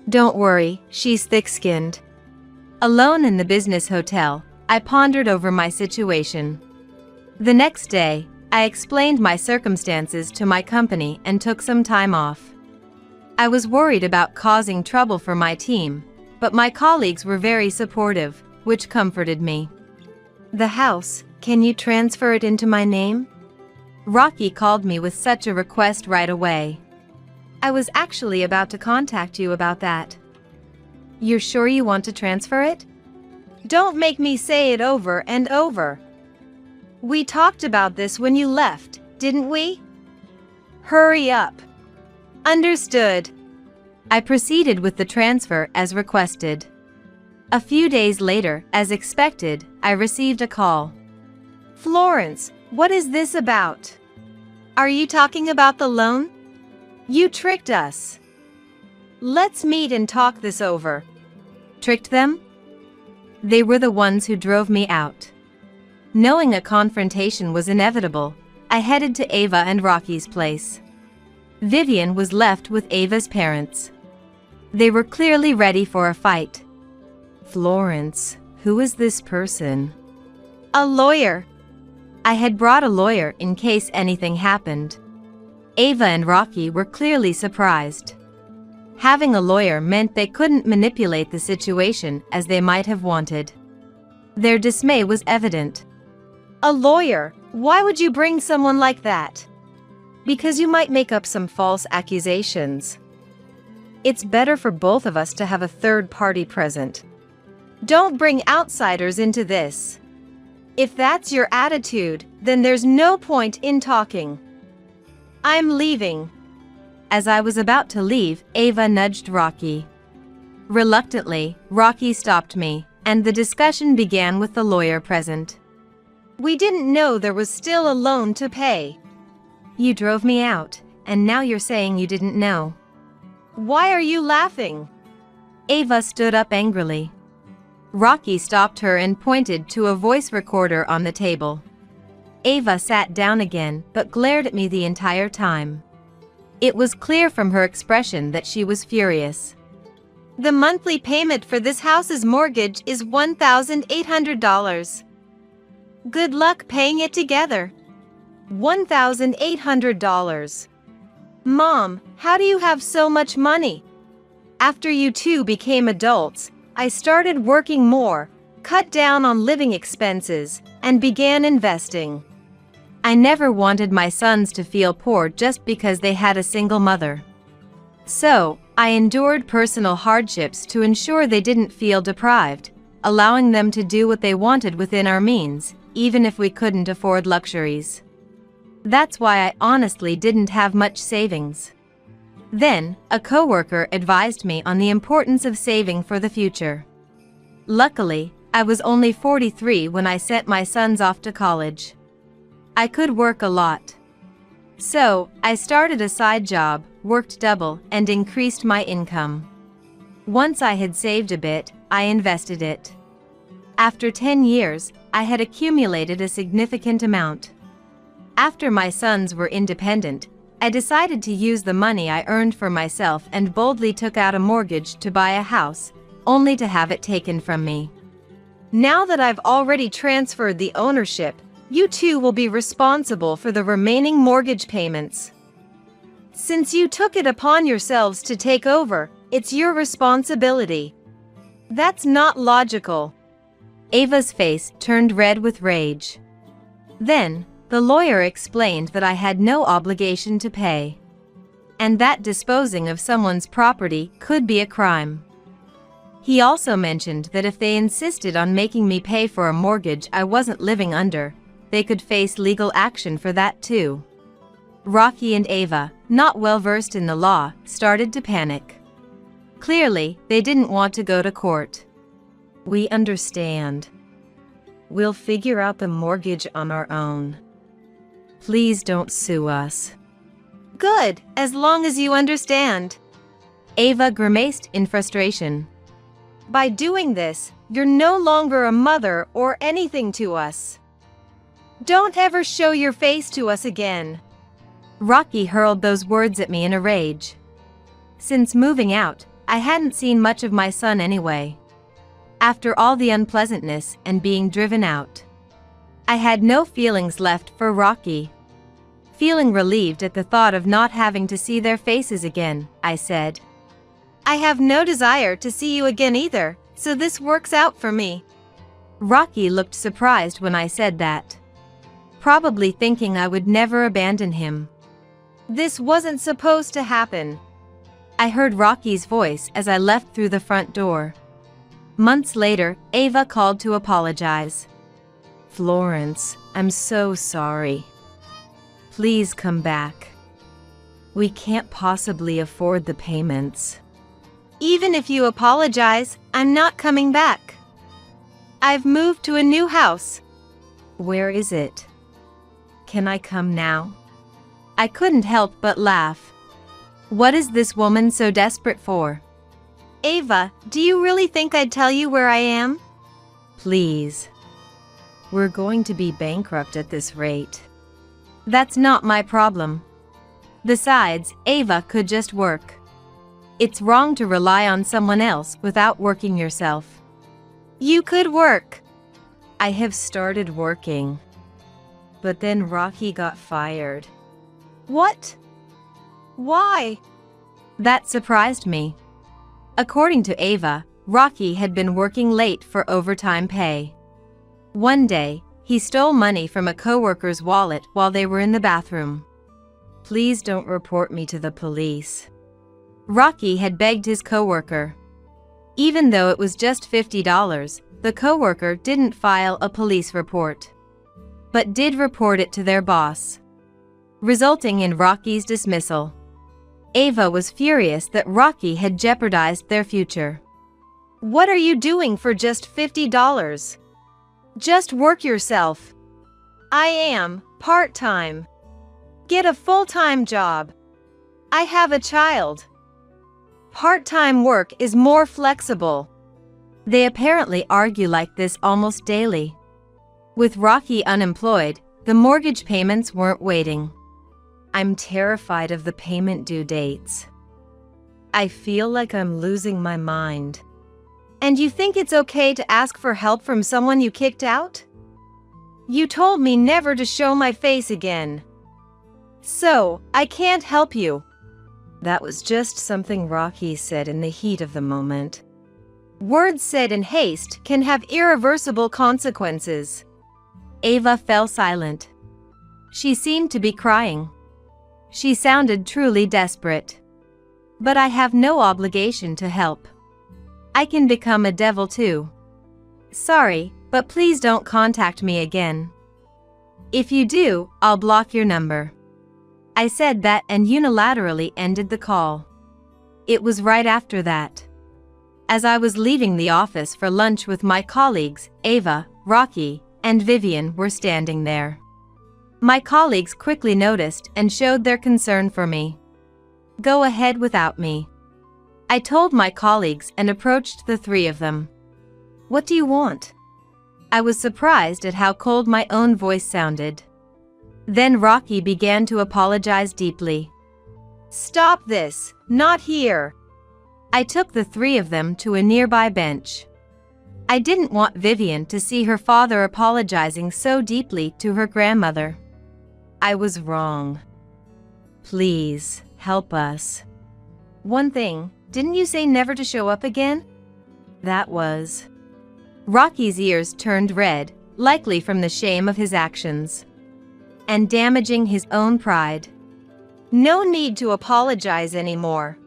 B: Don't worry, she's thick-skinned. Alone in the business hotel, I pondered over my situation. The next day, I explained my circumstances to my company and took some time off. I was worried about causing trouble for my team, but my colleagues were very supportive, which comforted me. The house, can you transfer it into my name? Rocky called me with such a request right away. I was actually about to contact you about that. You're sure you want to transfer it?
C: Don't make me say it over and over. We talked about this when you left, didn't we? Hurry up. Understood.
B: I proceeded with the transfer as requested. A few days later, as expected, I received a call.
C: Florence, what is this about? Are you talking about the loan? You tricked us. Let's meet and talk this over.
B: Tricked them? They were the ones who drove me out. Knowing a confrontation was inevitable, I headed to Ava and Rocky's place. Vivian was left with Ava's parents. They were clearly ready for a fight. Florence, who is this person?
C: A lawyer.
B: I had brought a lawyer in case anything happened. Ava and Rocky were clearly surprised. Having a lawyer meant they couldn't manipulate the situation as they might have wanted. Their dismay was evident.
C: A lawyer? Why would you bring someone like that?
B: Because you might make up some false accusations. It's better for both of us to have a third party present. Don't bring outsiders into this. If that's your attitude, then there's no point in talking. I'm leaving. As I was about to leave, Ava nudged Rocky. Reluctantly, Rocky stopped me, and the discussion began with the lawyer present.
C: We didn't know there was still a loan to pay.
B: You drove me out, and now you're saying you didn't know.
C: Why are you laughing?
B: Ava stood up angrily. Rocky stopped her and pointed to a voice recorder on the table. Ava sat down again but glared at me the entire time. It was clear from her expression that she was furious.
C: The monthly payment for this house's mortgage is $1,800. Good luck paying it together. $1,800. Mom, how do you have so much money? After you two became adults, I started working more, cut down on living expenses, and began investing.
B: I never wanted my sons to feel poor just because they had a single mother. So, I endured personal hardships to ensure they didn't feel deprived, allowing them to do what they wanted within our means, even if we couldn't afford luxuries. That's why I honestly didn't have much savings. Then, a coworker advised me on the importance of saving for the future. Luckily, I was only 43 when I sent my sons off to college. I could work a lot. So, I started a side job, worked double, and increased my income. Once I had saved a bit, I invested it. After 10 years, I had accumulated a significant amount. After my sons were independent, I decided to use the money I earned for myself and boldly took out a mortgage to buy a house, only to have it taken from me.
C: Now that I've already transferred the ownership, you two will be responsible for the remaining mortgage payments. Since you took it upon yourselves to take over, it's your responsibility. That's not logical.
B: Ava's face turned red with rage. Then, the lawyer explained that I had no obligation to pay, and that disposing of someone's property could be a crime. He also mentioned that if they insisted on making me pay for a mortgage I wasn't living under, they could face legal action for that too. Rocky and Ava, not well versed in the law, started to panic. Clearly, they didn't want to go to court. We understand. We'll figure out the mortgage on our own. Please don't sue us.
C: Good, as long as you understand.
B: Ava grimaced in frustration.
C: By doing this, you're no longer a mother or anything to us. Don't ever show your face to us again.
B: Rocky hurled those words at me in a rage. Since moving out, I hadn't seen much of my son anyway. After all the unpleasantness and being driven out, I had no feelings left for Rocky. Feeling relieved at the thought of not having to see their faces again, I said,
C: I have no desire to see you again either, so this works out for me.
B: Rocky looked surprised when I said that, probably thinking I would never abandon him.
C: This wasn't supposed to happen.
B: I heard Rocky's voice as I left through the front door. Months later, Ava called to apologize. Florence, I'm so sorry. Please come back. We can't possibly afford the payments.
C: Even if you apologize, I'm not coming back. I've moved to a new house.
B: Where is it? Can I come now? I couldn't help but laugh. What is this woman so desperate for?
C: Ava, do you really think I'd tell you where I am?
B: Please. We're going to be bankrupt at this rate. That's not my problem. Besides, Ava could just work. It's wrong to rely on someone else without working yourself.
C: You could work.
B: I have started working. But then Rocky got fired.
C: What? Why?
B: That surprised me. According to Ava, Rocky had been working late for overtime pay. One day, he stole money from a coworker's wallet while they were in the bathroom. Please don't report me to the police. Rocky had begged his coworker. Even though it was just $50, the coworker didn't file a police report, but did report it to their boss, resulting in Rocky's dismissal. Ava was furious that Rocky had jeopardized their future.
C: What are you doing for just $50? Just work yourself. I am part-time. Get a full-time job. I have a child. Part-time work is more flexible.
B: They apparently argue like this almost daily. With Rocky unemployed, the mortgage payments weren't waiting. I'm terrified of the payment due dates. I feel like I'm losing my mind.
C: And you think it's okay to ask for help from someone you kicked out? You told me never to show my face again. So, I can't help you.
B: That was just something Rocky said in the heat of the moment.
C: Words said in haste can have irreversible consequences.
B: Ava fell silent. She seemed to be crying. She sounded truly desperate. But I have no obligation to help. I can become a devil too. Sorry, but please don't contact me again. If you do, I'll block your number. I said that and unilaterally ended the call. It was right after that. As I was leaving the office for lunch with my colleagues, Ava, Rocky, and Vivian were standing there. My colleagues quickly noticed and showed their concern for me. Go ahead without me, I told my colleagues and approached the three of them. What do you want? I was surprised at how cold my own voice sounded. Then Rocky began to apologize deeply.
C: Stop this, not here.
B: I took the three of them to a nearby bench. I didn't want Vivian to see her father apologizing so deeply to her grandmother. I was wrong. Please, help us.
C: One thing, didn't you say never to show up again?
B: That was. Rocky's ears turned red, likely from the shame of his actions. And damaging his own pride.
C: No need to apologize anymore.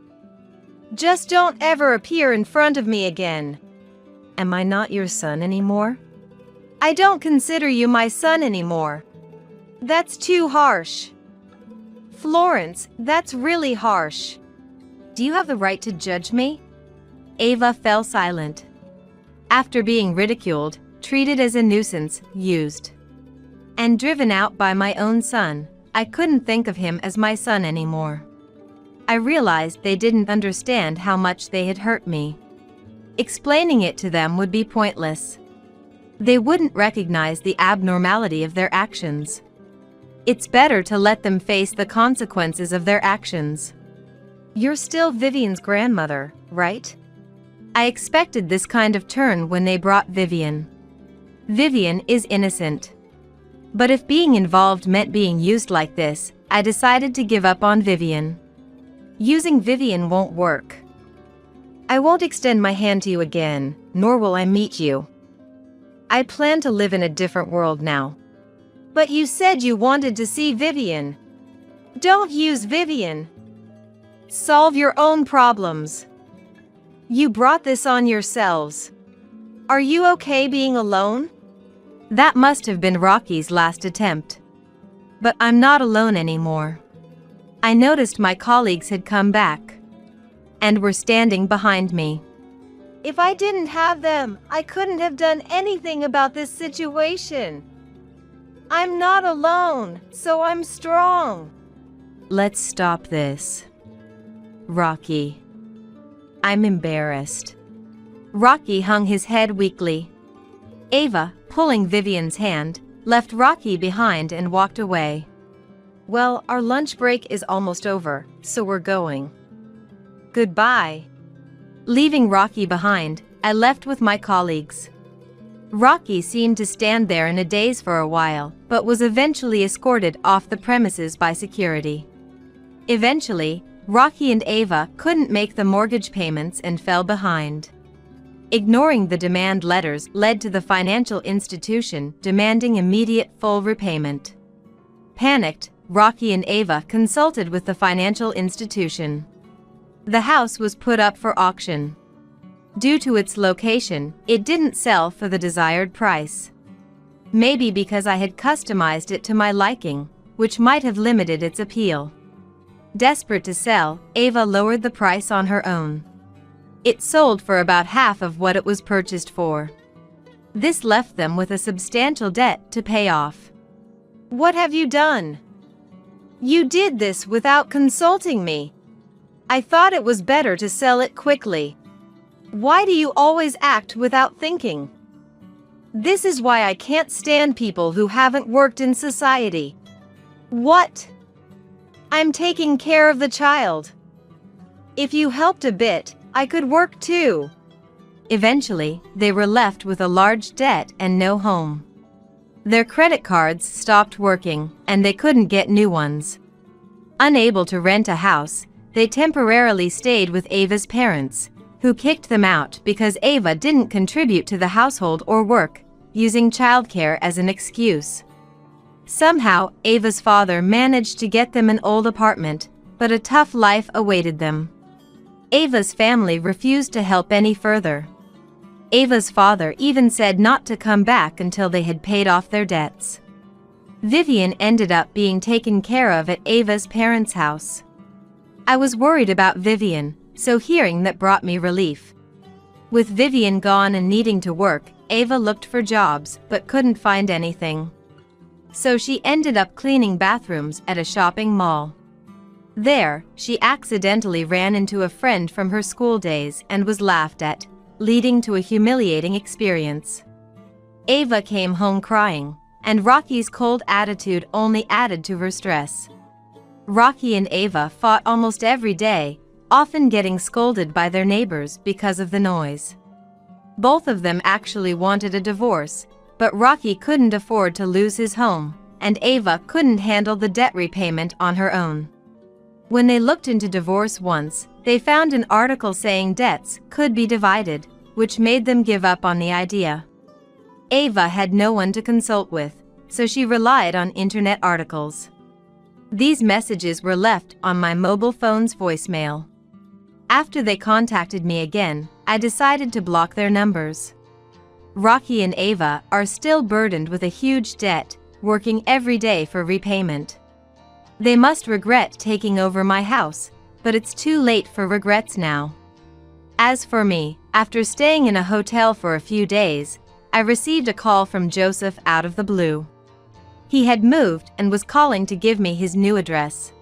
C: Just don't ever appear in front of me again.
B: Am I not your son anymore?
C: I don't consider you my son anymore. That's too harsh. Florence, that's really harsh.
B: Do you have the right to judge me? Ava fell silent. After being ridiculed, treated as a nuisance, used, and driven out by my own son, I couldn't think of him as my son anymore. I realized they didn't understand how much they had hurt me. Explaining it to them would be pointless. They wouldn't recognize the abnormality of their actions. It's better to let them face the consequences of their actions.
C: You're still Vivian's grandmother, right?
B: I expected this kind of turn when they brought Vivian. Vivian is innocent. But if being involved meant being used like this, I decided to give up on Vivian. Using Vivian won't work.
C: I won't extend my hand to you again, nor will I meet you. I plan to live in a different world now. But you said you wanted to see Vivian. Don't use Vivian. Solve your own problems. You brought this on yourselves. Are you okay being alone?
B: That must have been Rocky's last attempt. But I'm not alone anymore. I noticed my colleagues had come back and were standing behind me.
C: If I didn't have them, I couldn't have done anything about this situation. I'm not alone, so I'm strong.
B: Let's stop this. Rocky. I'm embarrassed. Rocky hung his head weakly. Ava, pulling Vivian's hand, left Rocky behind and walked away.
C: Well, our lunch break is almost over, so we're going. Goodbye.
B: Leaving Rocky behind, I left with my colleagues. Rocky seemed to stand there in a daze for a while, but was eventually escorted off the premises by security. Eventually, Rocky and Ava couldn't make the mortgage payments and fell behind. Ignoring the demand letters led to the financial institution demanding immediate full repayment. Panicked, Rocky and Ava consulted with the financial institution. The house was put up for auction. Due to its location, it didn't sell for the desired price. Maybe because I had customized it to my liking, which might have limited its appeal. Desperate to sell, Ava lowered the price on her own. It sold for about half of what it was purchased for. This left them with a substantial debt to pay off.
C: What have you done? You did this without consulting me. I thought it was better to sell it quickly. Why do you always act without thinking? This is why I can't stand people who haven't worked in society. What? I'm taking care of the child. If you helped a bit, I could work too.
B: Eventually, they were left with a large debt and no home. Their credit cards stopped working, and they couldn't get new ones. Unable to rent a house, they temporarily stayed with Ava's parents, who kicked them out because Ava didn't contribute to the household or work, using childcare as an excuse. Somehow, Ava's father managed to get them an old apartment, but a tough life awaited them. Ava's family refused to help any further. Ava's father even said not to come back until they had paid off their debts. Vivian ended up being taken care of at Ava's parents' house. I was worried about Vivian, so hearing that brought me relief. With Vivian gone and needing to work, Ava looked for jobs but couldn't find anything. So she ended up cleaning bathrooms at a shopping mall. There, she accidentally ran into a friend from her school days and was laughed at, leading to a humiliating experience. Ava came home crying, and Rocky's cold attitude only added to her stress. Rocky and Ava fought almost every day, often getting scolded by their neighbors because of the noise. Both of them actually wanted a divorce, but Rocky couldn't afford to lose his home, and Ava couldn't handle the debt repayment on her own. When they looked into divorce once, they found an article saying debts could be divided, which made them give up on the idea. Ava had no one to consult with, so she relied on internet articles. These messages were left on my mobile phone's voicemail. After they contacted me again, I decided to block their numbers. Rocky and Ava are still burdened with a huge debt, working every day for repayment. They must regret taking over my house, but it's too late for regrets now. As for me, after staying in a hotel for a few days, I received a call from Joseph out of the blue. He had moved and was calling to give me his new address.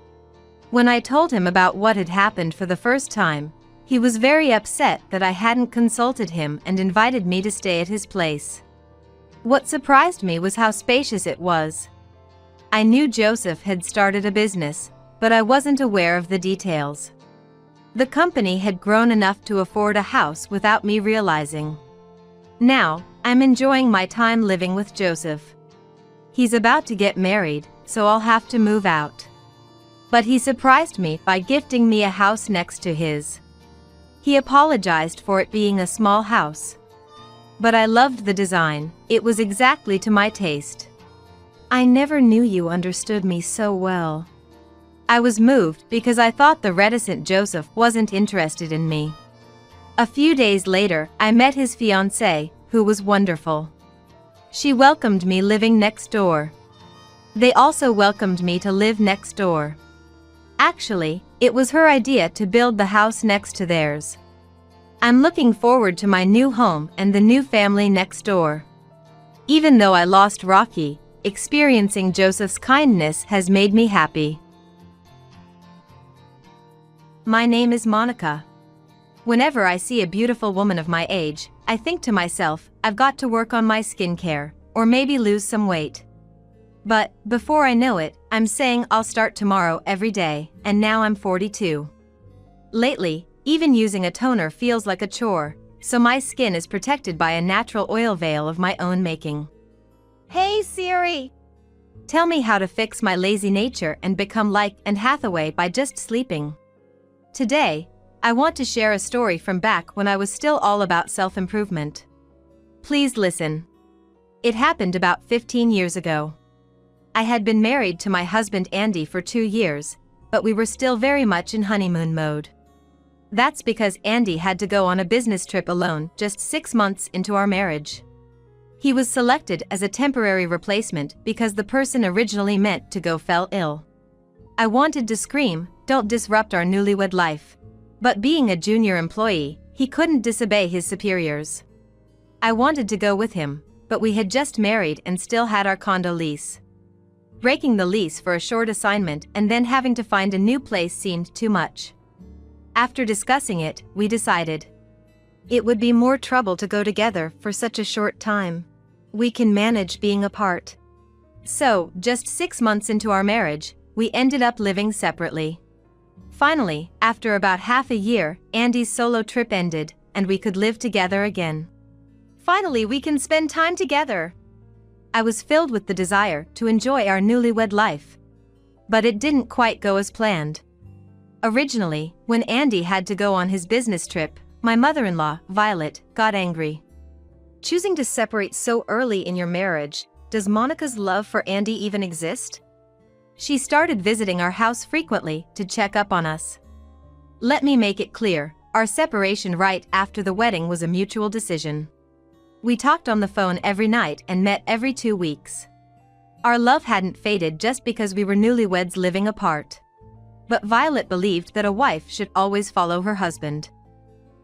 B: When I told him about what had happened for the first time, he was very upset that I hadn't consulted him and invited me to stay at his place. What surprised me was how spacious it was. I knew Joseph had started a business, but I wasn't aware of the details. The company had grown enough to afford a house without me realizing. Now, I'm enjoying my time living with Joseph. He's about to get married, so I'll have to move out. But he surprised me by gifting me a house next to his. He apologized for it being a small house. But I loved the design, it was exactly to my taste. I never knew you understood me so well. I was moved because I thought the reticent Joseph wasn't interested in me. A few days later, I met his fiancée, who was wonderful. She welcomed me living next door. They also welcomed me to live next door. Actually, it was her idea to build the house next to theirs. I'm looking forward to my new home and the new family next door. Even though I lost Rocky, experiencing Joseph's kindness has made me happy. My name is Monica. Whenever I see a beautiful woman of my age, I think to myself, I've got to work on my skincare, or maybe lose some weight. But, before I know it, I'm saying I'll start tomorrow every day, and now I'm 42. Lately, even using a toner feels like a chore, so my skin is protected by a natural oil veil of my own making.
C: Hey Siri!
B: Tell me how to fix my lazy nature and become like Anne Hathaway by just sleeping. Today, I want to share a story from back when I was still all about self-improvement. Please listen. It happened about 15 years ago. I had been married to my husband Andy for 2 years, but we were still very much in honeymoon mode. That's because Andy had to go on a business trip alone just 6 months into our marriage. He was selected as a temporary replacement because the person originally meant to go fell ill. I wanted to scream, "Don't disrupt our newlywed life." But being a junior employee, he couldn't disobey his superiors. I wanted to go with him, but we had just married and still had our condo lease. Breaking the lease for a short assignment and then having to find a new place seemed too much. After discussing it, we decided it would be more trouble to go together for such a short time. We can manage being apart. So, just 6 months into our marriage, we ended up living separately. Finally, after about half a year, Andy's solo trip ended, and we could live together again.
C: Finally, we can spend time together.
B: I was filled with the desire to enjoy our newlywed life. But it didn't quite go as planned. Originally, when Andy had to go on his business trip, my mother-in-law, Violet, got angry.
C: Choosing to separate so early in your marriage, does Monica's love for Andy even exist?
B: She started visiting our house frequently to check up on us. Let me make it clear, our separation right after the wedding was a mutual decision. We talked on the phone every night and met every 2 weeks. Our love hadn't faded just because we were newlyweds living apart. But Violet believed that a wife should always follow her husband.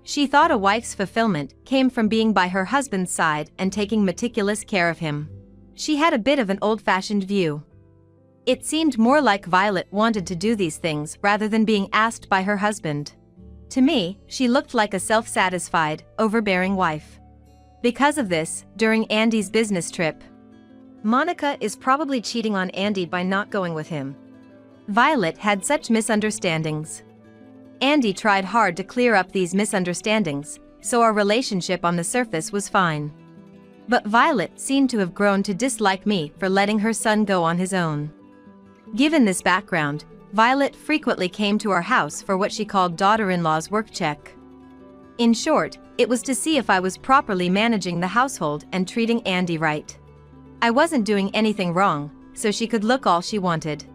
B: She thought a wife's fulfillment came from being by her husband's side and taking meticulous care of him. She had a bit of an old-fashioned view. It seemed more like Violet wanted to do these things rather than being asked by her husband. To me, she looked like a self-satisfied, overbearing wife. Because of this, during Andy's business trip,
C: Monica is probably cheating on Andy by not going with him.
B: Violet had such misunderstandings. Andy tried hard to clear up these misunderstandings, so our relationship on the surface was fine. But Violet seemed to have grown to dislike me for letting her son go on his own. Given this background, Violet frequently came to our house for what she called daughter-in-law's work check. In short, it was to see if I was properly managing the household and treating Andy right. I wasn't doing anything wrong, so she could look all she wanted.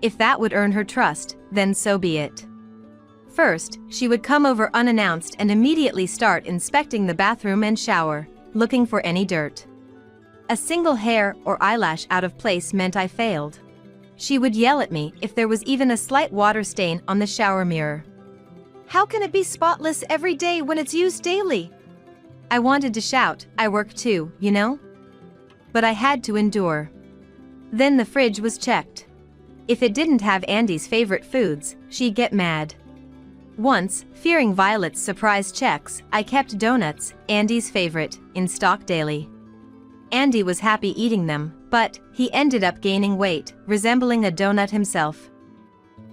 B: If that would earn her trust, then so be it. First, she would come over unannounced and immediately start inspecting the bathroom and shower, looking for any dirt. A single hair or eyelash out of place meant I failed. She would yell at me if there was even a slight water stain on the shower mirror.
C: How can it be spotless every day when it's used daily?
B: I wanted to shout, "I work too, you know?" But I had to endure. Then the fridge was checked. If it didn't have Andy's favorite foods, she'd get mad. Once, fearing Violet's surprise checks, I kept donuts, Andy's favorite, in stock daily. Andy was happy eating them, but he ended up gaining weight, resembling a donut himself.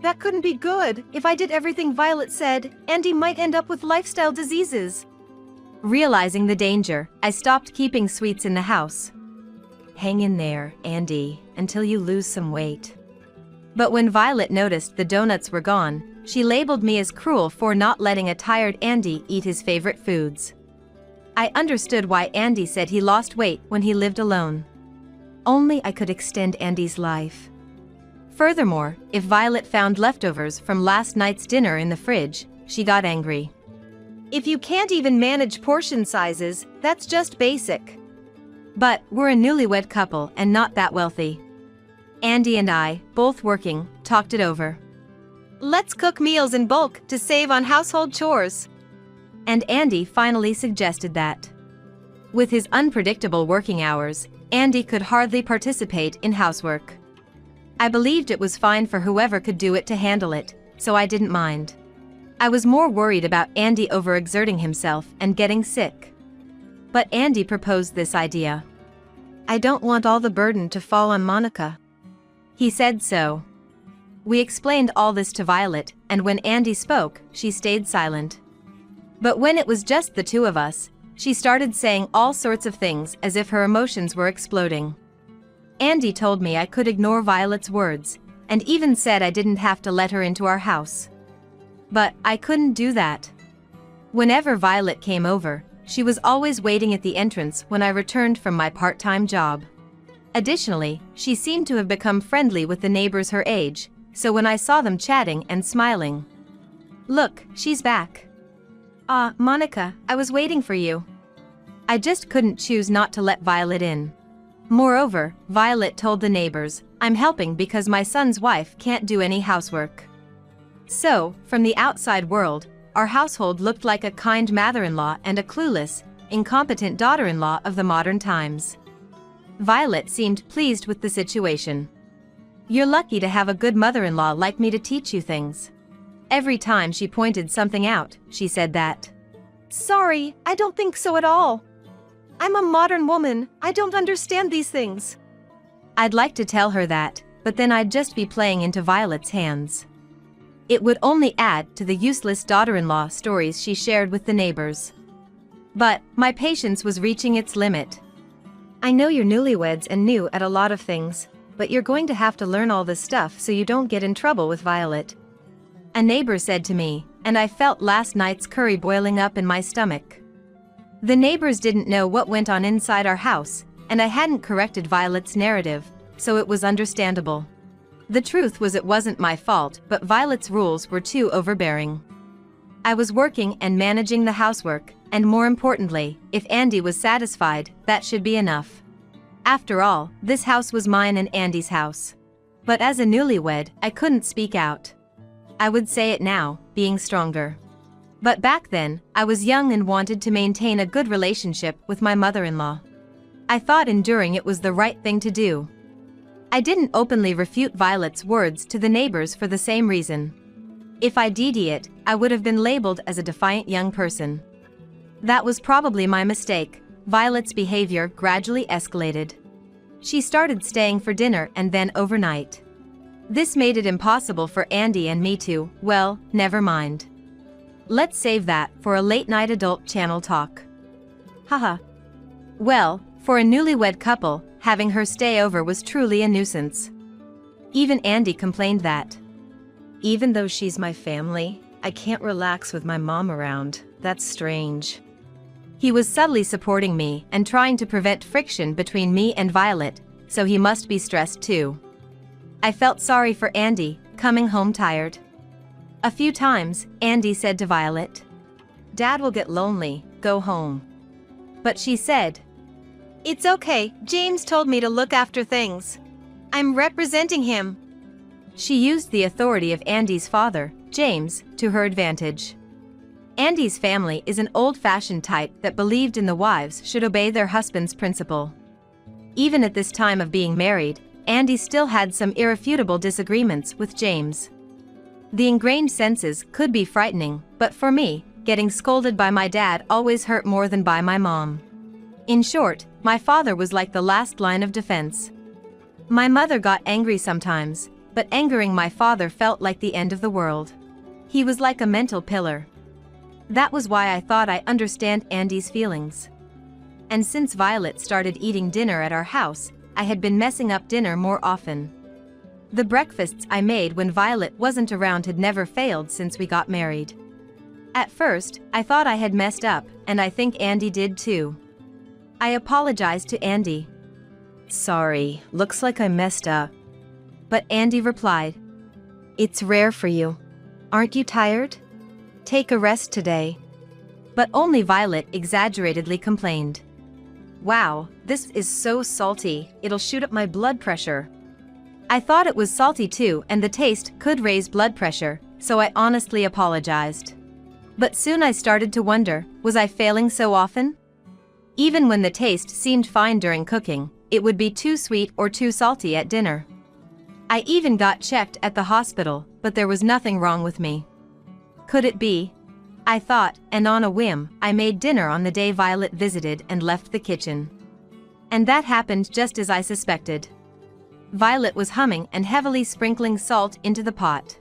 C: That couldn't be good. If I did everything Violet said, Andy might end up with lifestyle diseases.
B: Realizing the danger, I stopped keeping sweets in the house. Hang in there, Andy, until you lose some weight. But when Violet noticed the donuts were gone, she labeled me as cruel for not letting a tired Andy eat his favorite foods. I understood why Andy said he lost weight when he lived alone. Only I could extend Andy's life. Furthermore, if Violet found leftovers from last night's dinner in the fridge, she got angry.
C: If you can't even manage portion sizes, that's just basic.
B: But we're a newlywed couple and not that wealthy. Andy and I, both working, talked it over.
C: Let's cook meals in bulk to save on household chores.
B: And Andy finally suggested that. With his unpredictable working hours, Andy could hardly participate in housework. I believed it was fine for whoever could do it to handle it, so I didn't mind. I was more worried about Andy overexerting himself and getting sick. But Andy proposed this idea.
C: I don't want all the burden to fall on Monica.
B: He said so. We explained all this to Violet, and when Andy spoke, she stayed silent. But when it was just the two of us, she started saying all sorts of things as if her emotions were exploding. Andy told me I could ignore Violet's words, and even said I didn't have to let her into our house. But I couldn't do that. Whenever Violet came over, she was always waiting at the entrance when I returned from my part-time job. Additionally, she seemed to have become friendly with the neighbors her age, so when I saw them chatting and smiling, Look, she's back. Ah, Monica, I was waiting for you. I just couldn't choose not to let Violet in. Moreover, Violet told the neighbors, I'm helping because my son's wife can't do any housework. So, from the outside world, our household looked like a kind mother-in-law and a clueless, incompetent daughter-in-law of the modern times. Violet seemed pleased with the situation. You're lucky to have a good mother-in-law like me to teach you things. Every time she pointed something out, she said that.
C: Sorry, I don't think so at all. I'm a modern woman, I don't understand these things.
B: I'd like to tell her that, but then I'd just be playing into Violet's hands. It would only add to the useless daughter-in-law stories she shared with the neighbors. But my patience was reaching its limit. I know you're newlyweds and new at a lot of things, but you're going to have to learn all this stuff so you don't get in trouble with Violet. A neighbor said to me, and I felt last night's curry boiling up in my stomach. The neighbors didn't know what went on inside our house, and I hadn't corrected Violet's narrative, so it was understandable. The truth was it wasn't my fault, but Violet's rules were too overbearing. I was working and managing the housework, and more importantly, if Andy was satisfied, that should be enough. After all, this house was mine and Andy's house. But as a newlywed, I couldn't speak out. I would say it now, being stronger. But back then, I was young and wanted to maintain a good relationship with my mother-in-law. I thought enduring it was the right thing to do. I didn't openly refute Violet's words to the neighbors for the same reason. If I did it, I would have been labeled as a defiant young person. That was probably my mistake. Violet's behavior gradually escalated. She started staying for dinner and then overnight. This made it impossible for Andy and me to, well, never mind. Let's save that for a late-night adult channel talk. Haha. Well, for a newlywed couple, having her stay over was truly a nuisance. Even Andy complained that. Even though she's my family, I can't relax with my mom around. That's strange. He was subtly supporting me and trying to prevent friction between me and Violet, so he must be stressed too. I felt sorry for Andy, coming home tired. A few times, Andy said to Violet, Dad will get lonely, go home. But she said,
C: It's okay, James told me to look after things. I'm representing him.
B: She used the authority of Andy's father, James, to her advantage. Andy's family is an old-fashioned type that believed in the wives should obey their husband's principle. Even at this time of being married, Andy still had some irrefutable disagreements with James. The ingrained senses could be frightening, but for me, getting scolded by my dad always hurt more than by my mom. In short, my father was like the last line of defense. My mother got angry sometimes, but angering my father felt like the end of the world. He was like a mental pillar. That was why I thought I understand Andy's feelings. And since Violet started eating dinner at our house, I had been messing up dinner more often. The breakfasts I made when Violet wasn't around had never failed since we got married. At first, I thought I had messed up, and I think Andy did too. I apologized to Andy. Sorry, looks like I messed up. But Andy replied, It's rare for you. Aren't you tired? Take a rest today. But only Violet exaggeratedly complained. Wow, this is so salty, it'll shoot up my blood pressure. I thought it was salty too, and the taste could raise blood pressure, so I honestly apologized. But soon I started to wonder, was I failing so often? Even when the taste seemed fine during cooking, it would be too sweet or too salty at dinner. I even got checked at the hospital, but there was nothing wrong with me. Could it be? I thought, and on a whim, I made dinner on the day Violet visited and left the kitchen. And that happened just as I suspected. Violet was humming and heavily sprinkling salt into the pot.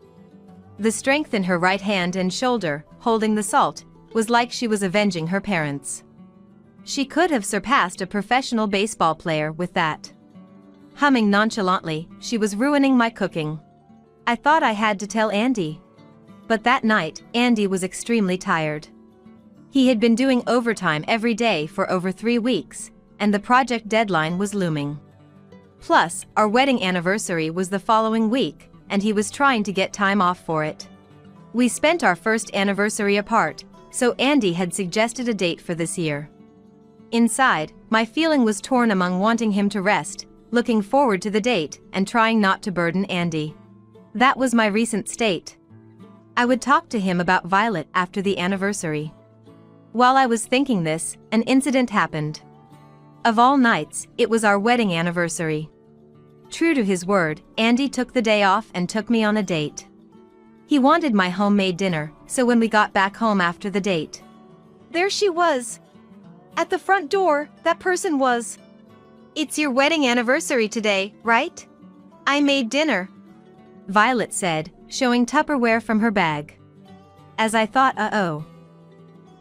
B: The strength in her right hand and shoulder, holding the salt, was like she was avenging her parents. She could have surpassed a professional baseball player with that. Humming nonchalantly, she was ruining my cooking. I thought I had to tell Andy. But that night, Andy was extremely tired. He had been doing overtime every day for over 3 weeks, and the project deadline was looming. Plus, our wedding anniversary was the following week, and he was trying to get time off for it. We spent our first anniversary apart, so Andy had suggested a date for this year. Inside, my feeling was torn among wanting him to rest, looking forward to the date, and trying not to burden Andy. That was my recent state. I would talk to him about Violet after the anniversary. While I was thinking this, an incident happened. Of all nights, it was our wedding anniversary. True to his word, Andy took the day off and took me on a date. He wanted my homemade dinner, so when we got back home after the date,
C: There she was. At the front door, that person was. It's your wedding anniversary today, right? I made dinner,
B: Violet said, showing Tupperware from her bag. As I thought, uh-oh.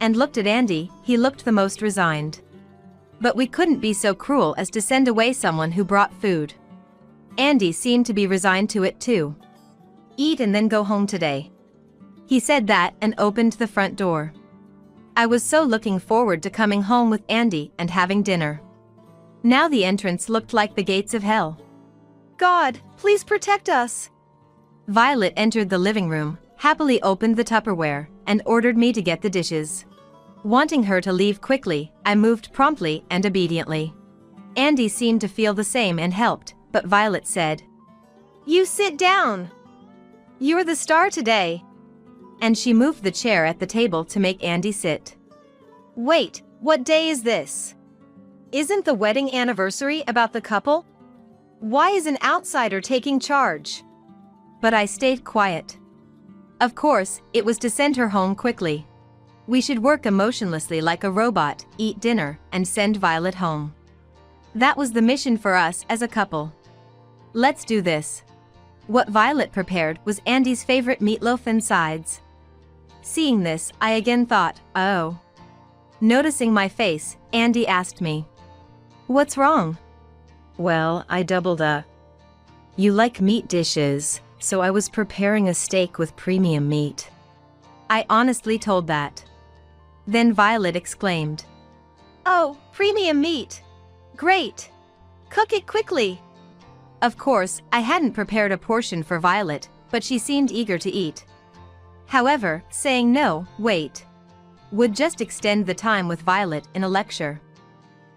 B: And looked at Andy, he looked the most resigned. But we couldn't be so cruel as to send away someone who brought food. Andy seemed to be resigned to it too. Eat and then go home today. He said that and opened the front door. I was so looking forward to coming home with Andy and having dinner. Now the entrance looked like the gates of hell.
C: God, please protect us.
B: Violet entered the living room, happily opened the Tupperware, and ordered me to get the dishes. Wanting her to leave quickly, I moved promptly and obediently. Andy seemed to feel the same and helped, but Violet said,
C: You sit down. You're the star today.
B: And she moved the chair at the table to make Andy sit.
C: Wait, what day is this? Isn't the wedding anniversary about the couple? Why is an outsider taking charge?
B: But I stayed quiet. Of course, it was to send her home quickly. We should work emotionlessly like a robot, eat dinner, and send Violet home. That was the mission for us as a couple. Let's do this. What Violet prepared was Andy's favorite meatloaf and sides. Seeing this, I again thought, oh. Noticing my face, Andy asked me, What's wrong?
C: Well, I doubled up.
B: You like meat dishes, so I was preparing a steak with premium meat. I honestly told that. Then Violet exclaimed,
C: Oh, premium meat. Great. Cook it quickly.
B: Of course, I hadn't prepared a portion for Violet, but she seemed eager to eat. However, saying no, wait, would just extend the time with Violet in a lecture.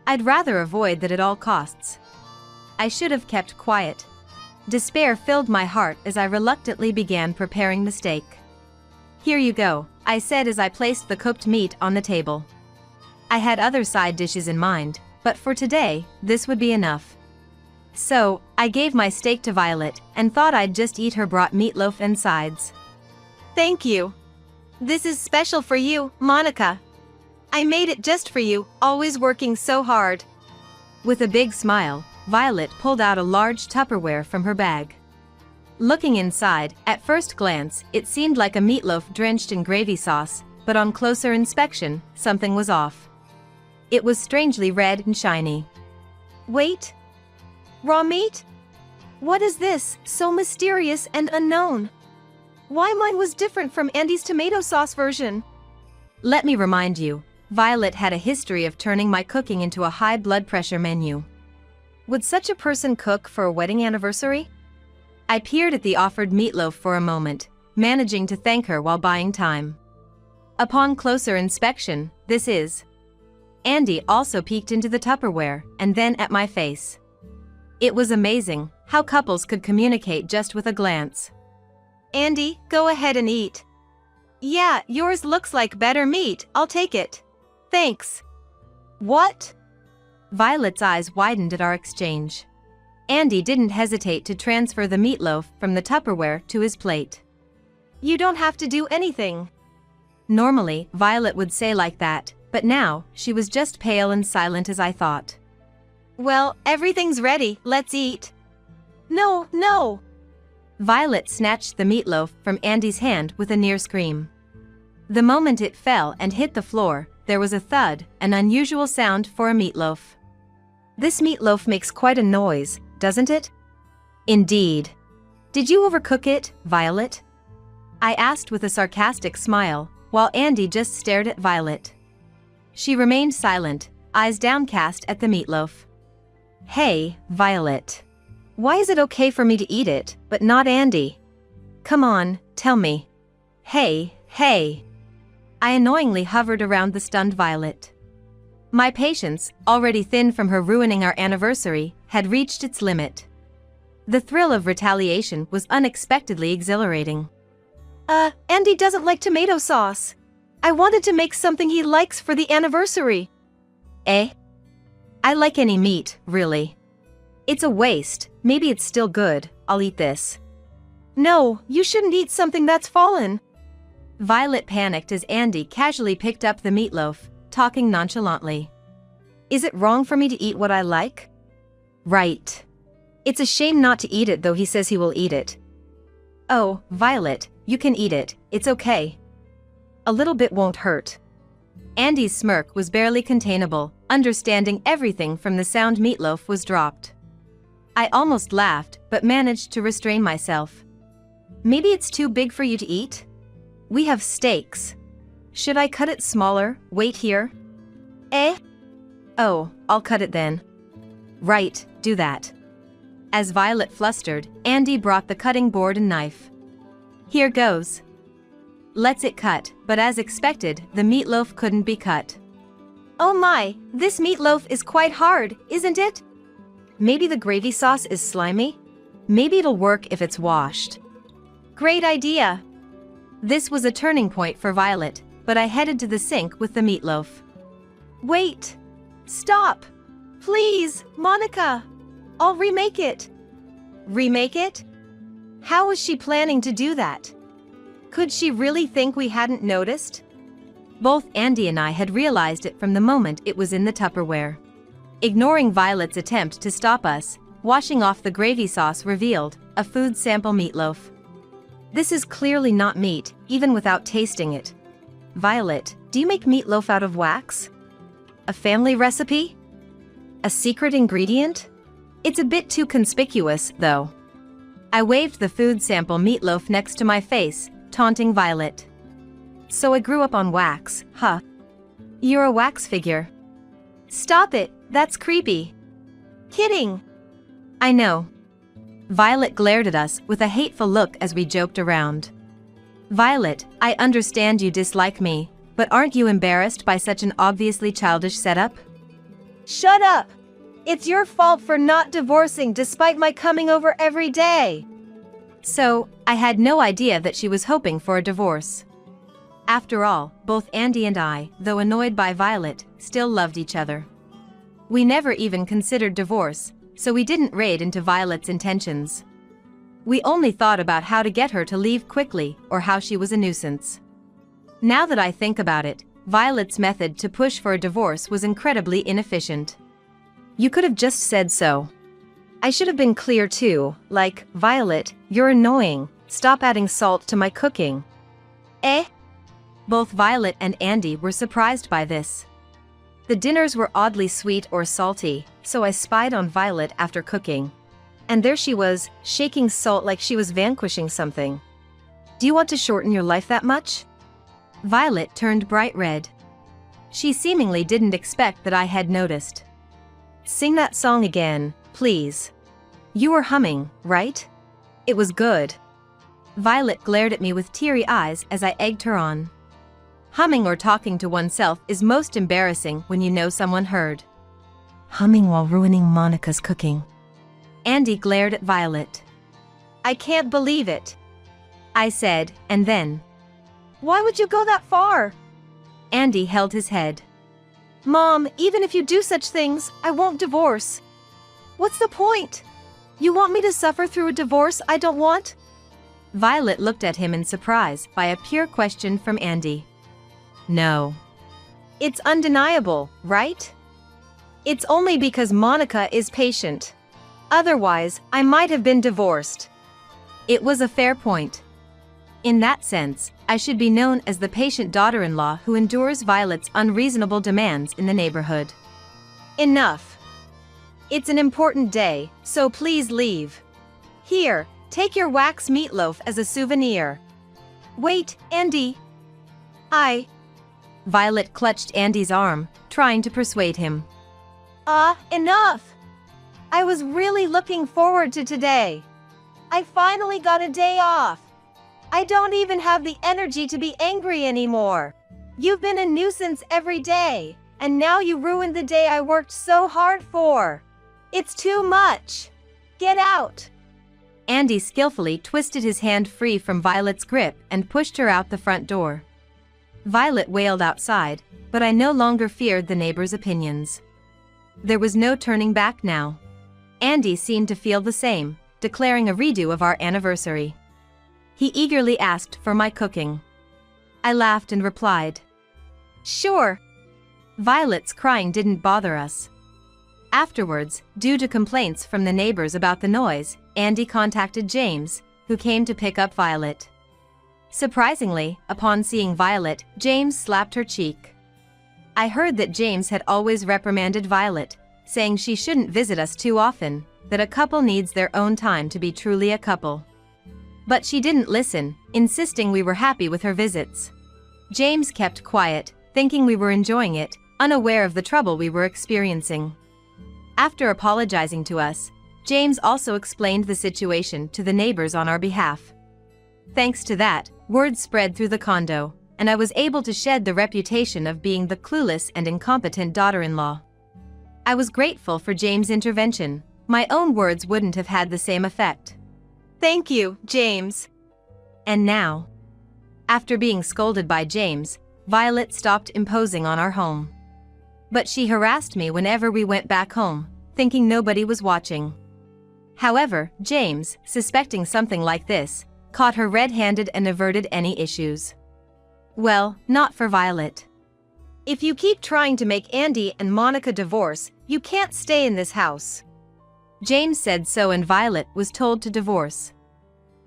B: I'd rather avoid that at all costs. I should have kept quiet. Despair filled my heart as I reluctantly began preparing the steak. Here you go, I said as I placed the cooked meat on the table. I had other side dishes in mind, but for today, this would be enough. So, I gave my steak to Violet and thought I'd just eat her brought meatloaf and sides.
C: Thank you. This is special for you, Monica. I made it just for you, always working so hard.
B: With a big smile, Violet pulled out a large Tupperware from her bag. Looking inside, at first glance, it seemed like a meatloaf drenched in gravy sauce, but on closer inspection, something was off. It was strangely red and shiny.
C: Wait. Raw meat? What is this, so mysterious and unknown? Why mine was different from Andy's tomato sauce version?
B: Let me remind you, Violet had a history of turning my cooking into a high blood pressure menu.
C: Would such a person cook for a wedding anniversary?
B: I peered at the offered meatloaf for a moment, managing to thank her while buying time. Upon closer inspection, this is. Andy also peeked into the Tupperware, and then at my face. It was amazing how couples could communicate just with a glance.
C: Andy, go ahead and eat. Yeah, yours looks like better meat, I'll take it. Thanks. What?
B: Violet's eyes widened at our exchange. Andy didn't hesitate to transfer the meatloaf from the Tupperware to his plate.
C: You don't have to do anything.
B: Normally, Violet would say like that, but now, she was just pale and silent as I thought.
C: Well, everything's ready, let's eat. No, no!
B: Violet snatched the meatloaf from Andy's hand with a near scream. The moment it fell and hit the floor, there was a thud, an unusual sound for a meatloaf.
C: This meatloaf makes quite a noise, doesn't it?
B: Indeed. Did you overcook it, Violet? I asked with a sarcastic smile, while Andy just stared at Violet. She remained silent, eyes downcast at the meatloaf. Hey, Violet. Why is it okay for me to eat it, but not Andy? Come on, tell me. Hey. I annoyingly hovered around the stunned Violet. My patience, already thin from her ruining our anniversary, had reached its limit. The thrill of retaliation was unexpectedly exhilarating.
C: Andy doesn't like tomato sauce. I wanted to make something he likes for the anniversary.
B: Eh? I like any meat, really. It's a waste, maybe it's still good, I'll eat this.
C: No, you shouldn't eat something that's fallen.
B: Violet panicked as Andy casually picked up the meatloaf, talking nonchalantly. Is it wrong for me to eat what I like? Right. It's a shame not to eat it though he says he will eat it. Oh, Violet, you can eat it, it's okay. A little bit won't hurt. Andy's smirk was barely containable, understanding everything from the sound meatloaf was dropped. I almost laughed, but managed to restrain myself. Maybe it's too big for you to eat? We have steaks. Should I cut it smaller, wait here?
C: Eh?
B: Oh, I'll cut it then. Right, do that. As Violet flustered, Andy brought the cutting board and knife. Here goes. Let's it cut, but as expected, the meatloaf couldn't be cut.
C: Oh my, this meatloaf is quite hard, isn't it?
B: Maybe the gravy sauce is slimy? Maybe it'll work if it's washed.
C: Great idea.
B: This was a turning point for Violet, but I headed to the sink with the meatloaf.
C: Wait. Stop. Please, Monica. I'll remake it.
B: Remake it?
C: How was she planning to do that? Could she really think we hadn't noticed?
B: Both Andy and I had realized it from the moment it was in the Tupperware. Ignoring Violet's attempt to stop us, washing off the gravy sauce revealed a food sample meatloaf. This is clearly not meat, even without tasting it. Violet, do you make meatloaf out of wax? A family recipe? A secret ingredient? It's a bit too conspicuous, though. I waved the food sample meatloaf next to my face, taunting Violet. So I grew up on wax, huh? You're a wax figure.
C: Stop it, that's creepy. Kidding.
B: I know. Violet glared at us with a hateful look as we joked around. Violet, I understand you dislike me, but aren't you embarrassed by such an obviously childish setup?
C: Shut up! It's your fault for not divorcing despite my coming over every day.
B: So, I had no idea that she was hoping for a divorce. After all, both Andy and I, though annoyed by Violet, still loved each other. We never even considered divorce, so we didn't raid into Violet's intentions. We only thought about how to get her to leave quickly or how she was a nuisance. Now that I think about it, Violet's method to push for a divorce was incredibly inefficient. You could have just said so. I should have been clear too, like, Violet, you're annoying, stop adding salt to my cooking.
C: Eh?
B: Both Violet and Andy were surprised by this. The dinners were oddly sweet or salty, so I spied on Violet after cooking. And there she was, shaking salt like she was vanquishing something. Do you want to shorten your life that much? Violet turned bright red. She seemingly didn't expect that I had noticed. Sing that song again, please. You were humming, right? It was good. Violet glared at me with teary eyes as I egged her on. Humming or talking to oneself is most embarrassing when you know someone heard. Humming while ruining Monica's cooking. Andy glared at Violet.
C: I can't believe it.
B: I said, and then.
C: Why would you go that far?
B: Andy held his head.
C: Mom, even if you do such things, I won't divorce. What's the point? You want me to suffer through a divorce I don't want?
B: Violet looked at him in surprise by a pure question from Andy. No.
C: It's undeniable, right? It's only because Monica is patient. Otherwise, I might have been divorced.
B: It was a fair point. In that sense, I should be known as the patient daughter-in-law who endures Violet's unreasonable demands in the neighborhood.
C: Enough. It's an important day, so please leave. Here, take your wax meatloaf as a souvenir. Wait, Andy.
B: Violet clutched Andy's arm, trying to persuade him.
C: Enough! I was really looking forward to today. I finally got a day off. I don't even have the energy to be angry anymore. You've been a nuisance every day, and now you ruined the day I worked so hard for. It's too much. Get out.
B: Andy skillfully twisted his hand free from Violet's grip and pushed her out the front door. Violet wailed outside, but I no longer feared the neighbors' opinions. There was no turning back now. Andy seemed to feel the same, declaring a redo of our anniversary. He eagerly asked for my cooking. I laughed and replied, "Sure." Violet's crying didn't bother us. Afterwards, due to complaints from the neighbors about the noise, Andy contacted James, who came to pick up Violet. Surprisingly, upon seeing Violet, James slapped her cheek. I heard that James had always reprimanded Violet, saying she shouldn't visit us too often, that a couple needs their own time to be truly a couple. But she didn't listen, insisting we were happy with her visits. James kept quiet, thinking we were enjoying it, unaware of the trouble we were experiencing. After apologizing to us, James also explained the situation to the neighbors on our behalf. Thanks to that, word spread through the condo, and I was able to shed the reputation of being the clueless and incompetent daughter-in-law. I was grateful for James' intervention. My own words wouldn't have had the same effect.
C: Thank you, James.
B: And now, after being scolded by James, Violet stopped imposing on our home. But she harassed me whenever we went back home, thinking nobody was watching. However, James, suspecting something like this, caught her red-handed and averted any issues. Well, not for Violet.
C: If you keep trying to make Andy and Monica divorce, you can't stay in this house.
B: James said so and Violet was told to divorce.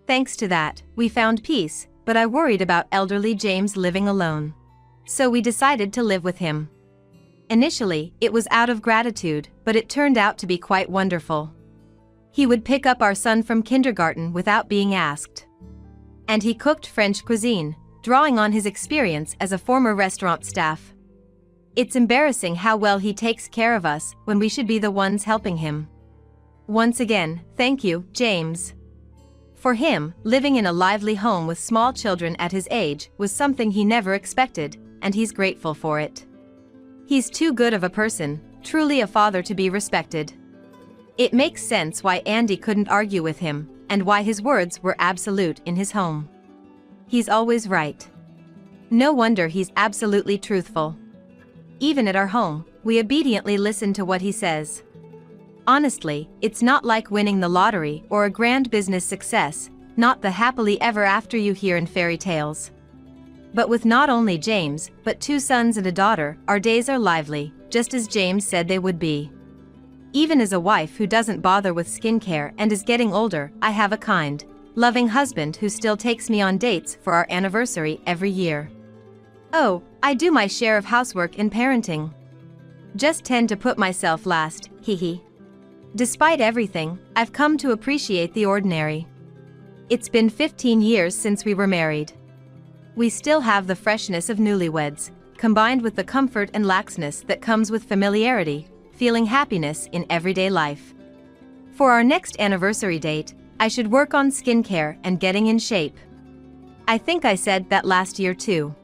B: Thanks to that, we found peace, but I worried about elderly James living alone. So we decided to live with him. Initially, it was out of gratitude, but it turned out to be quite wonderful. He would pick up our son from kindergarten without being asked. And he cooked French cuisine, drawing on his experience as a former restaurant staff. It's embarrassing how well he takes care of us when we should be the ones helping him. Once again, thank you, James. For him, living in a lively home with small children at his age was something he never expected, and he's grateful for it. He's too good of a person, truly a father to be respected. It makes sense why Andy couldn't argue with him, and why his words were absolute in his home. He's always right. No wonder he's absolutely truthful. Even at our home, we obediently listen to what he says. Honestly, it's not like winning the lottery or a grand business success, not the happily ever after you hear in fairy tales. But with not only James, but 2 sons and a daughter, our days are lively, just as James said they would be. Even as a wife who doesn't bother with skincare and is getting older, I have a kind, loving husband who still takes me on dates for our anniversary every year. Oh, I do my share of housework and parenting. Just tend to put myself last, hee. Despite everything, I've come to appreciate the ordinary. It's been 15 years since we were married. We still have the freshness of newlyweds, combined with the comfort and laxness that comes with familiarity, feeling happiness in everyday life. For our next anniversary date, I should work on skincare and getting in shape. I think I said that last year too.